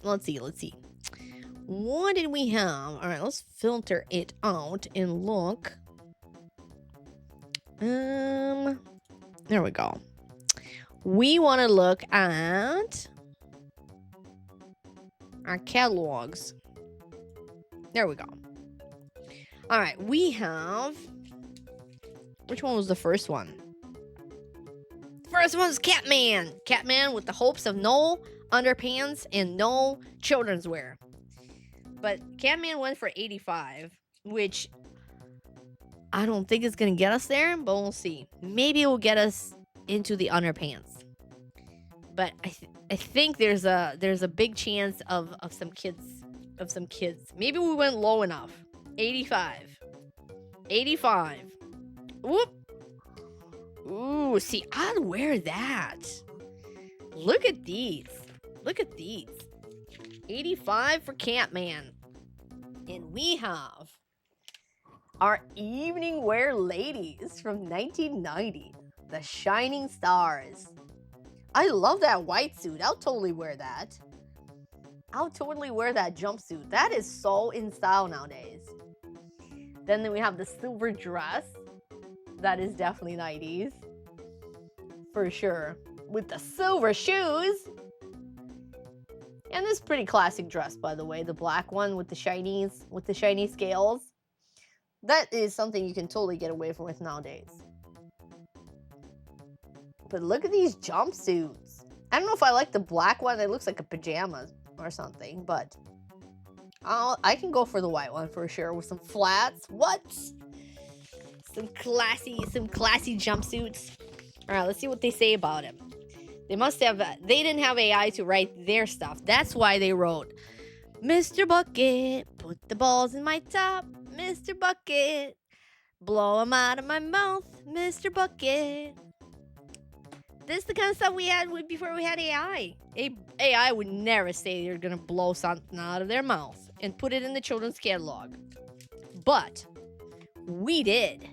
Let's see. What did we have? All right, let's filter it out and look. There we go. We want to look at our catalogs. There we go. All right, we have... Which one was the first one? The first one's Catman. Catman with the hopes of no underpants and no children's wear. But Catman went for 85, which I don't think it's going to get us there, but we'll see. Maybe it will get us into the underpants. But I think there's a big chance of some kids. Maybe we went low enough. 85. Whoop. Ooh, see, I'd wear that. Look at these. 85 for Catman. And we have our evening wear ladies from 1990. The Shining Stars. I love that white suit. I'll totally wear that. I'll totally wear that jumpsuit. That is so in style nowadays. Then we have the silver dress. That is definitely 90s. For sure. With the silver shoes. And this pretty classic dress, by the way. The black one with the shiny scales. That is something you can totally get away from with nowadays. But look at these jumpsuits. I don't know if I like the black one. It looks like a pajamas or something, but I can go for the white one for sure with some flats. What? Some classy jumpsuits. All right, let's see what they say about him. They didn't have AI to write their stuff. That's why they wrote, Mr. Bucket, put the balls in my top. Mr. Bucket, blow them out of my mouth. Mr. Bucket. This is the kind of stuff we had before we had AI. AI would never say they're going to blow something out of their mouth and put it in the children's catalog. But we did.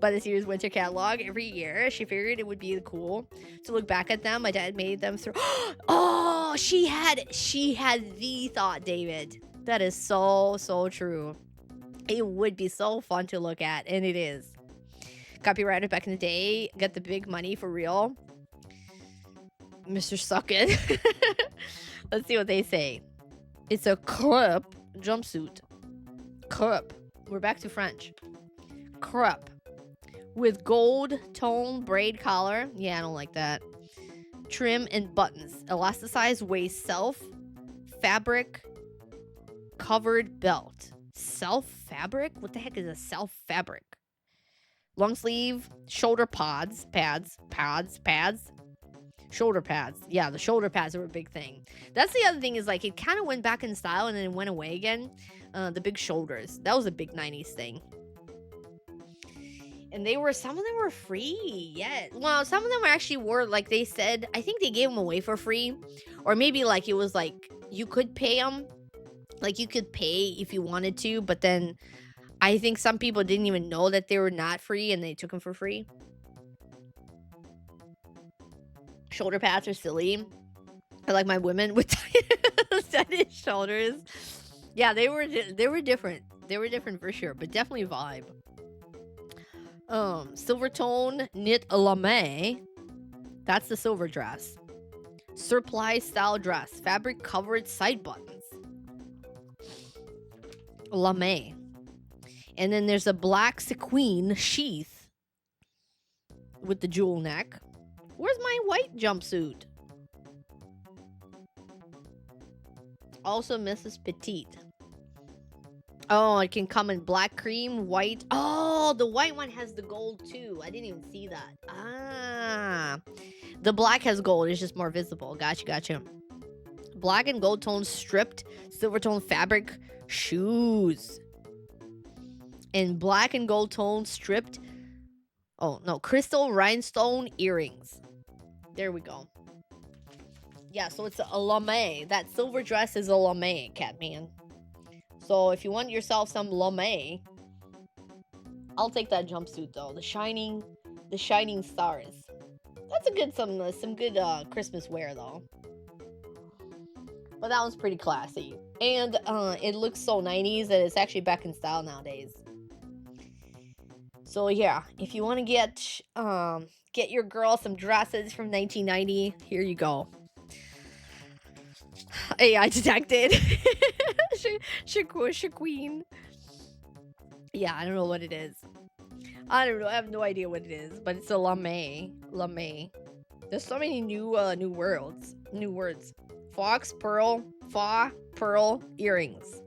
By the Sears Winter catalog every year. She figured it would be cool to look back at them. My dad made them through. Oh, she had the thought, David. That is so true. It would be so fun to look at, and it is. Copyrighted back in the day, got the big money for real. Mr. Suckett. Let's see what they say. It's a crêpe jumpsuit. Crêpe. We're back to French. Crêpe. With gold tone braid collar. Yeah, I don't like that. Trim and buttons. Elasticized waist, self-fabric covered belt. Self-fabric? What the heck is a self-fabric? Long sleeve, shoulder pads. Shoulder pads. Yeah, the shoulder pads are a big thing. That's the other thing is like it kind of went back in style and then it went away again. The big shoulders. That was a big 90s thing. And some of them were free. Yeah. Well, some of them actually were, like they said, I think they gave them away for free. Or maybe like it was like you could pay them. Like you could pay if you wanted to. But then I think some people didn't even know that they were not free and they took them for free. Shoulder pads are silly. I like my women with tiny shoulders. Yeah, they were different. They were different for sure, but definitely vibe. Silver tone knit lame. That's the silver dress. Surprise style dress. Fabric covered side buttons. Lame. And then there's a black sequin sheath with the jewel neck. Where's my white jumpsuit? Also Mrs. Petite. Oh, it can come in black, cream, white. Oh, the white one has the gold too. I didn't even see that. Ah. The black has gold. It's just more visible. Gotcha. Black and gold tone stripped silver tone fabric shoes. And black and gold tone stripped. Oh, no. Crystal rhinestone earrings. There we go. Yeah, so it's a lame. That silver dress is a lame, Catman. So if you want yourself some lame, I'll take that jumpsuit though. The shining stars. That's a good some good Christmas wear though. But that one's pretty classy. And it looks so 90s that it's actually back in style nowadays. So yeah, if you want to get your girl some dresses from 1990, here you go. AI detected. Shaqueen. Yeah, I don't know what it is. I don't know. I have no idea what it is, but it's a lame. There's so many new words. Fox pearl, fa pearl earrings,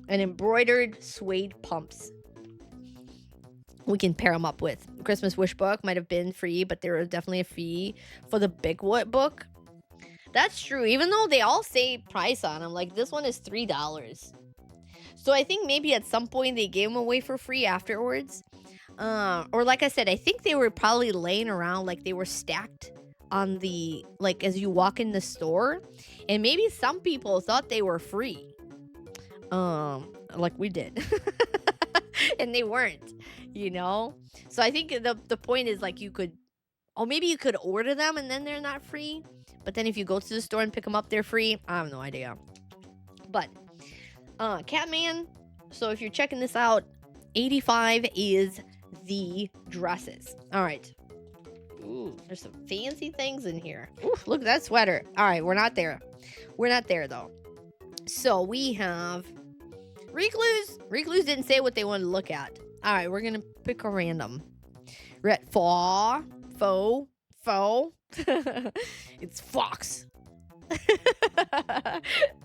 and embroidered suede pumps. We can pair them up with Christmas wish book. Might have been free, but there was definitely a fee for the Bigfoot book. That's true. Even though they all say price on them, like this one is $3. So I think maybe at some point they gave them away for free afterwards. Or like I said, I think they were probably laying around, like they were stacked on the, like as you walk in the store, and maybe some people thought they were free. Like we did. And they weren't, you know? So I think the point is like you could, or maybe you could order them and then they're not free. But then if you go to the store and pick them up, they're free. I have no idea. But Catman, so if you're checking this out, 85 is the dresses. All right. Ooh, there's some fancy things in here. Ooh, look at that sweater. All right, we're not there. We're not there though. So we have Recluse. Recluse didn't say what they wanted to look at. All right, we're gonna pick a random. Red faux. It's Fox.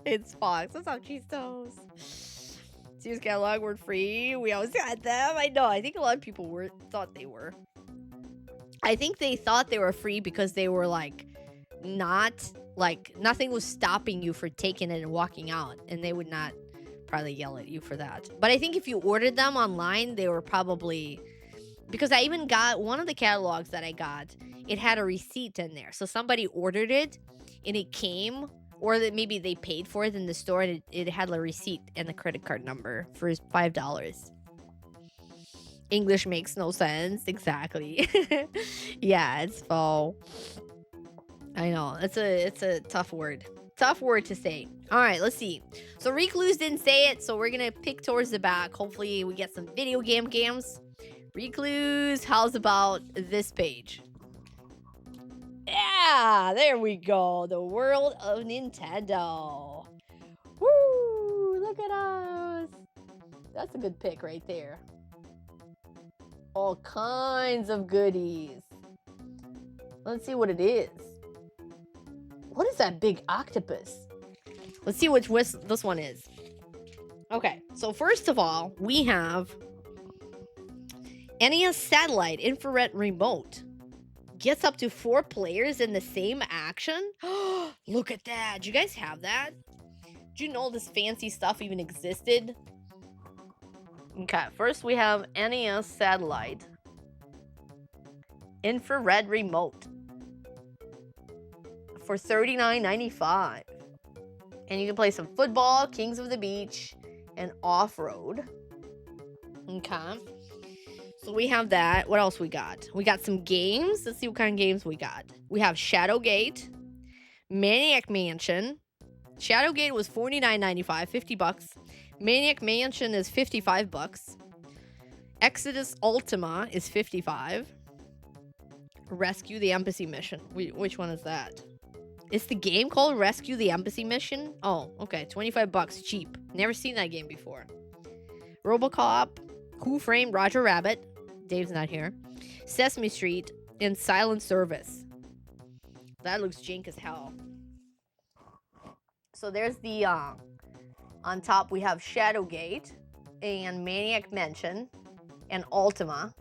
It's Fox. That's how cheese toast. Sears catalog were free. We always got them. I know. I think a lot of people thought they were. I think they thought they were free because they were like nothing was stopping you for taking it and walking out, and they would not probably yell at you for that. But I think if you ordered them online, they were probably, because I even got one of the catalogs that I got, it had a receipt in there. So somebody ordered it and it came, or that maybe they paid for it in the store and it had a receipt and the credit card number for $5. English makes no sense. Exactly. Yeah, it's faux. I know. It's a tough word. Tough word to say. All right, let's see. So Recluse didn't say it, so we're gonna pick towards the back. Hopefully we get some video games. Recluse, how's about this page? Yeah, there we go. The world of Nintendo. Woo! Look at us. That's a good pick right there. All kinds of goodies. Let's see what it is. What is that big octopus? Let's see which this one is. Okay, so first of all, we have NES Satellite Infrared Remote. Gets up to 4 players in the same action. Look at that. Do you guys have that? Do you know this fancy stuff even existed? Okay, first we have NES Satellite Infrared Remote for $39.95. And you can play some football, Kings of the Beach, and off-road. Okay. So we have that. What else we got? We got some games. Let's see what kind of games we got. We have Shadowgate, Maniac Mansion. Shadowgate was $49.95, $50. Maniac Mansion is $55. Exodus Ultima is $55. Rescue the Embassy Mission. Which one is that? Is the game called Rescue the Embassy Mission? Oh, okay. $25. Cheap. Never seen that game before. Robocop, Who Framed Roger Rabbit? Dave's not here. Sesame Street, and Silent Service. That looks jank as hell. So there's the, on top we have Shadowgate, and Maniac Mansion, and Ultima.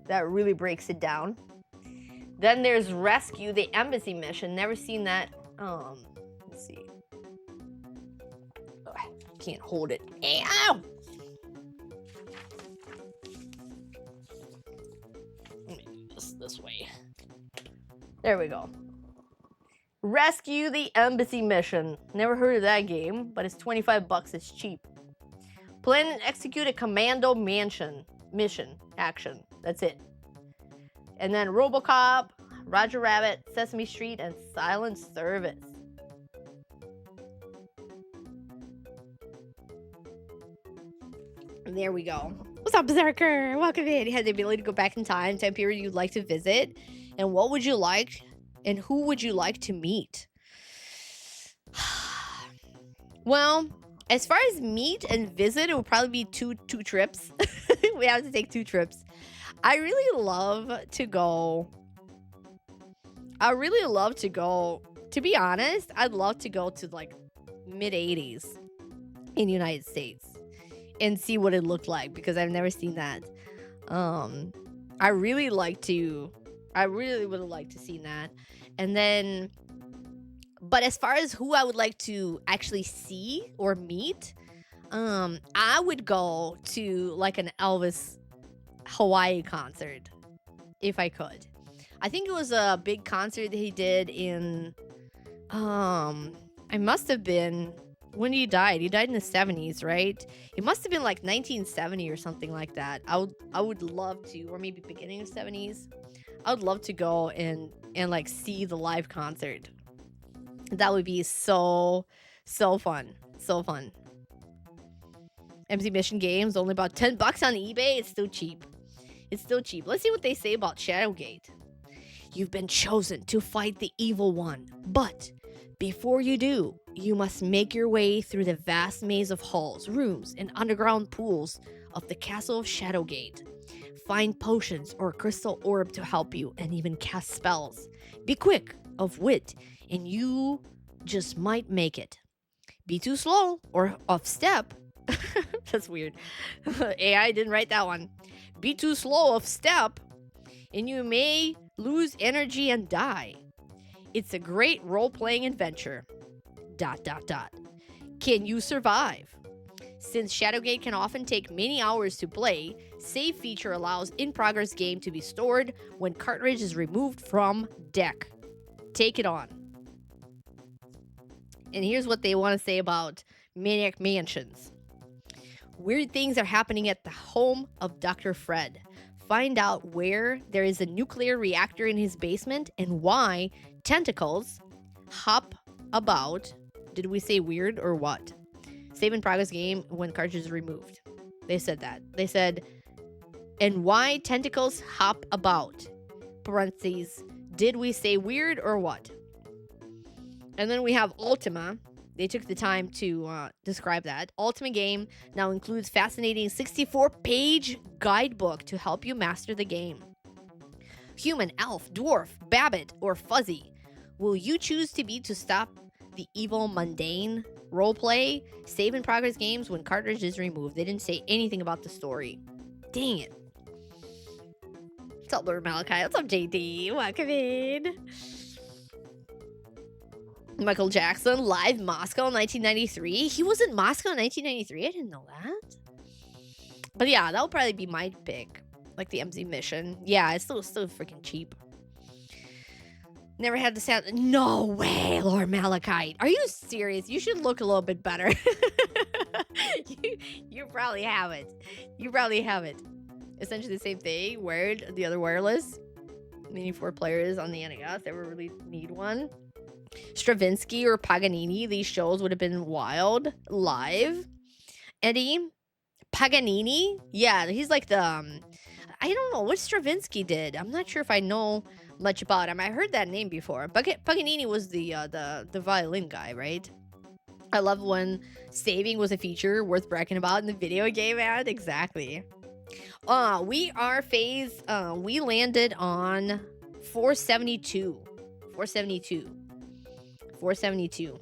That really breaks it down. Then there's Rescue the Embassy Mission. Never seen that. Let's see. Oh, I can't hold it. Ow! this way. There we go. Rescue the Embassy Mission. Never heard of that game, but it's 25 bucks. It's cheap. Plan and execute a commando mission action. That's it. And then RoboCop, Roger Rabbit, Sesame Street, and Silent Service. There we go. What's up, Berserker? Welcome in. You had the ability to go back in time to a period you'd like to visit. And what would you like, and who would you like to meet? Well, as far as meet and visit, it would probably be two trips. We have to take 2 trips. I really love to go. To be honest, I'd love to go to like mid-80s in the United States and see what it looked like, because I've never seen that. I really would like to see that. And then, but as far as who I would like to actually see or meet, I would go to like an Elvis Hawaii concert if I could. I think it was a big concert that he did in, I must have been, when he died in the 70s, right? It must have been like 1970 or something like that. I would love to, or maybe beginning of 70s. I would love to go and like see the live concert. That would be so fun. So fun. MC Mission games, only about 10 bucks on eBay. It's still cheap. Let's see what they say about Shadowgate. You've been chosen to fight the evil one, but before you do, you must make your way through the vast maze of halls, rooms, and underground pools of the castle of Shadowgate. Find potions or a crystal orb to help you, and even cast spells. Be quick, of wit, and you just might make it. Be too slow or off step. That's weird. AI didn't write that one. Be too slow off step, and you may lose energy and die. It's a great role-playing adventure. ... Can you survive? Since Shadowgate can often take many hours to play, save feature allows in-progress game to be stored when cartridge is removed from deck. Take it on. And here's what they want to say about Maniac Mansions. Weird things are happening at the home of Dr. Fred. Find out where there is a nuclear reactor in his basement and why tentacles hop about. Did we say weird or what? Save in progress game when cartridge is removed. They said that. They said, and why tentacles hop about. Parentheses. Did we say weird or what? And then we have Ultima. They took the time to describe that. Ultima game now includes fascinating 64-page guidebook to help you master the game. Human, elf, dwarf, Babbit, or Fuzzy. Will you choose to be to stop the evil mundane? Roleplay, save in progress games when cartridge is removed. They didn't say anything about the story. Dang it. What's up, Lord Malachi? What's up, JD? Welcome in. Michael Jackson, live Moscow 1993. He was in Moscow in 1993? I didn't know that. But yeah, that would probably be my pick. Like the MC Mission. Yeah, it's still freaking cheap. Never had the sound. No way, Lord Malachite. Are you serious? You should look a little bit better. you probably have it. You probably have it. Essentially the same thing. Wired, the other wireless. Meaning 4 players on the NES. Ever really need one? Stravinsky or Paganini. These shows would have been wild. Live. Eddie. Paganini? Yeah, he's like the... I don't know what Stravinsky did. I'm not sure if I know much about him. I heard that name before. Paganini was the violin guy, right? I love when saving was a feature worth bragging about in the video game ad. Exactly. We landed on 472. 472.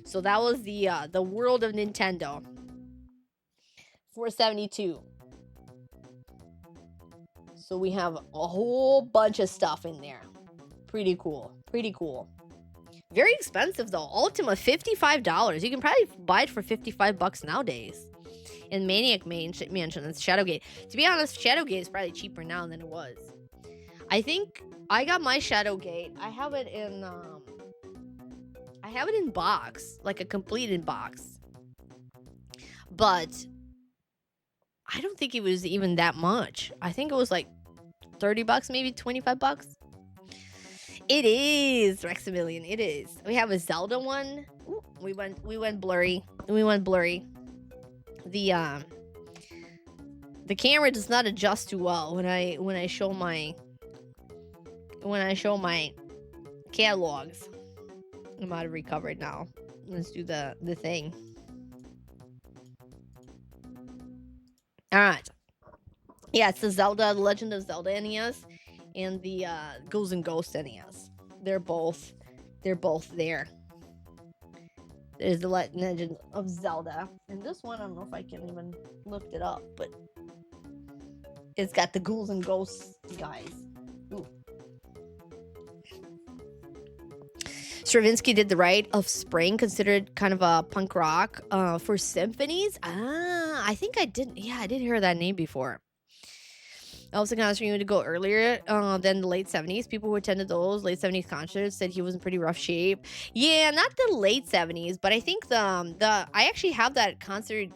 So that was the world of Nintendo. 472. So we have a whole bunch of stuff in there. Pretty cool. Very expensive though. Ultima, $55. You can probably buy it for $55 nowadays. And Maniac Mansion, that's Shadowgate. To be honest, Shadowgate is probably cheaper now than it was. I think I got my Shadow Gate. I have it in box, like a completed box. But I don't think it was even that much. I think it was like $30, maybe $25. It is Rexamillion. It is. We have a Zelda one. Ooh, we went blurry. The camera does not adjust too well when I show my catalogs. I'm out of recovered now. Let's do the thing. All right. Yeah, it's the Zelda, the Legend of Zelda NES, and the Ghouls and Ghosts NES. They're both there. There's the Legend of Zelda, and this one I don't know if I can even look it up, but it's got the Ghouls and Ghosts guys. Ooh. Stravinsky did The Rite of Spring, considered kind of a punk rock for symphonies. I think I did. Yeah, I did hear that name before. Elvis Costello to go earlier than the late 70s. People who attended those late 70s concerts said he was in pretty rough shape. Yeah, not the late 70s, but I think I actually have that concert.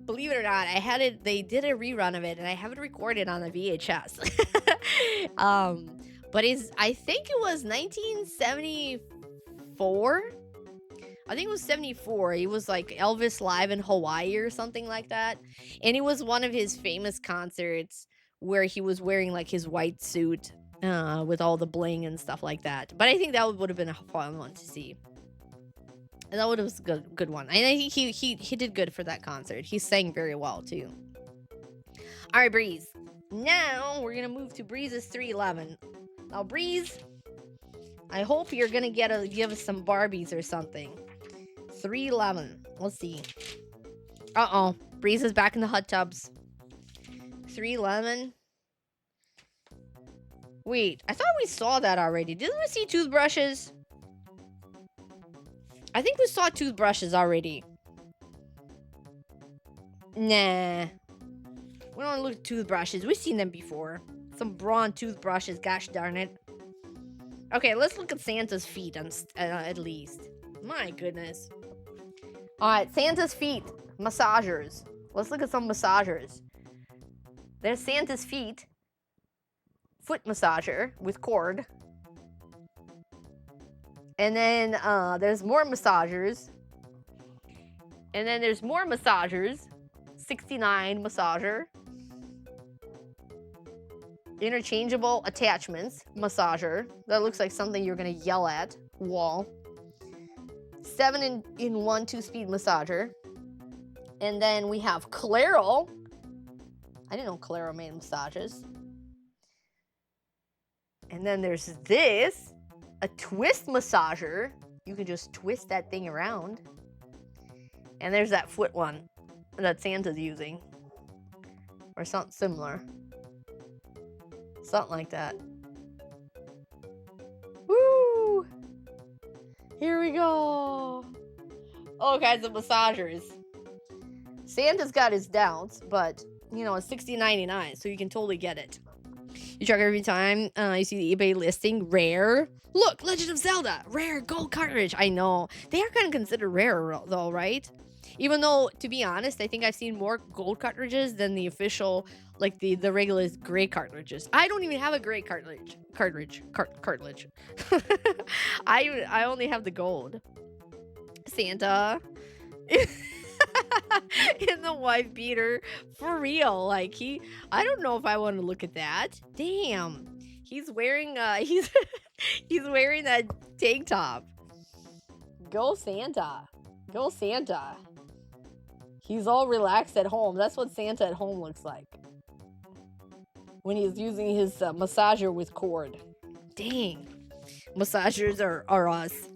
Believe it or not, I had it. They did a rerun of it, and I have it recorded on a VHS. But I think it was 1974. I think it was 74. He was like Elvis live in Hawaii or something like that, and it was one of his famous concerts where he was wearing like his white suit with all the bling and stuff like that. But I think that would have been a fun one to see. And that would have been a good one. And I think he did good for that concert. He sang very well too. All right, Breeze. Now we're gonna move to Breeze's 311. Now, Breeze, I hope you're gonna give us some Barbies or something. 311. Let's see. Uh-oh. Breeze is back in the hot tubs. 311. Wait, I thought we saw that already. Didn't we see toothbrushes? I think we saw toothbrushes already. Nah. We don't look at toothbrushes. We've seen them before. Some brawn toothbrushes, gosh darn it. Okay, let's look at Santa's feet at least. My goodness. Alright, Santa's feet. Massagers. Let's look at some massagers. There's Santa's feet. Foot massager with cord. And then there's more massagers. And then there's more massagers. 69 massager. Interchangeable attachments. Massager. That looks like something you're going to yell at. Wall. 7-in-1 2-speed massager. And then we have Clairol. I didn't know Clairol made massages. And then there's this. A twist massager. You can just twist that thing around. And there's that foot one that Santa's using. Or something similar. Something like that. Woo! Here we go. All kinds of massagers. Santa's got his doubts, but, you know, it's $16.99, so you can totally get it. You check every time you see the eBay listing. Rare. Look, Legend of Zelda. Rare gold cartridge. I know. They are kind of considered rare, though, right? Even though, to be honest, I think I've seen more gold cartridges than the official, like the regular gray cartridges. I don't even have a gray cartridge. Cartridge. I only have the gold. Santa. In the wife beater. For real. Like, I don't know if I want to look at that. Damn. He's wearing, he's wearing that tank top. Go Santa. Go Santa. He's all relaxed at home. That's what Santa at home looks like. When he's using his massager with cord. Dang. Massagers are us.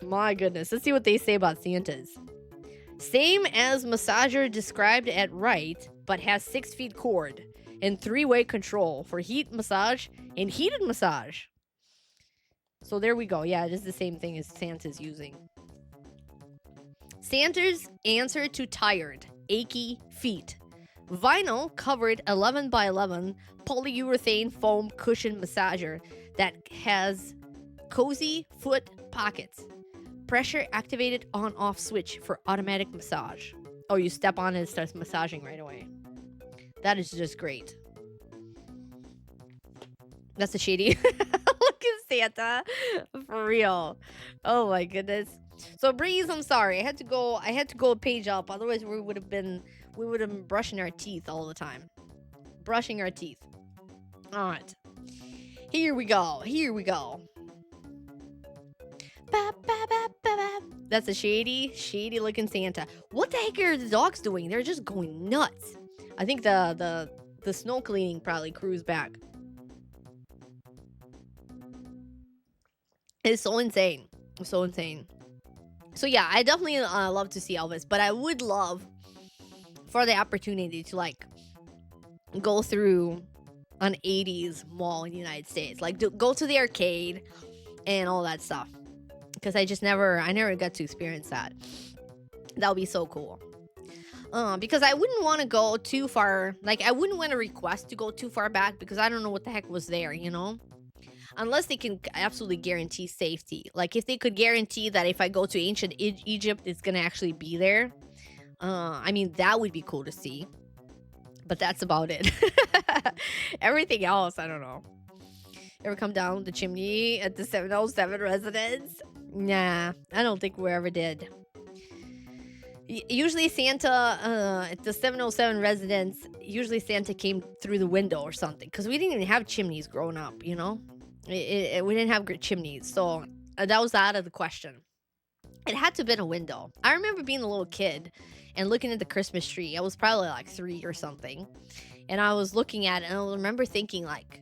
My goodness. Let's see what they say about Santa's. Same as massager described at right, but has 6 feet cord and 3-way control for heat massage and heated massage. So there we go. Yeah, it is the same thing as Santa's using. Santa's answer to tired, achy feet. Vinyl covered 11 by 11 polyurethane foam cushion massager that has cozy foot pockets. Pressure activated on off switch for automatic massage. Oh, you step on it, it starts massaging right away. That is just great. That's a shady looking Santa. For real. Oh my goodness. So Breeze, I'm sorry. I had to go a page up. Otherwise we would have been brushing our teeth all the time. Brushing our teeth. Alright. Here we go. Ba, ba, ba, ba, ba. That's a shady looking Santa. What the heck are the dogs doing? They're just going nuts. I think the snow cleaning probably cruised back. It's so insane. So yeah, I definitely love to see Elvis, but I would love for the opportunity to like go through an 80s mall in the United States. Like go to the arcade and all that stuff. Because I never got to experience that. That would be so cool. Because I wouldn't want to go too far. Like, I wouldn't want to request to go too far back because I don't know what the heck was there, you know? Unless they can absolutely guarantee safety. Like, if they could guarantee that if I go to ancient Egypt, it's going to actually be there. I mean, that would be cool to see. But that's about it. Everything else, I don't know. Ever come down the chimney at the 707 residence? Nah, I don't think we ever did. Usually Santa, at the 707 residence, usually Santa came through the window or something. Because we didn't even have chimneys growing up, you know? We didn't have chimneys, so that was out of the question. It had to have been a window. I remember being a little kid and looking at the Christmas tree. I was probably like 3 or something. And I was looking at it, and I remember thinking like,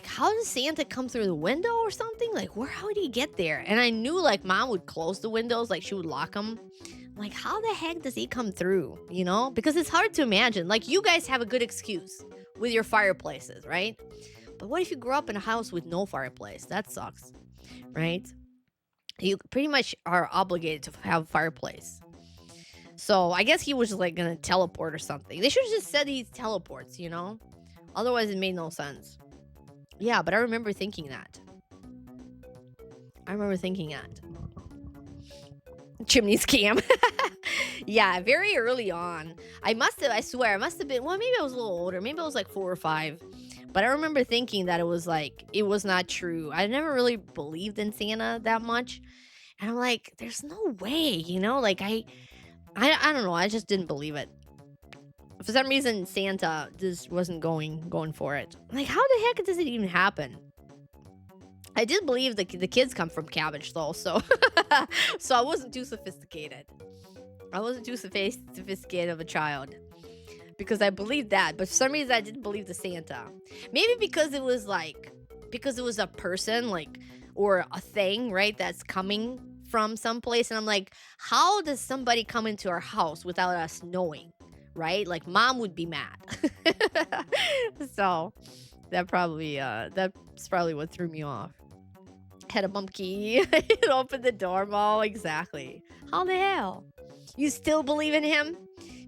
how does Santa come through the window or something? Like, how did he get there? And I knew, like, Mom would close the windows, like, she would lock them. Like, how the heck does he come through, you know? Because it's hard to imagine. Like, you guys have a good excuse with your fireplaces, right? But what if you grew up in a house with no fireplace? That sucks, right? You pretty much are obligated to have a fireplace. So, I guess he was just, like, gonna teleport or something. They should have just said he teleports, you know? Otherwise, it made no sense. Yeah, but I remember thinking that. Chimney scam. Yeah, very early on. I swear, I must have been, well, maybe I was a little older. Maybe I was like 4 or 5. But I remember thinking that it was not true. I never really believed in Santa that much. And I'm like, there's no way, you know? Like, I don't know. I just didn't believe it. For some reason, Santa just wasn't going for it. Like, how the heck does it even happen? I did believe the kids come from cabbage, though, so so I wasn't too sophisticated. I wasn't too sophisticated of a child. Because I believed that, but for some reason I didn't believe the Santa. Maybe because it was a person, like, or a thing, right, that's coming from someplace, and I'm like, how does somebody come into our house without us knowing? Right? Like, Mom would be mad. So that's probably what threw me off. Had a bump key. It opened the door, Mo. Exactly. How the hell? You still believe in him?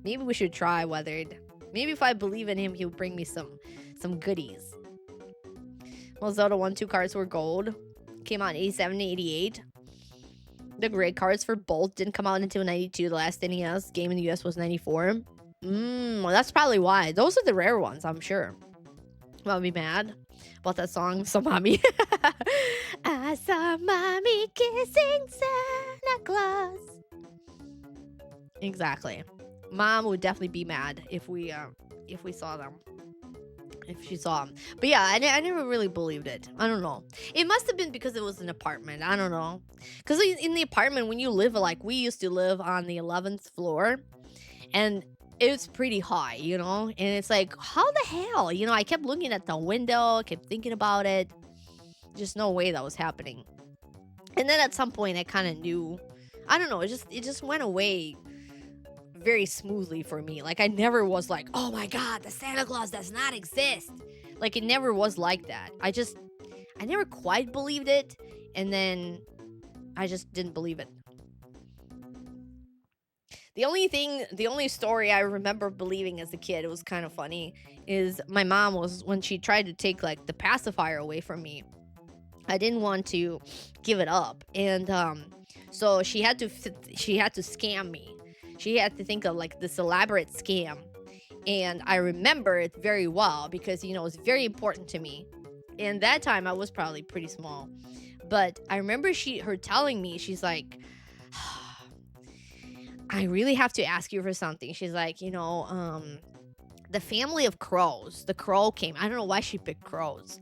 Maybe we should try Weathered. Maybe if I believe in him, he'll bring me some goodies. Well, Zelda 1-2 cards were gold. Came out in 87 to 88. The gray cards for both didn't come out until 92. The last NES game in the US was 94. Well, that's probably why. Those are the rare ones, I'm sure. I'll be mad about that song, So Mommy. I saw Mommy kissing Santa Claus. Exactly. Mom would definitely be mad if she saw them. But yeah, I never really believed it. I don't know. It must have been because it was an apartment. I don't know. Because in the apartment, when you live, like, we used to live on the 11th floor, and it's pretty high, you know? And it's like, how the hell? You know, I kept looking at the window, kept thinking about it. Just no way that was happening. And then at some point, I kind of knew. I don't know. It just went away very smoothly for me. Like, I never was like, oh my God, the Santa Claus does not exist. Like, it never was like that. I never quite believed it. And then I just didn't believe it. The only story I remember believing as a kid, it was kind of funny, is my mom was when she tried to take like the pacifier away from me. I didn't want to give it up, and so she had to scam me. She had to think of like this elaborate scam, and I remember it very well because it's very important to me. And that time I was probably pretty small, but I remember her telling me, she's like, I really have to ask you for something. She's like, the family of crows, the crow came. I don't know why she picked crows.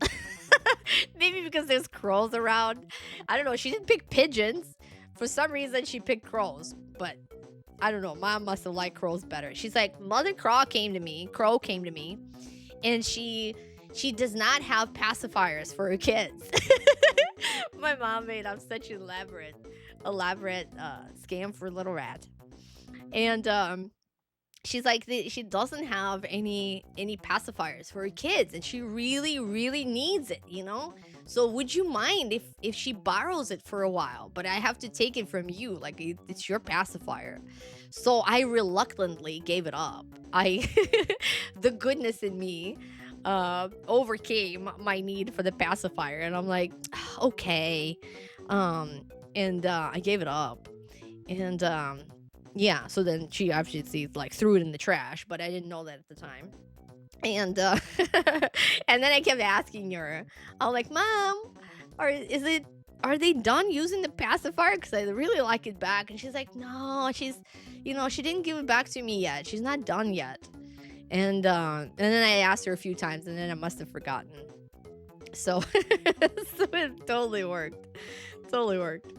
Maybe because there's crows around. I don't know. She didn't pick pigeons. For some reason, she picked crows. But I don't know. Mom must have liked crows better. She's like, Mother Crow came to me, and she does not have pacifiers for her kids. My mom made up such an elaborate scam for little rat. And she's like she doesn't have any pacifiers for her kids, and she really needs it. So would you mind if she borrows it for a while, but I have to take it from you, like it's your pacifier. So I reluctantly gave it up. I The goodness in me overcame my need for the pacifier, and I'm like, okay. And I gave it up. And yeah, so then she obviously like threw it in the trash, but I didn't know that at the time. And and then I kept asking her. I'm like, "Mom, are they done using the pacifier? Because I really like it back." And she's like, "No, she didn't give it back to me yet. She's not done yet." And then I asked her a few times, and then I must have forgotten. So so it totally worked. Totally worked.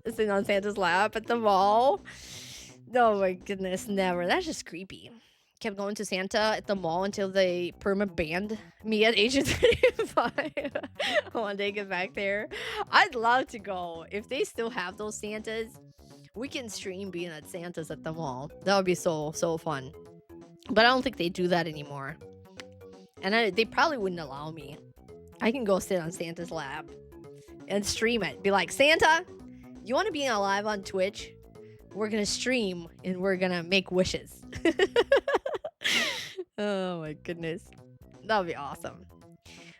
Sitting on Santa's lap at the mall. Oh my goodness, never. That's just creepy. Kept going to Santa at the mall until they perma banned me at age of 35. I want to get back there. I'd love to go. If they still have those Santas, we can stream being at Santa's at the mall. That would be so fun. But I don't think they do that anymore. And they probably wouldn't allow me. I can go sit on Santa's lap and stream it. Be like, Santa, you want to be live on Twitch? We're going to stream and we're going to make wishes. Oh my goodness. That would be awesome.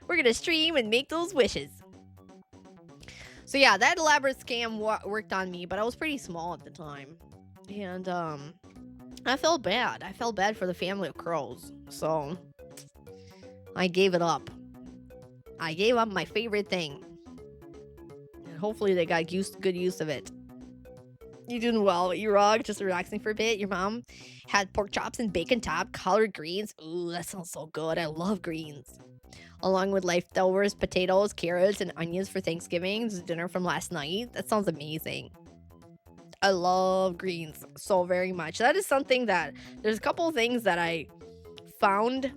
We're going to stream and make those wishes. So yeah, that elaborate scam worked on me, but I was pretty small at the time. And I felt bad. I felt bad for the family of crows. So I gave it up. I gave up my favorite thing. And hopefully they got good use of it. You doing well, E-Rog? Just relaxing for a bit. Your mom had pork chops and bacon top, collard greens. Ooh, that sounds so good. I love greens. Along with leftovers, potatoes, carrots, and onions for Thanksgiving. This is dinner from last night. That sounds amazing. I love greens so very much. That is something that there's a couple of things that I found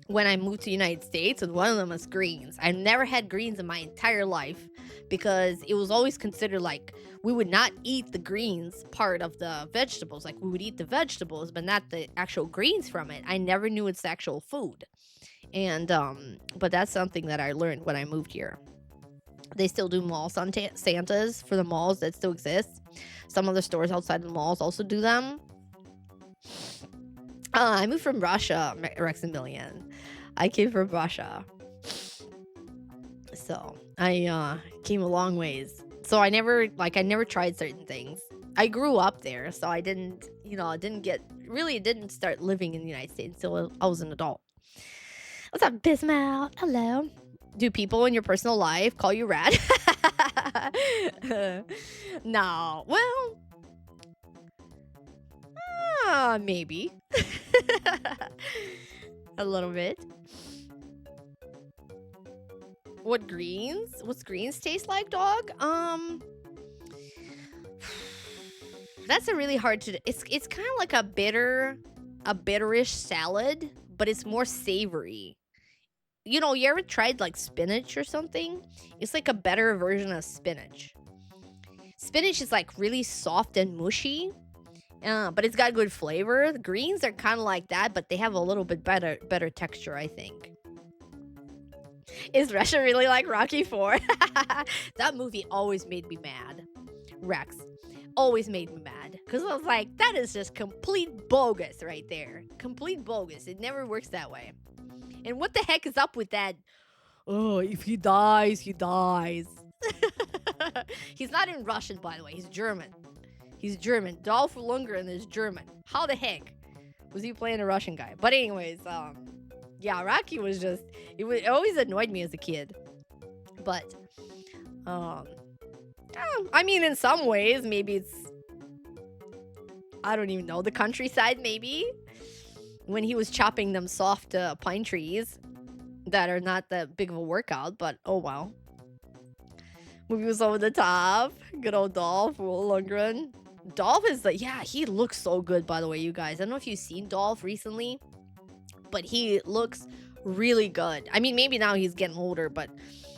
when I moved to the United States, and one of them is greens. I've never had greens in my entire life because it was always considered like we would not eat the greens part of the vegetables. Like we would eat the vegetables, but not the actual greens from it. I never knew it's actual food. And but that's something that I learned when I moved here. They still do mall Santas for the malls that still exist. Some other stores outside the malls also do them. I moved from Russia, Rexamillion. I came from Russia. So I came a long ways. So I never tried certain things. I grew up there, so I didn't start living in the United States until I was an adult. What's up, Bismouth? Hello. Do people in your personal life call you Rad? No. Well, maybe. A little bit. What's greens taste like, dog? That's a really hard to. It's kind of like a bitterish salad, but it's more savory. You ever tried like spinach or something? It's like a better version of spinach. Spinach is like really soft and mushy, but it's got good flavor. The greens are kind of like that, but they have a little bit better texture, I think. Is Russia really like Rocky 4? That movie always made me mad. Rex always made me mad. Because I was like, that is just complete bogus right there. Complete bogus. It never works that way. And what the heck is up with that? Oh, if he dies, he dies. He's not in Russian, by the way. He's German. He's German. Dolph Lundgren is German. How the heck was he playing a Russian guy? But anyways, yeah, Rocky was just, it always annoyed me as a kid. But, I mean, in some ways, maybe it's, I don't even know, the countryside, maybe? When he was chopping them soft pine trees that are not that big of a workout, but oh well. Movie was over the top. Good old Dolph Lundgren. Dolph is like, yeah, he looks so good, by the way, you guys. I don't know if you've seen Dolph recently, but he looks really good. I mean, maybe now he's getting older, but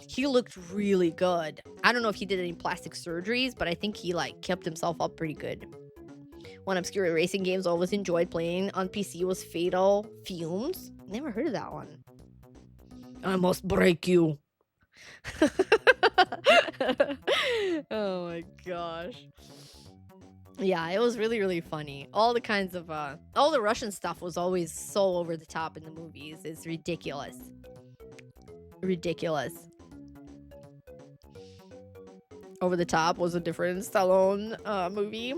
he looked really good. I don't know if he did any plastic surgeries, but I think he like kept himself up pretty good. One obscure racing games I always enjoyed playing on PC was Fatal Fumes. Never heard of that one. I must break you. Oh my gosh. Yeah, it was really, really funny. All the kinds of, all the Russian stuff was always so over the top in the movies. It's ridiculous. Ridiculous. Over the Top was a different Stallone movie.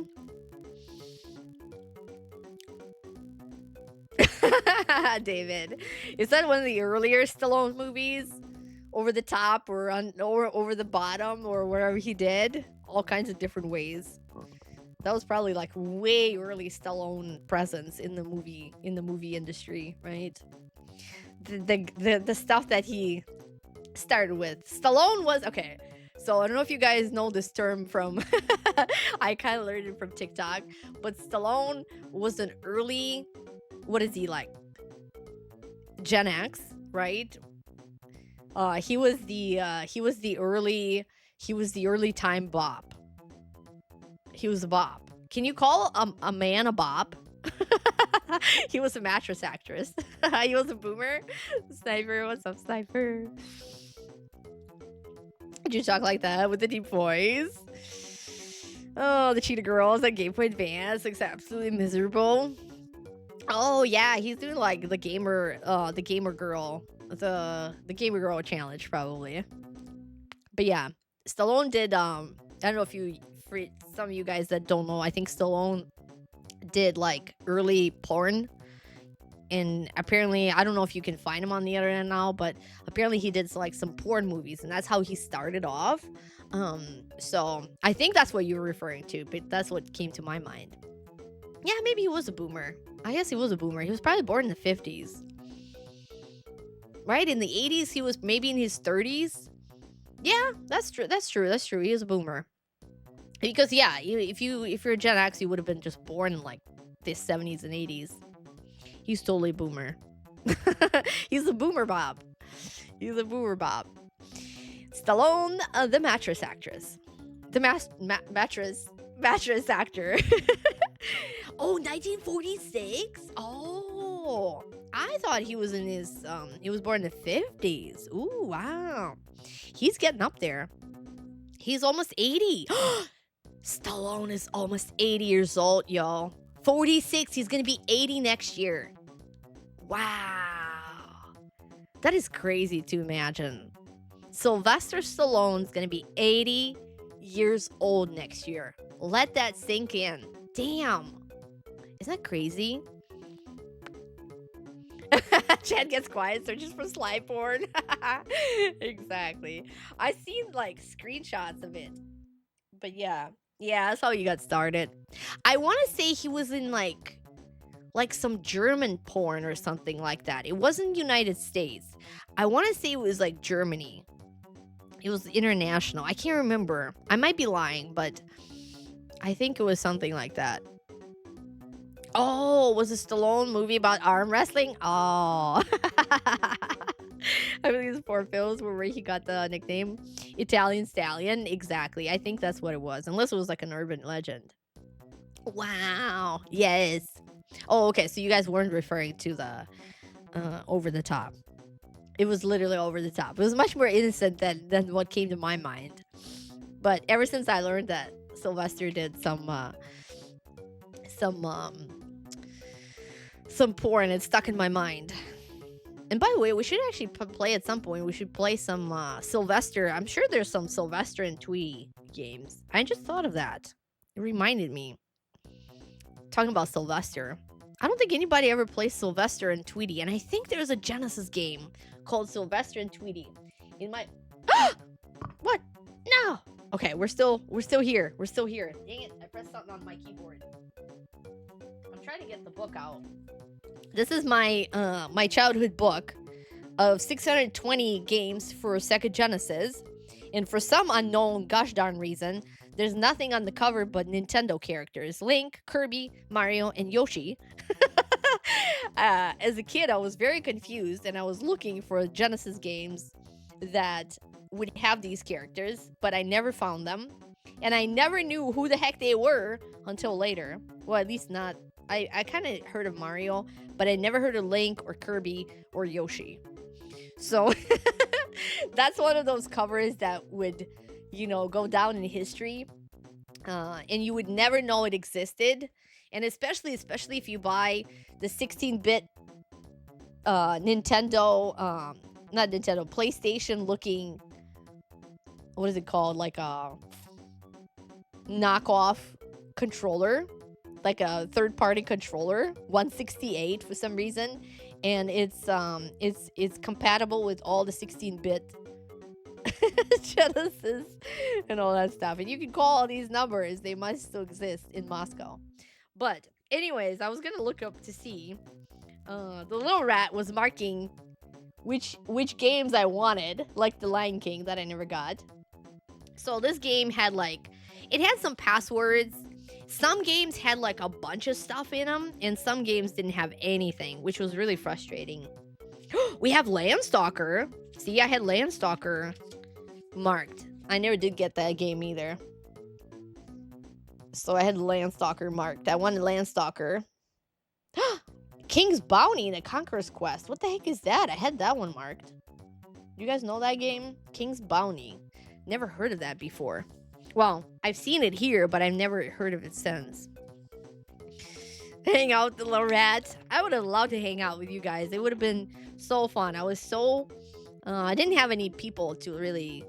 David, is that one of the earlier Stallone movies? Over the Top or over the bottom or whatever he did? All kinds of different ways. That was probably like way early Stallone presence in the movie industry, right? The stuff that he started with. Stallone was okay. So I don't know if you guys know this term from I kind of learned it from TikTok, but Stallone was an early, what is he like? Gen X, right? He was the early time bop. He was a bop. Can you call a man a bop? He was a mattress actress. He was a boomer. Sniper, what's up, Sniper? Did you talk like that with the deep voice? Oh, the Cheetah Girls at Game Boy Advance looks absolutely miserable. Oh yeah, he's doing like the gamer girl challenge probably. But yeah, Stallone did I don't know if you, for some of you guys that don't know, I think Stallone did like early porn, and apparently I don't know if you can find him on the internet now, but apparently he did like some porn movies, and that's how he started off. So I think that's what you were referring to, but that's what came to my mind. Yeah, maybe he was a boomer. I guess he was a boomer. He was probably born in the 50s. Right? In the 80s, he was maybe in his 30s. Yeah, that's true. That's true. That's true. He is a boomer. Because yeah, if you're a Gen X, you would have been just born in like the 70s and 80s. He's totally a boomer. He's a boomer Bob. He's a boomer Bob. Stallone, the mattress actress. The mattress actor. Oh, 1946? Oh, I thought he was in his, he was born in the 50s. Ooh, wow. He's getting up there. He's almost 80. Stallone is almost 80 years old, y'all. 46, he's gonna be 80 next year. Wow. That is crazy to imagine. Sylvester Stallone's gonna be 80 years old next year. Let that sink in. Damn. Isn't that crazy? Chad gets quiet, searches for slide porn. Exactly. I've seen like screenshots of it. But yeah. Yeah, that's how you got started. I want to say he was in like some German porn or something like that. It wasn't United States. I want to say it was like Germany. It was international. I can't remember. I might be lying, but I think it was something like that. Oh, was a Stallone movie about arm wrestling? Oh. I believe his four films were where he got the nickname Italian Stallion. Exactly. I think that's what it was. Unless it was like an urban legend. Wow. Yes. Oh, okay. So you guys weren't referring to the over the top. It was literally over the top. It was much more innocent than what came to my mind. But ever since I learned that Sylvester did some some porn. It's stuck in my mind. And by the way, we should actually play at some point. We should play some Sylvester. I'm sure there's some Sylvester and Tweety games. I just thought of that. It reminded me. Talking about Sylvester. I don't think anybody ever plays Sylvester and Tweety. And I think there's a Genesis game called Sylvester and Tweety. In my... What? No! Okay, we're still here. We're still here. Dang it, I pressed something on my keyboard. I'm trying to get the book out. This is my my childhood book of 620 games for Sega Genesis. And for some unknown gosh darn reason, there's nothing on the cover but Nintendo characters. Link, Kirby, Mario, and Yoshi. As a kid, I was very confused, and I was looking for Genesis games that would have these characters, but I never found them. And I never knew who the heck they were until later. Well, at least not... I kind of heard of Mario, but I never heard of Link or Kirby or Yoshi. So that's one of those covers that would, you know, go down in history. And you would never know it existed. And especially if you buy the 16-bit Nintendo, not Nintendo, PlayStation looking, what is it called? Like a knockoff controller. Like a third-party controller, 168 for some reason, and it's compatible with all the 16-bit Genesis and all that stuff. And you can call all these numbers; they must still exist in Moscow. But anyways, I was gonna look up to see. The little rat was marking which games I wanted, like the Lion King that I never got. So this game had it had some passwords. Some games had like a bunch of stuff in them, and some games didn't have anything, which was really frustrating. We have Landstalker. See, I had Landstalker marked. I never did get that game either. So I had Landstalker marked. I wanted Landstalker. King's Bounty, the Conqueror's Quest. What the heck is that? I had that one marked. You guys know that game? King's Bounty. Never heard of that before. Well, I've seen it here, but I've never heard of it since. Hang out with the little rat. I would have loved to hang out with you guys. It would have been so fun. I was so... I didn't have any people to really,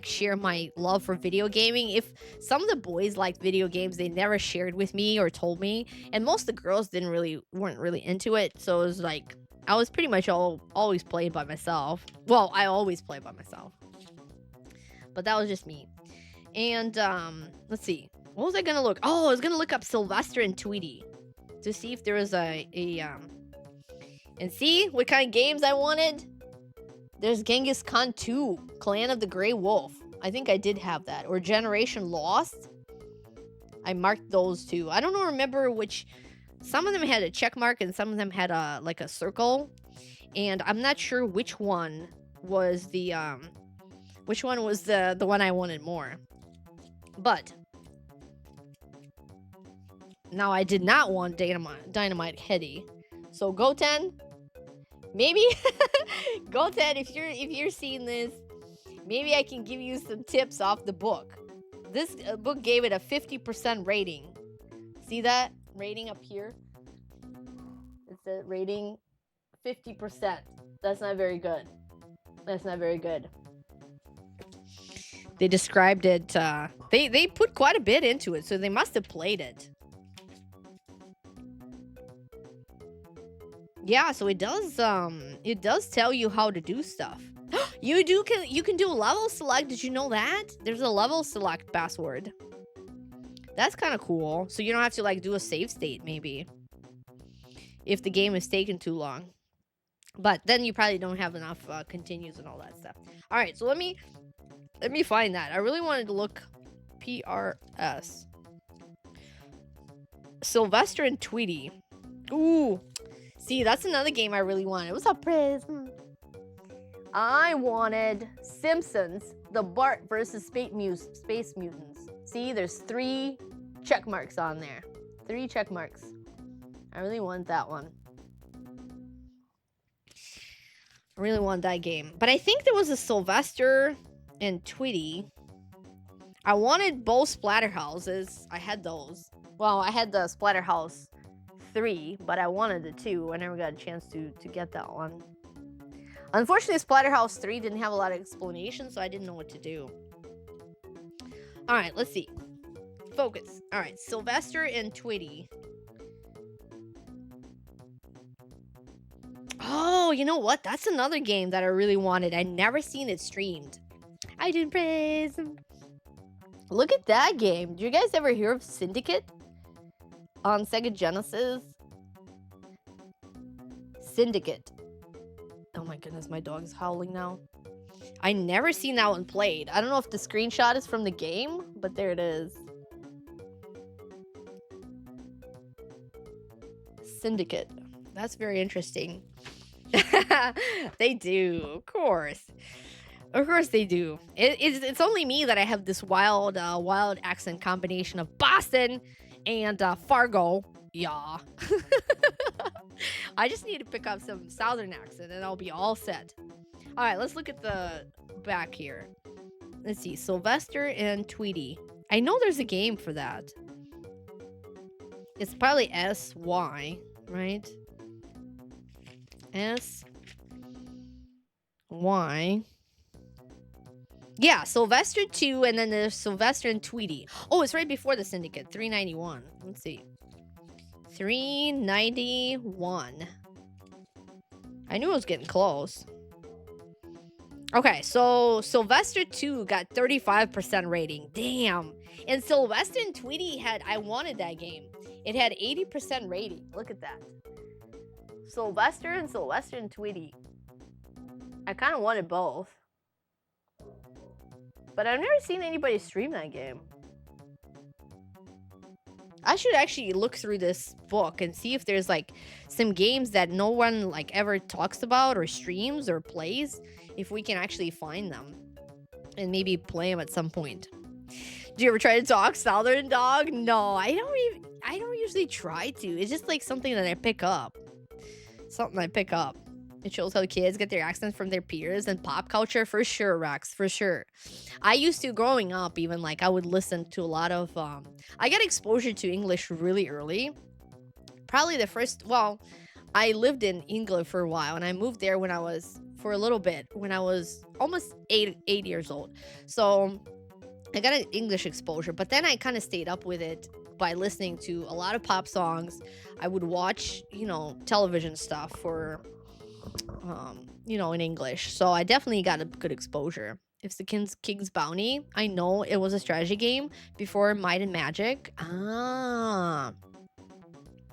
share my love for video gaming. If some of the boys liked video games, they never shared with me or told me. And most of the girls weren't really into it. So it was like, I was pretty much always playing by myself. Well, I always play by myself. But that was just me. And, let's see. What was I gonna look? Oh, I was gonna look up Sylvester and Tweety to see if there was and see what kind of games I wanted. There's Genghis Khan 2, Clan of the Grey Wolf. I think I did have that. Or Generation Lost. I marked those two. I don't remember which. Some of them had a check mark and some of them had a circle. And I'm not sure which one was the one I wanted more. But now I did not want Dynamite Heady. So Goten, maybe Goten, if you're seeing this, maybe I can give you some tips off the book. This book gave it a 50% rating. See that rating up here? It's a rating 50%. That's not very good. That's not very good. They described it, they put quite a bit into it, so they must have played it. Yeah, so it does tell you how to do stuff. You can do level select. Did you know that? There's a level select password. That's kind of cool. So you don't have to do a save state maybe. If the game is taking too long. But then you probably don't have enough continues and all that stuff. All right, so let me find that. I really wanted to look PRS. Sylvester and Tweety. Ooh. See, that's another game I really wanted. What's up, Prism? I wanted Simpsons, the Bart versus Space Mutants. See, there's 3 check marks on there. 3 check marks. I really want that one. I really want that game. But I think there was a Sylvester and Tweety. I wanted both Splatterhouses. I had those. Well, I had the Splatterhouse 3, but I wanted the 2. I never got a chance to get that one. Unfortunately, Splatterhouse 3 didn't have a lot of explanation, so I didn't know what to do. Alright, let's see. Focus. Alright, Sylvester and Twitty. Oh, you know what? That's another game that I really wanted. I never seen it streamed. I didn't praise him. Look at that game. Did you guys ever hear of Syndicate on Sega Genesis? Syndicate. Oh my goodness, my dog is howling now. I never seen that one played. I don't know if the screenshot is from the game, but there it is. Syndicate. That's very interesting. They do, of course. Of course they do. It's only me that I have this wild accent combination of Boston and Fargo. Yeah. I just need to pick up some southern accent and I'll be all set. All right, let's look at the back here. Let's see, Sylvester and Tweety. I know there's a game for that. It's probably SY, right? SY. Yeah, Sylvester 2, and then there's Sylvester and Tweety. Oh, it's right before the Syndicate, 391. Let's see. 391. I knew it was getting close. Okay, so Sylvester 2 got 35% rating. Damn. And Sylvester and Tweety had, I wanted that game. It had 80% rating. Look at that. Sylvester and Tweety. I kind of wanted both. But I've never seen anybody stream that game. I should actually look through this book and see if there's like some games that no one like ever talks about or streams or plays, if we can actually find them and maybe play them at some point. Do you ever try to talk Southern, dog? No, I don't usually try to. It's just like something that I pick up. Something I pick up. It shows how kids get their accents from their peers and pop culture, for sure, Rex, for sure. I used to, growing up, even, like, I would listen to a lot of, I got exposure to English really early. Probably the first, well, I lived in England for a while, and I moved there when I was, for a little bit, when I was almost 8 years old. So, I got an English exposure, but then I kind of stayed up with it by listening to a lot of pop songs. I would watch, you know, television stuff for... you know, in English. So I definitely got a good exposure. It's the King's Bounty. I know it was a strategy game before Might and Magic. Ah.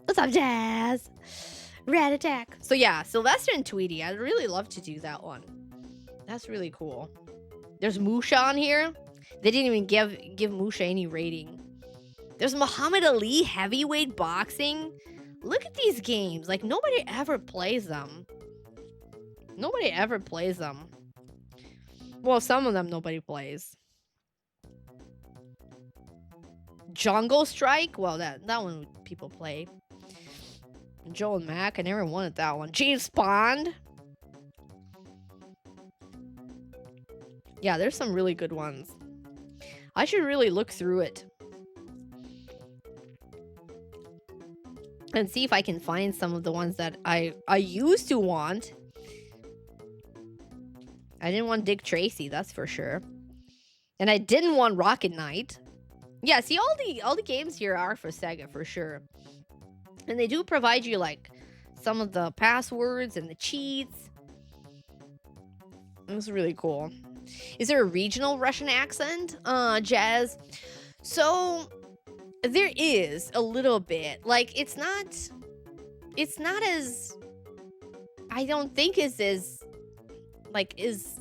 What's up, Jazz? Rat Attack. So yeah, Sylvester and Tweety. I'd really love to do that one. That's really cool. There's Musha on here. They didn't even give Musha any rating. There's Muhammad Ali heavyweight boxing. Look at these games. Like, nobody ever plays them. Nobody ever plays them. Well, some of them nobody plays. Jungle Strike? Well, that one people play. Joe and Mac, I never wanted that one. James Bond? Yeah, there's some really good ones. I should really look through it. And see if I can find some of the ones that I used to want. I didn't want Dick Tracy, that's for sure. And I didn't want Rocket Knight. Yeah, see, all the games here are for Sega, for sure. And they do provide you, like, some of the passwords and the cheats. It's really cool. Is there a regional Russian accent, Jazz? So, there is a little bit. Like, it's not as... I don't think it's as... like, is,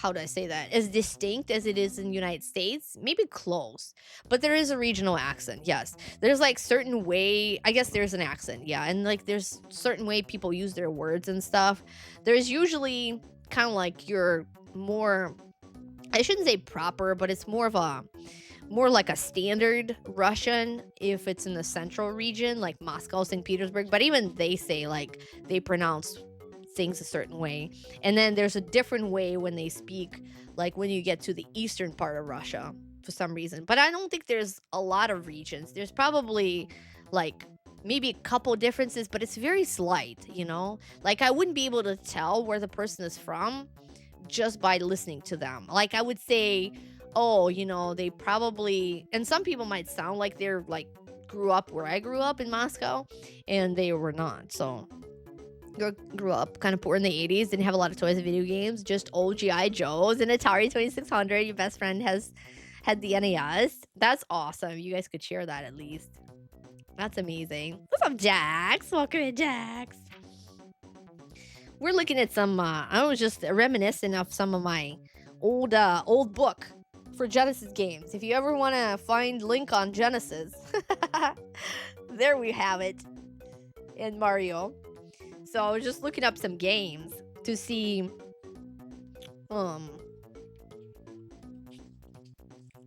how do I say that, as distinct as it is in the United States. Maybe close, but there is a regional accent. Yes, there's like certain way, I guess there's an accent, yeah, and like there's certain way people use their words and stuff. There's usually kind of like your more, I shouldn't say proper, but it's more like a standard Russian if it's in the central region, like Moscow, St. Petersburg. But even they say, like, they pronounce things a certain way, and then there's a different way when they speak, like when you get to the eastern part of Russia. for some reason. But I don't think there's a lot of regions. There's probably like maybe a couple differences, but it's very slight, you know? Like I wouldn't be able to tell where the person is from just by listening to them. Like I would say, oh, you know, they probably, and some people might sound like they're like grew up where I grew up in Moscow, and they were not. So grew up kind of poor in the 80s, didn't have a lot of toys and video games, just old GI Joes and Atari 2600. Your best friend has had the NES. That's awesome. You guys could share that at least. That's amazing. What's up, Jax? Welcome in, Jax. We're looking at some I was just reminiscing of some of my old book for Genesis games. If you ever want to find link on Genesis, there we have it in Mario. So I was just looking up some games to see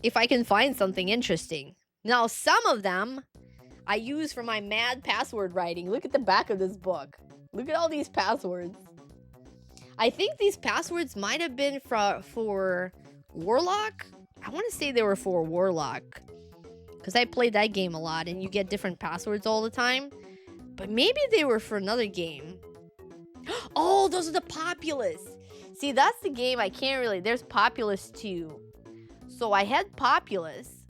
if I can find something interesting. Now, some of them I use for my mad password writing. Look at the back of this book. Look at all these passwords. I think these passwords might have been for Warlock. I want to say they were for Warlock, because I played that game a lot and you get different passwords all the time. But maybe they were for another game. Oh, those are the Populous. See, that's the game I can't really... There's Populous 2. So I had Populous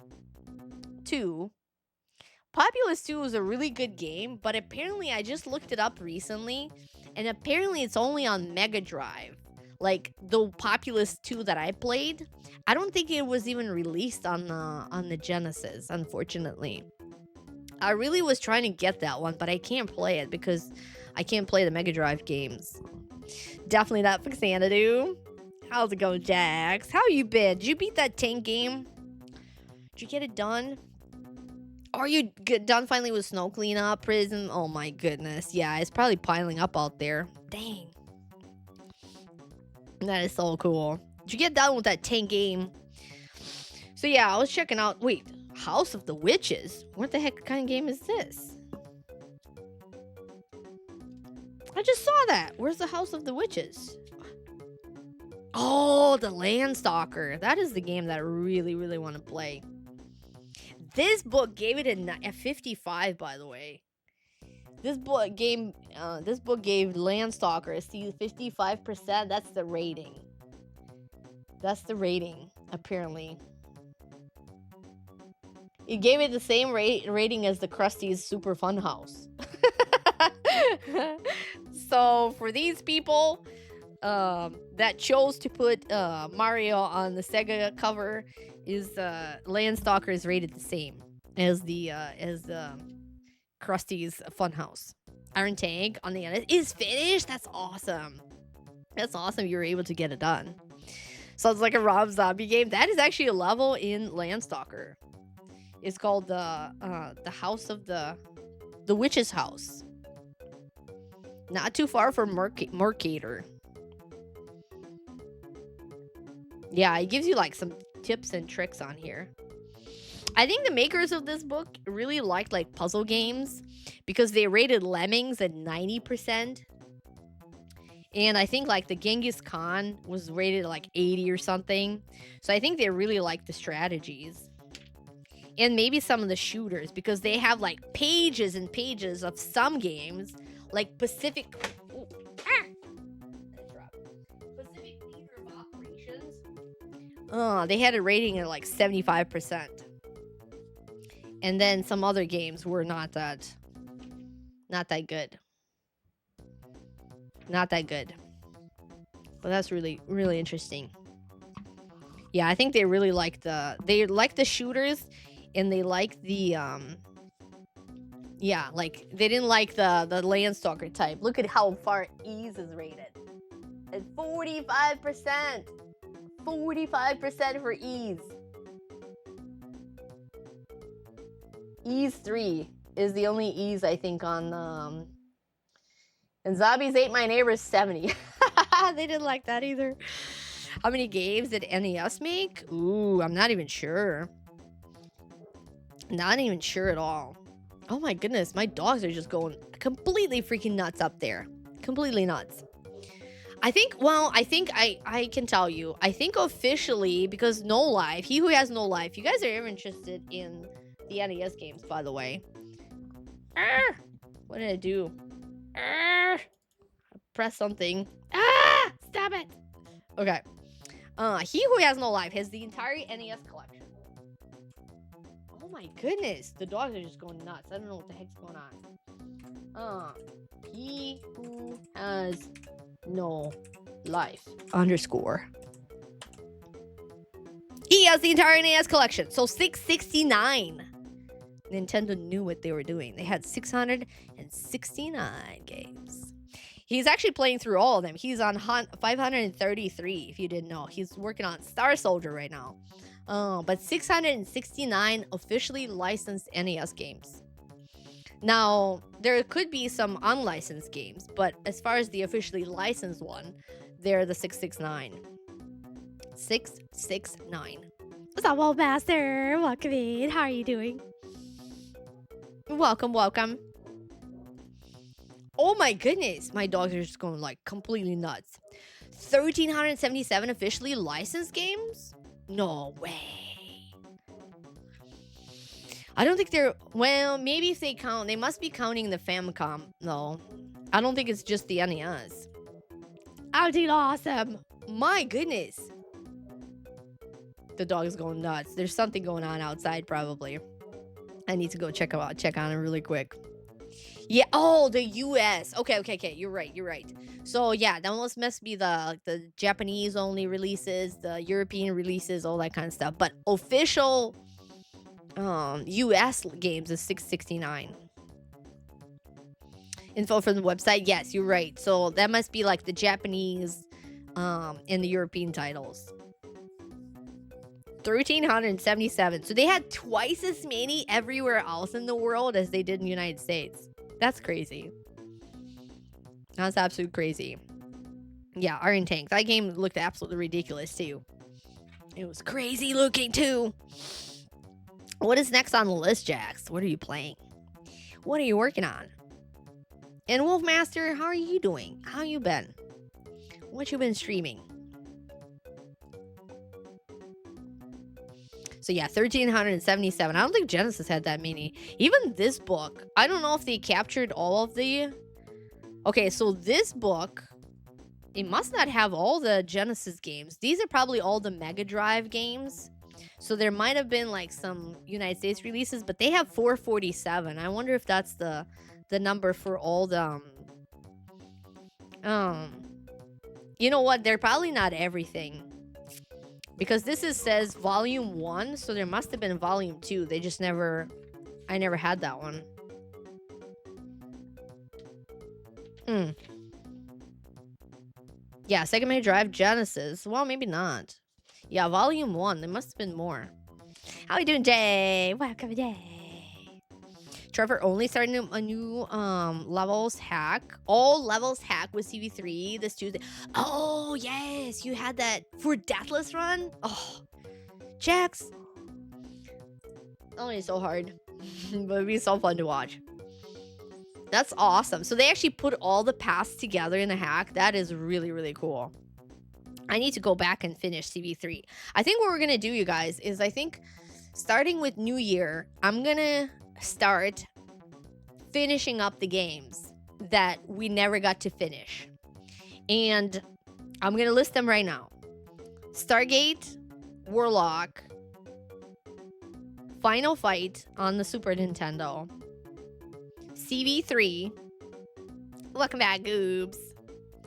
2. Populous 2 was a really good game, but apparently I just looked it up recently, and apparently it's only on Mega Drive. Like the Populous 2 that I played, I don't think it was even released on the Genesis, unfortunately. I really was trying to get that one, but I can't play it because I can't play the Mega Drive games. Definitely not for Xanadu. How's it going, Jax? How you been? Did you beat that tank game? Did you get it done? Are you done finally with snow cleanup, Prism? Oh my goodness. Yeah, it's probably piling up out there. Dang. That is so cool. Did you get done with that tank game? So yeah, I was checking out... Wait, House of the Witches? What the heck kind of game is this? I just saw that. Where's the House of the Witches? Oh, the Landstalker. That is the game that I really, really want to play. This book gave it a 55, by the way. This book gave Landstalker a 55%. That's the rating. That's the rating, apparently. It gave it the same rating as the Krusty's Super Fun House. So for these people that chose to put Mario on the Sega cover, is Landstalker is rated the same as the Krusty's Funhouse. Iron Tank on the end is finished. That's awesome. That's awesome. You were able to get it done. Sounds like a Rob Zombie game. That is actually a level in Landstalker. It's called the House of the Witch's House. Not too far from Mercator. Yeah, it gives you like some tips and tricks on here. I think the makers of this book really liked like puzzle games because they rated Lemmings at 90%. And I think like the Genghis Khan was rated like 80 or something. So I think they really liked the strategies. And maybe some of the shooters, because they have like pages and pages of some games like Pacific Theater of Operations. They had a rating at like 75%. And then some other games were not that good. Not that good. But that's really, really interesting. Yeah, I think they really like the shooters, and they like the yeah, like they didn't like the Landstalker type. Look at how far Ease is rated. At 45%. 45% for Ease. Ease 3 is the only Ease I think on and Zombies Ate My Neighbors 70. They didn't like that either. How many games did NES make? Ooh, I'm not even sure. Not even sure at all. Oh my goodness, my dogs are just going completely freaking nuts up there. Completely nuts. I can tell you. I think officially, because No Life, He Who Has No Life, you guys are ever interested in the NES games, by the way. What did I do? Press something. Stop it. Okay. He Who Has No Life has the entire NES collection. Oh my goodness. The dogs are just going nuts. I don't know what the heck's going on. He Who Has No Life _ he has the entire NES collection. So 669. Nintendo knew what they were doing. They had 669 games. He's actually playing through all of them. He's on 533, if you didn't know. He's working on Star Soldier right now. But 669 officially licensed NES games. Now, there could be some unlicensed games, but as far as the officially licensed one, they're the 669. 669. What's up, Old Master? Welcome in. How are you doing? Welcome, welcome. Oh my goodness. My dogs are just going like completely nuts. 1,377 officially licensed games? No way. I don't think they're... Well, maybe if they count... They must be counting the Famicom, though. I don't think it's just the NES. Outdoing awesome. My goodness. The dog is going nuts. There's something going on outside, probably. I need to go check on it really quick. Yeah. Oh, the US. Okay. You're right. So yeah, that must be the Japanese only releases, the European releases, all that kind of stuff. But official US games is 669. Info from the website. Yes, you're right. So that must be like the Japanese and the European titles. 1,377. So they had twice as many everywhere else in the world as they did in the United States. That's crazy. That's absolutely crazy. Yeah, Iron Tank. That game looked absolutely ridiculous too. It was crazy looking too. What is next on the list, Jax? What are you playing? What are you working on? And Wolfmaster, how are you doing? How you been? What you been streaming? So yeah, 1,377. I don't think Genesis had that many. Even this book, I don't know if they captured all of the... Okay, so this book, it must not have all the Genesis games. These are probably all the Mega Drive games. So there might have been like some United States releases, but they have 447. I wonder if that's the number for all the... You know what? They're probably not everything. Because this says volume 1, so there must have been volume 2. They just never... I never had that one. Yeah, Sega Mega Drive Genesis. Well, maybe not. Yeah, volume 1. There must have been more. How are you doing, Jay? Welcome, Jay. Trevor only started a new levels hack. All levels hack with CV3 this Tuesday. Oh, yes. You had that for Deathless Run? Oh, Jax. Oh, it's so hard. But it'd be so fun to watch. That's awesome. So they actually put all the paths together in a hack. That is really, really cool. I need to go back and finish CV3. I think what we're going to do, you guys, is I think starting with New Year, I'm going to start finishing up the games that we never got to finish. And I'm going to list them right now. Stargate, Warlock, Final Fight on the Super Nintendo, CV3. Welcome back, Goobs.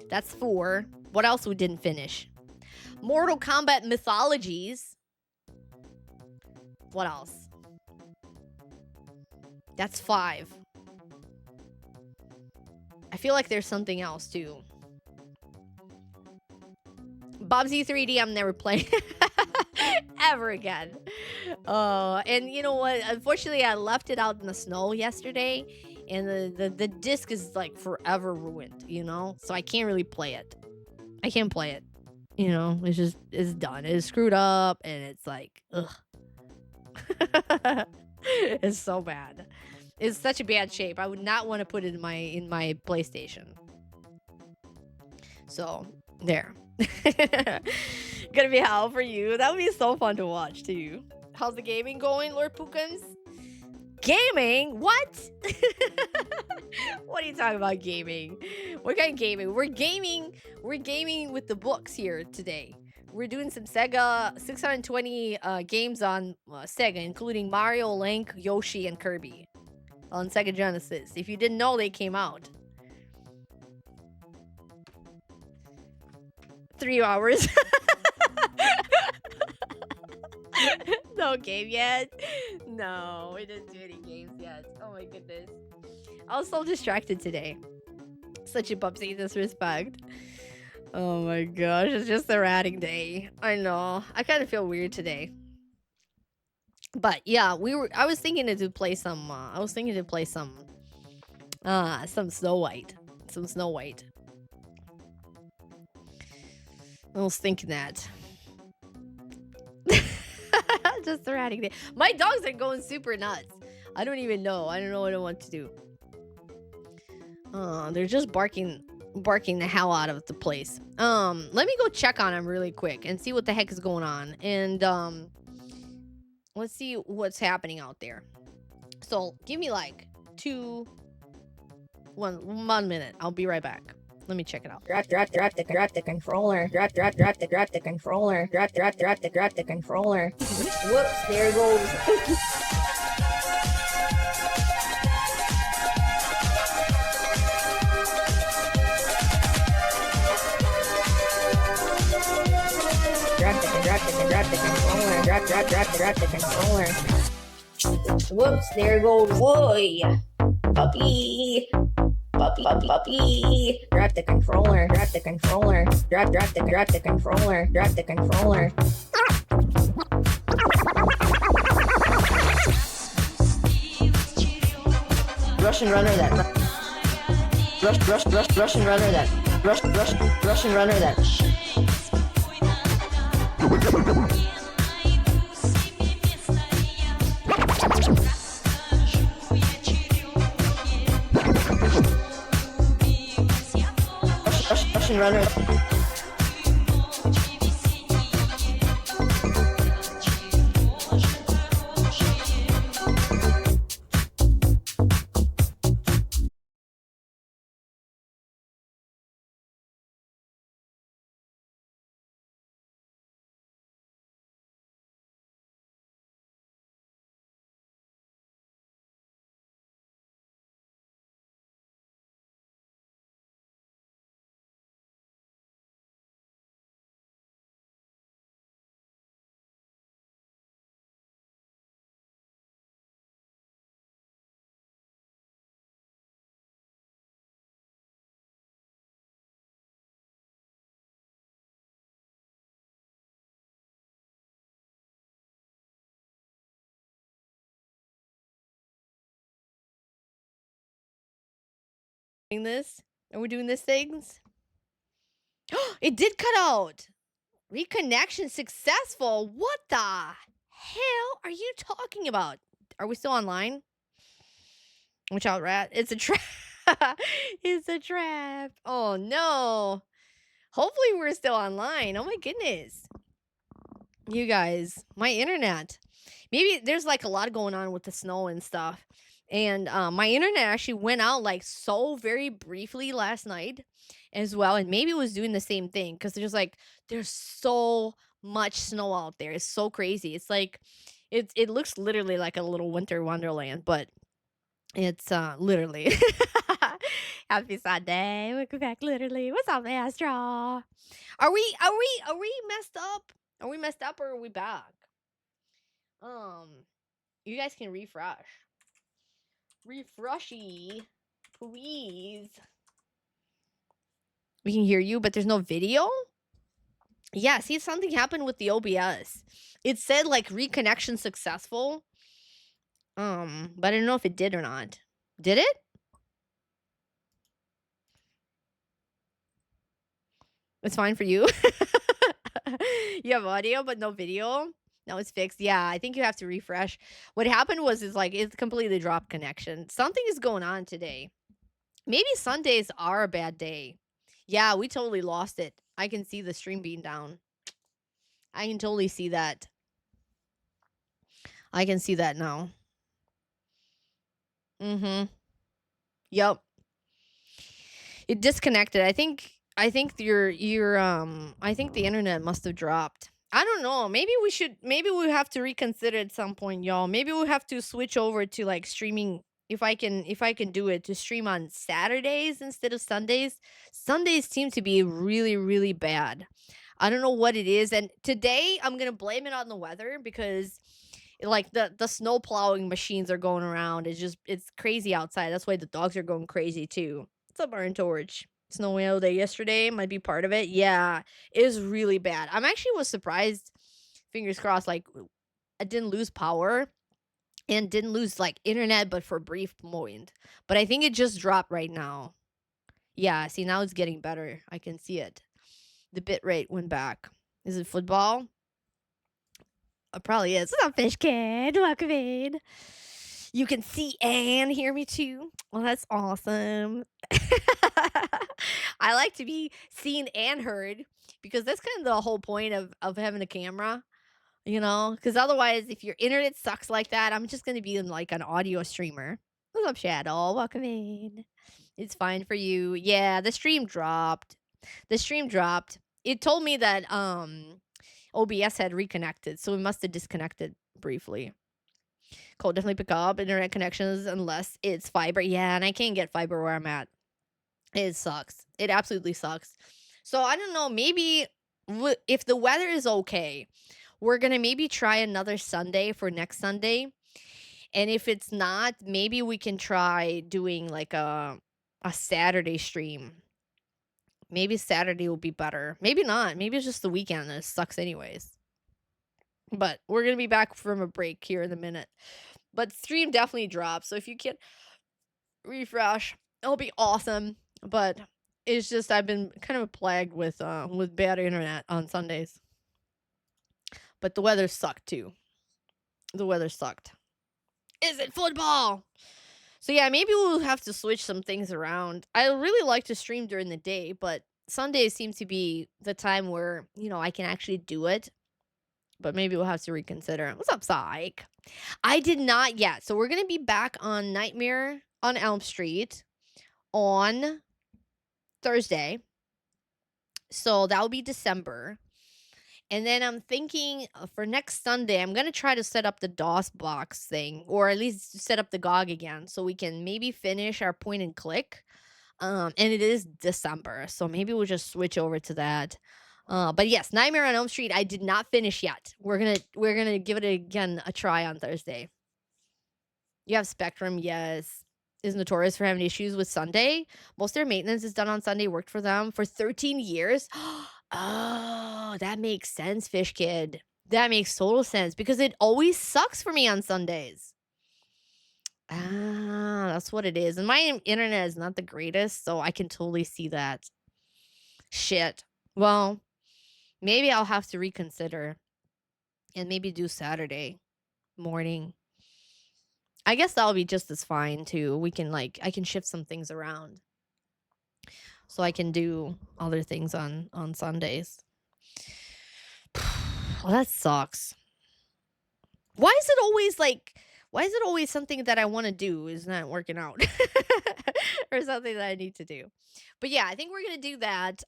That's 4. What else we didn't finish? Mortal Kombat Mythologies. What else? That's 5. I feel like there's something else too. Bobsy 3D, I'm never playing ever again. And you know what? Unfortunately, I left it out in the snow yesterday, and the disc is like forever ruined, you know? So I can't really play it. I can't play it. You know, it's done. It's screwed up, and it's like, ugh. It's so bad. It's such a bad shape. I would not want to put it in my PlayStation. So There. Gonna be hell for you. That would be so fun to watch too. How's the gaming going, Lord Pookums? Gaming? What? What are you talking about gaming? What kind of gaming? We're gaming. We're gaming with the books here today. We're doing some Sega 620 games on Sega, including Mario, Link, Yoshi, and Kirby on Sega Genesis. If you didn't know, they came out. 3 hours. No game yet. No, we didn't do any games yet. Oh my goodness. I was so distracted today. Such a Bubsy disrespect. Oh my gosh, it's just a ratting day. I know. I kind of feel weird today. But yeah, I was thinking to play some Snow White. Some Snow White. I was thinking that. Just a ratting day. My dogs are going super nuts. I don't even know. I don't know what I want to do. They're just barking the hell out of the place. Let me go check on them really quick and see what the heck is going on. And let's see what's happening out there. So give me like 1 minute. I'll be right back. Let me check it out. Drop the controller. Drop the controller. Drop the controller. Whoops, there it goes. Drop the controller. Drop the controller. Whoops, there it goes. Boy, puppy. Puppy. Drop the controller. Drop the controller. Drop the controller. Drop the controller. Russian runner that. Russian runner that. Russian runner that. Russian runner. This? Are we doing these things? It did cut out. Reconnection successful. What the hell are you talking about? Are we still online? Watch out, rat. It's a trap. It's a trap. Oh no. Hopefully we're still online. Oh my goodness. You guys, my internet. Maybe there's like a lot going on with the snow and stuff. And my internet actually went out like so very briefly last night as well. And maybe it was doing the same thing because there's so much snow out there. It's so crazy. It's like it looks literally like a little winter wonderland, but it's literally happy Sunday. Welcome back, literally. What's up, Astro? Are we messed up? Are we messed up or are we back? You guys can refresh. Refreshy, please. We can hear you, but there's no video? Yeah, see, something happened with the OBS. It said like reconnection successful. But I don't know if it did or not. Did it? It's fine for you. You have audio but no video. Now it's fixed. Yeah, I think you have to refresh. What happened was it's completely dropped connection. Something is going on today. Maybe Sundays are a bad day. Yeah, we totally lost it. I can see the stream being down. I can totally see that. I can see that now. Mm-hmm. Yep. It disconnected. I think your I think the internet must have dropped. I don't know. Maybe we have to reconsider at some point, y'all. Maybe we have to switch over to like streaming if I can do it to stream on Saturdays instead of Sundays. Sundays seem to be really really bad. I don't know what it is, and today I'm going to blame it on the weather because like the snow plowing machines are going around. It's crazy outside. That's why the dogs are going crazy too. What's up, Iron Torch? Snowy all day yesterday might be part of it. Yeah, it was really bad. I'm actually was surprised. Fingers crossed. Like I didn't lose power and didn't lose like internet, but for a brief moment. But I think it just dropped right now. Yeah, see now it's getting better. I can see it. The bit rate went back. Is it football? It probably is. What's up, Fish Kid? Welcome in. You can see and hear me too. Well, that's awesome. I like to be seen and heard because that's kind of the whole point of having a camera, because otherwise, if your internet sucks like that, I'm just going to be in like an audio streamer. What's up, Shadow? Welcome in. It's fine for you. Yeah, the stream dropped. The stream dropped. It told me that OBS had reconnected, so it must have disconnected briefly. Cold definitely pick up internet connections unless it's fiber. Yeah, and I can't get fiber where I'm at. It sucks. It absolutely sucks. So I don't know. Maybe if the weather is okay, we're gonna maybe try another Sunday for next Sunday. And if it's not, maybe we can try doing like a Saturday stream. Maybe Saturday will be better. Maybe not. Maybe it's just the weekend and it sucks anyways. But we're gonna be back from a break here in a minute. But stream definitely dropped. So if you can refresh, it'll be awesome. But it's just I've been kind of plagued with bad internet on Sundays. But the weather sucked too. The weather sucked. Is it football? So yeah, maybe we'll have to switch some things around. I really like to stream during the day, but Sundays seems to be the time where, I can actually do it. But maybe we'll have to reconsider. What's up, Psych? I did not yet. So we're going to be back on Nightmare on Elm Street on Thursday. So that will be December. And then I'm thinking for next Sunday, I'm going to try to set up the DOS box thing, or at least set up the GOG again so we can maybe finish our point and click. And it is December, so maybe we'll just switch over to that. But yes, Nightmare on Elm Street, I did not finish yet. We're gonna give it again a try on Thursday. You have Spectrum, yes. Is notorious for having issues with Sunday. Most of their maintenance is done on Sunday. Worked for them for 13 years. Oh, that makes sense, Fish Kid. That makes total sense because it always sucks for me on Sundays. Ah, that's what it is. And my internet is not the greatest, so I can totally see that. Shit. Well, maybe I'll have to reconsider and maybe do Saturday morning. I guess that'll be just as fine too. I can shift some things around. So I can do other things on Sundays. Well, that sucks. Why is it always something that I want to do is not working out? Or something that I need to do. But yeah, I think we're going to do that.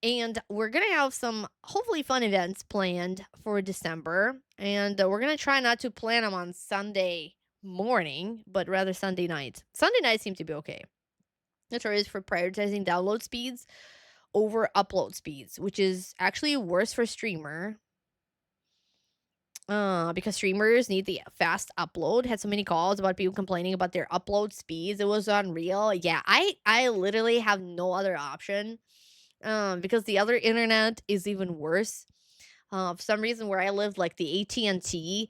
And we're going to have some hopefully fun events planned for December. And we're going to try not to plan them on Sunday morning, but rather Sunday night. Sunday nights seem to be okay. Notorious for prioritizing download speeds over upload speeds, which is actually worse for streamer. Because streamers need the fast upload. Had so many calls about people complaining about their upload speeds. It was unreal. Yeah, I literally have no other option. Because the other internet is even worse. For some reason, where I live, like the AT&T,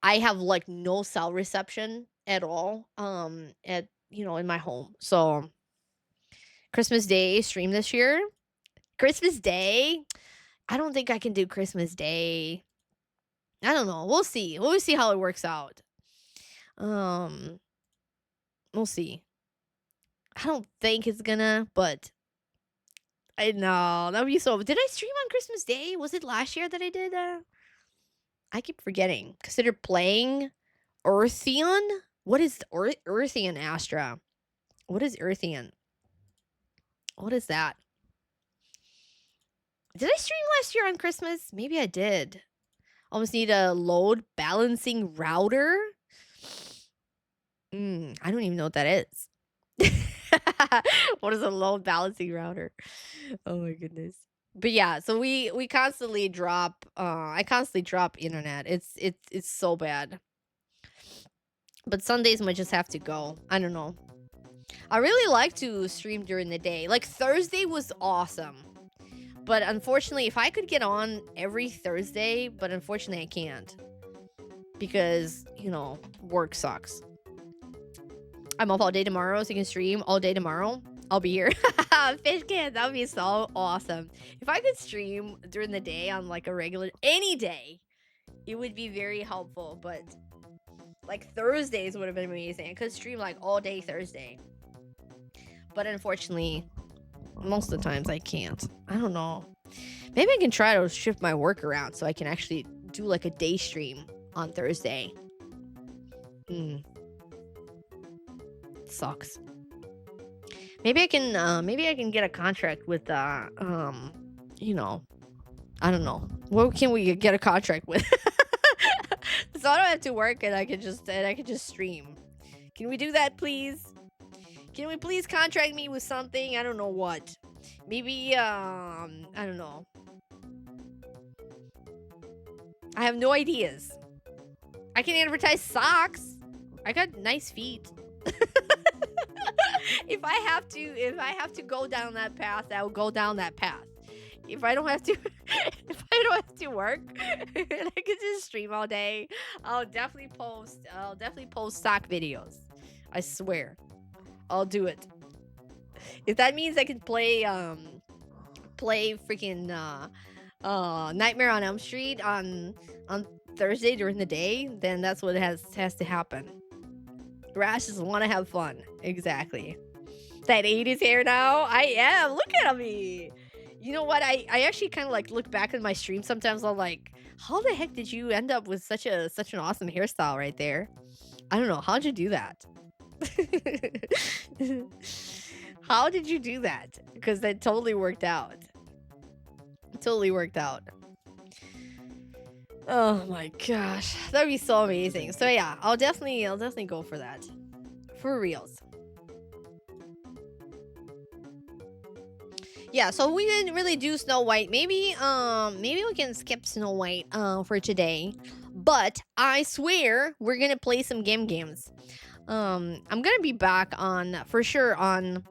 I have like no cell reception at all. In my home. So Christmas Day stream this year. Christmas Day. I don't think I can do Christmas Day. I don't know. We'll see. We'll see how it works out. We'll see. I don't think it's gonna, but I know. That would be so. Did I stream on Christmas Day? Was it last year that I did? I keep forgetting. Consider playing Earthian. What is Earthian, Astra? What is Earthian? What is that? Did I stream last year on Christmas? Maybe I did. Almost need a load balancing router. I don't even know what that is. What is a load balancing router? Oh my goodness. But yeah, so we constantly drop I constantly drop internet. It's so bad. But Sundays might just have to go. I don't know. I really like to stream during the day. Like Thursday was awesome. But unfortunately, if I could get on every Thursday, but unfortunately I can't. Because, you know, work sucks. I'm off all day tomorrow, so you can stream all day tomorrow. I'll be here. Fish can, that would be so awesome. If I could stream during the day on like a regular, any day, it would be very helpful. But like Thursdays would have been amazing. I could stream like all day Thursday. But unfortunately, most of the times I can't. I don't know. Maybe I can try to shift my work around so I can actually do like a day stream on Thursday. Sucks. Maybe I can get a contract with you know, I don't know. What can we get a contract with? So I don't have to work and I can just stream. Can we do that, please? Can we please contract me with something? I don't know what. Maybe I don't know. I have no ideas. I can advertise socks. I got nice feet. If I have to go down that path, I will go down that path. If I don't have to work and I can just stream all day, I'll definitely post sock videos. I swear. I'll do it. If that means I can play freaking Nightmare on Elm Street on Thursday during the day, then that's what has to happen. Rash just want to have fun. Exactly. That 80s hair now? I am. Look at me. You know what? I actually kind of like look back at my stream sometimes. I'm like, how the heck did you end up with such an awesome hairstyle right there? I don't know. How'd you do that? How did you do that? Because that totally worked out. It totally worked out. Oh my gosh, that'd be so amazing. So yeah, I'll definitely go for that, for reals. Yeah, so we didn't really do Snow White. Maybe we can skip Snow White for today. But I swear we're gonna play some games. I'm gonna be back for sure on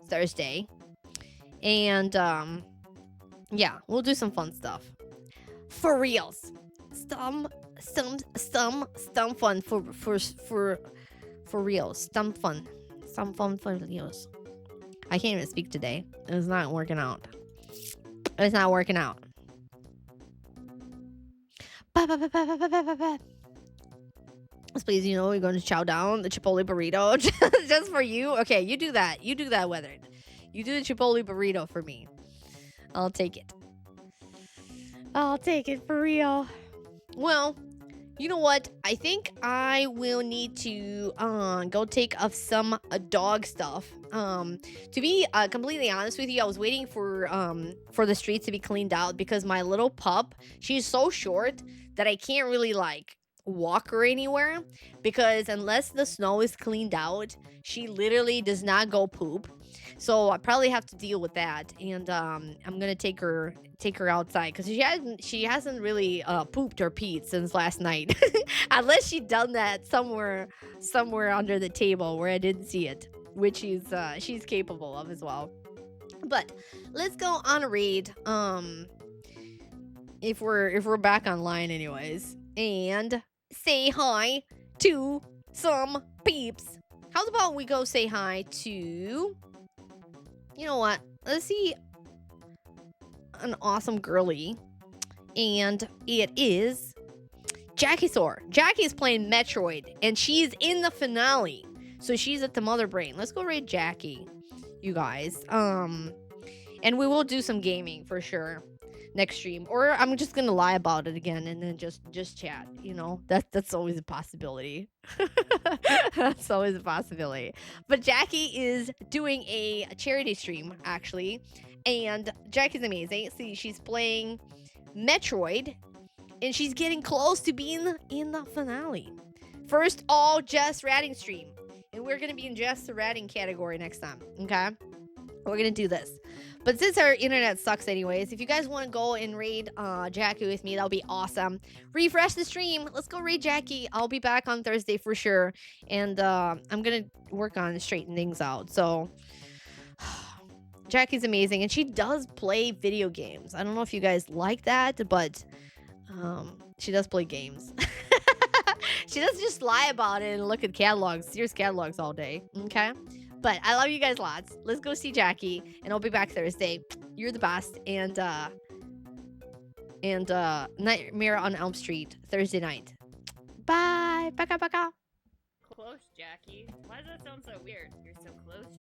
Thursday. And yeah, we'll do some fun stuff. For reals. Some fun for reals. Some fun for reals. I can't even speak today. It's not working out. It's not working out. Please, you know, we're going to chow down the Chipotle burrito just for you. Okay, you do that. You do that, Weathered. You do the Chipotle burrito for me. I'll take it. I'll take it for real. Well, you know what? I think I will need to go take off some dog stuff. To be completely honest with you, I was waiting for the streets to be cleaned out because my little pup, she's so short that I can't really like walk her anywhere, because unless the snow is cleaned out, she literally does not go poop. So I probably have to deal with that, and I'm gonna take her outside because she hasn't really pooped or peed since last night, unless she done that somewhere under the table where I didn't see it, which she's capable of as well. But let's go on a raid. If we're back online, anyways, and say hi to some peeps. How about we go say hi to? You know what? Let's see an awesome girly. And it is Jackie Soar. Jackie is playing Metroid, and she's in the finale. So she's at the Mother Brain. Let's go raid Jackie. you guys. And we will do some gaming for sure next stream, or I'm just gonna lie about it again and then just chat. You know, that's always a possibility. That's always a possibility. But Jackie is doing a charity stream actually, and Jackie's amazing. See, she's playing Metroid, and she's getting close to being in the finale. First all Jess ratting stream, and we're gonna be in Jess the ratting category next time. Okay, we're gonna do this. But since our internet sucks anyways, if you guys want to go and raid Jackie with me, that'll be awesome. Refresh the stream. Let's go raid Jackie. I'll be back on Thursday for sure. And I'm going to work on straightening things out. So Jackie's amazing. And she does play video games. I don't know if you guys like that, but she does play games. She doesn't just lie about it and look at catalogs, serious catalogs all day. Okay? But I love you guys lots. Let's go see Jackie, and I'll be back Thursday. You're the best. And Nightmare on Elm Street Thursday night. Bye. Baka baka. Close, Jackie. Why does that sound so weird? You're so close.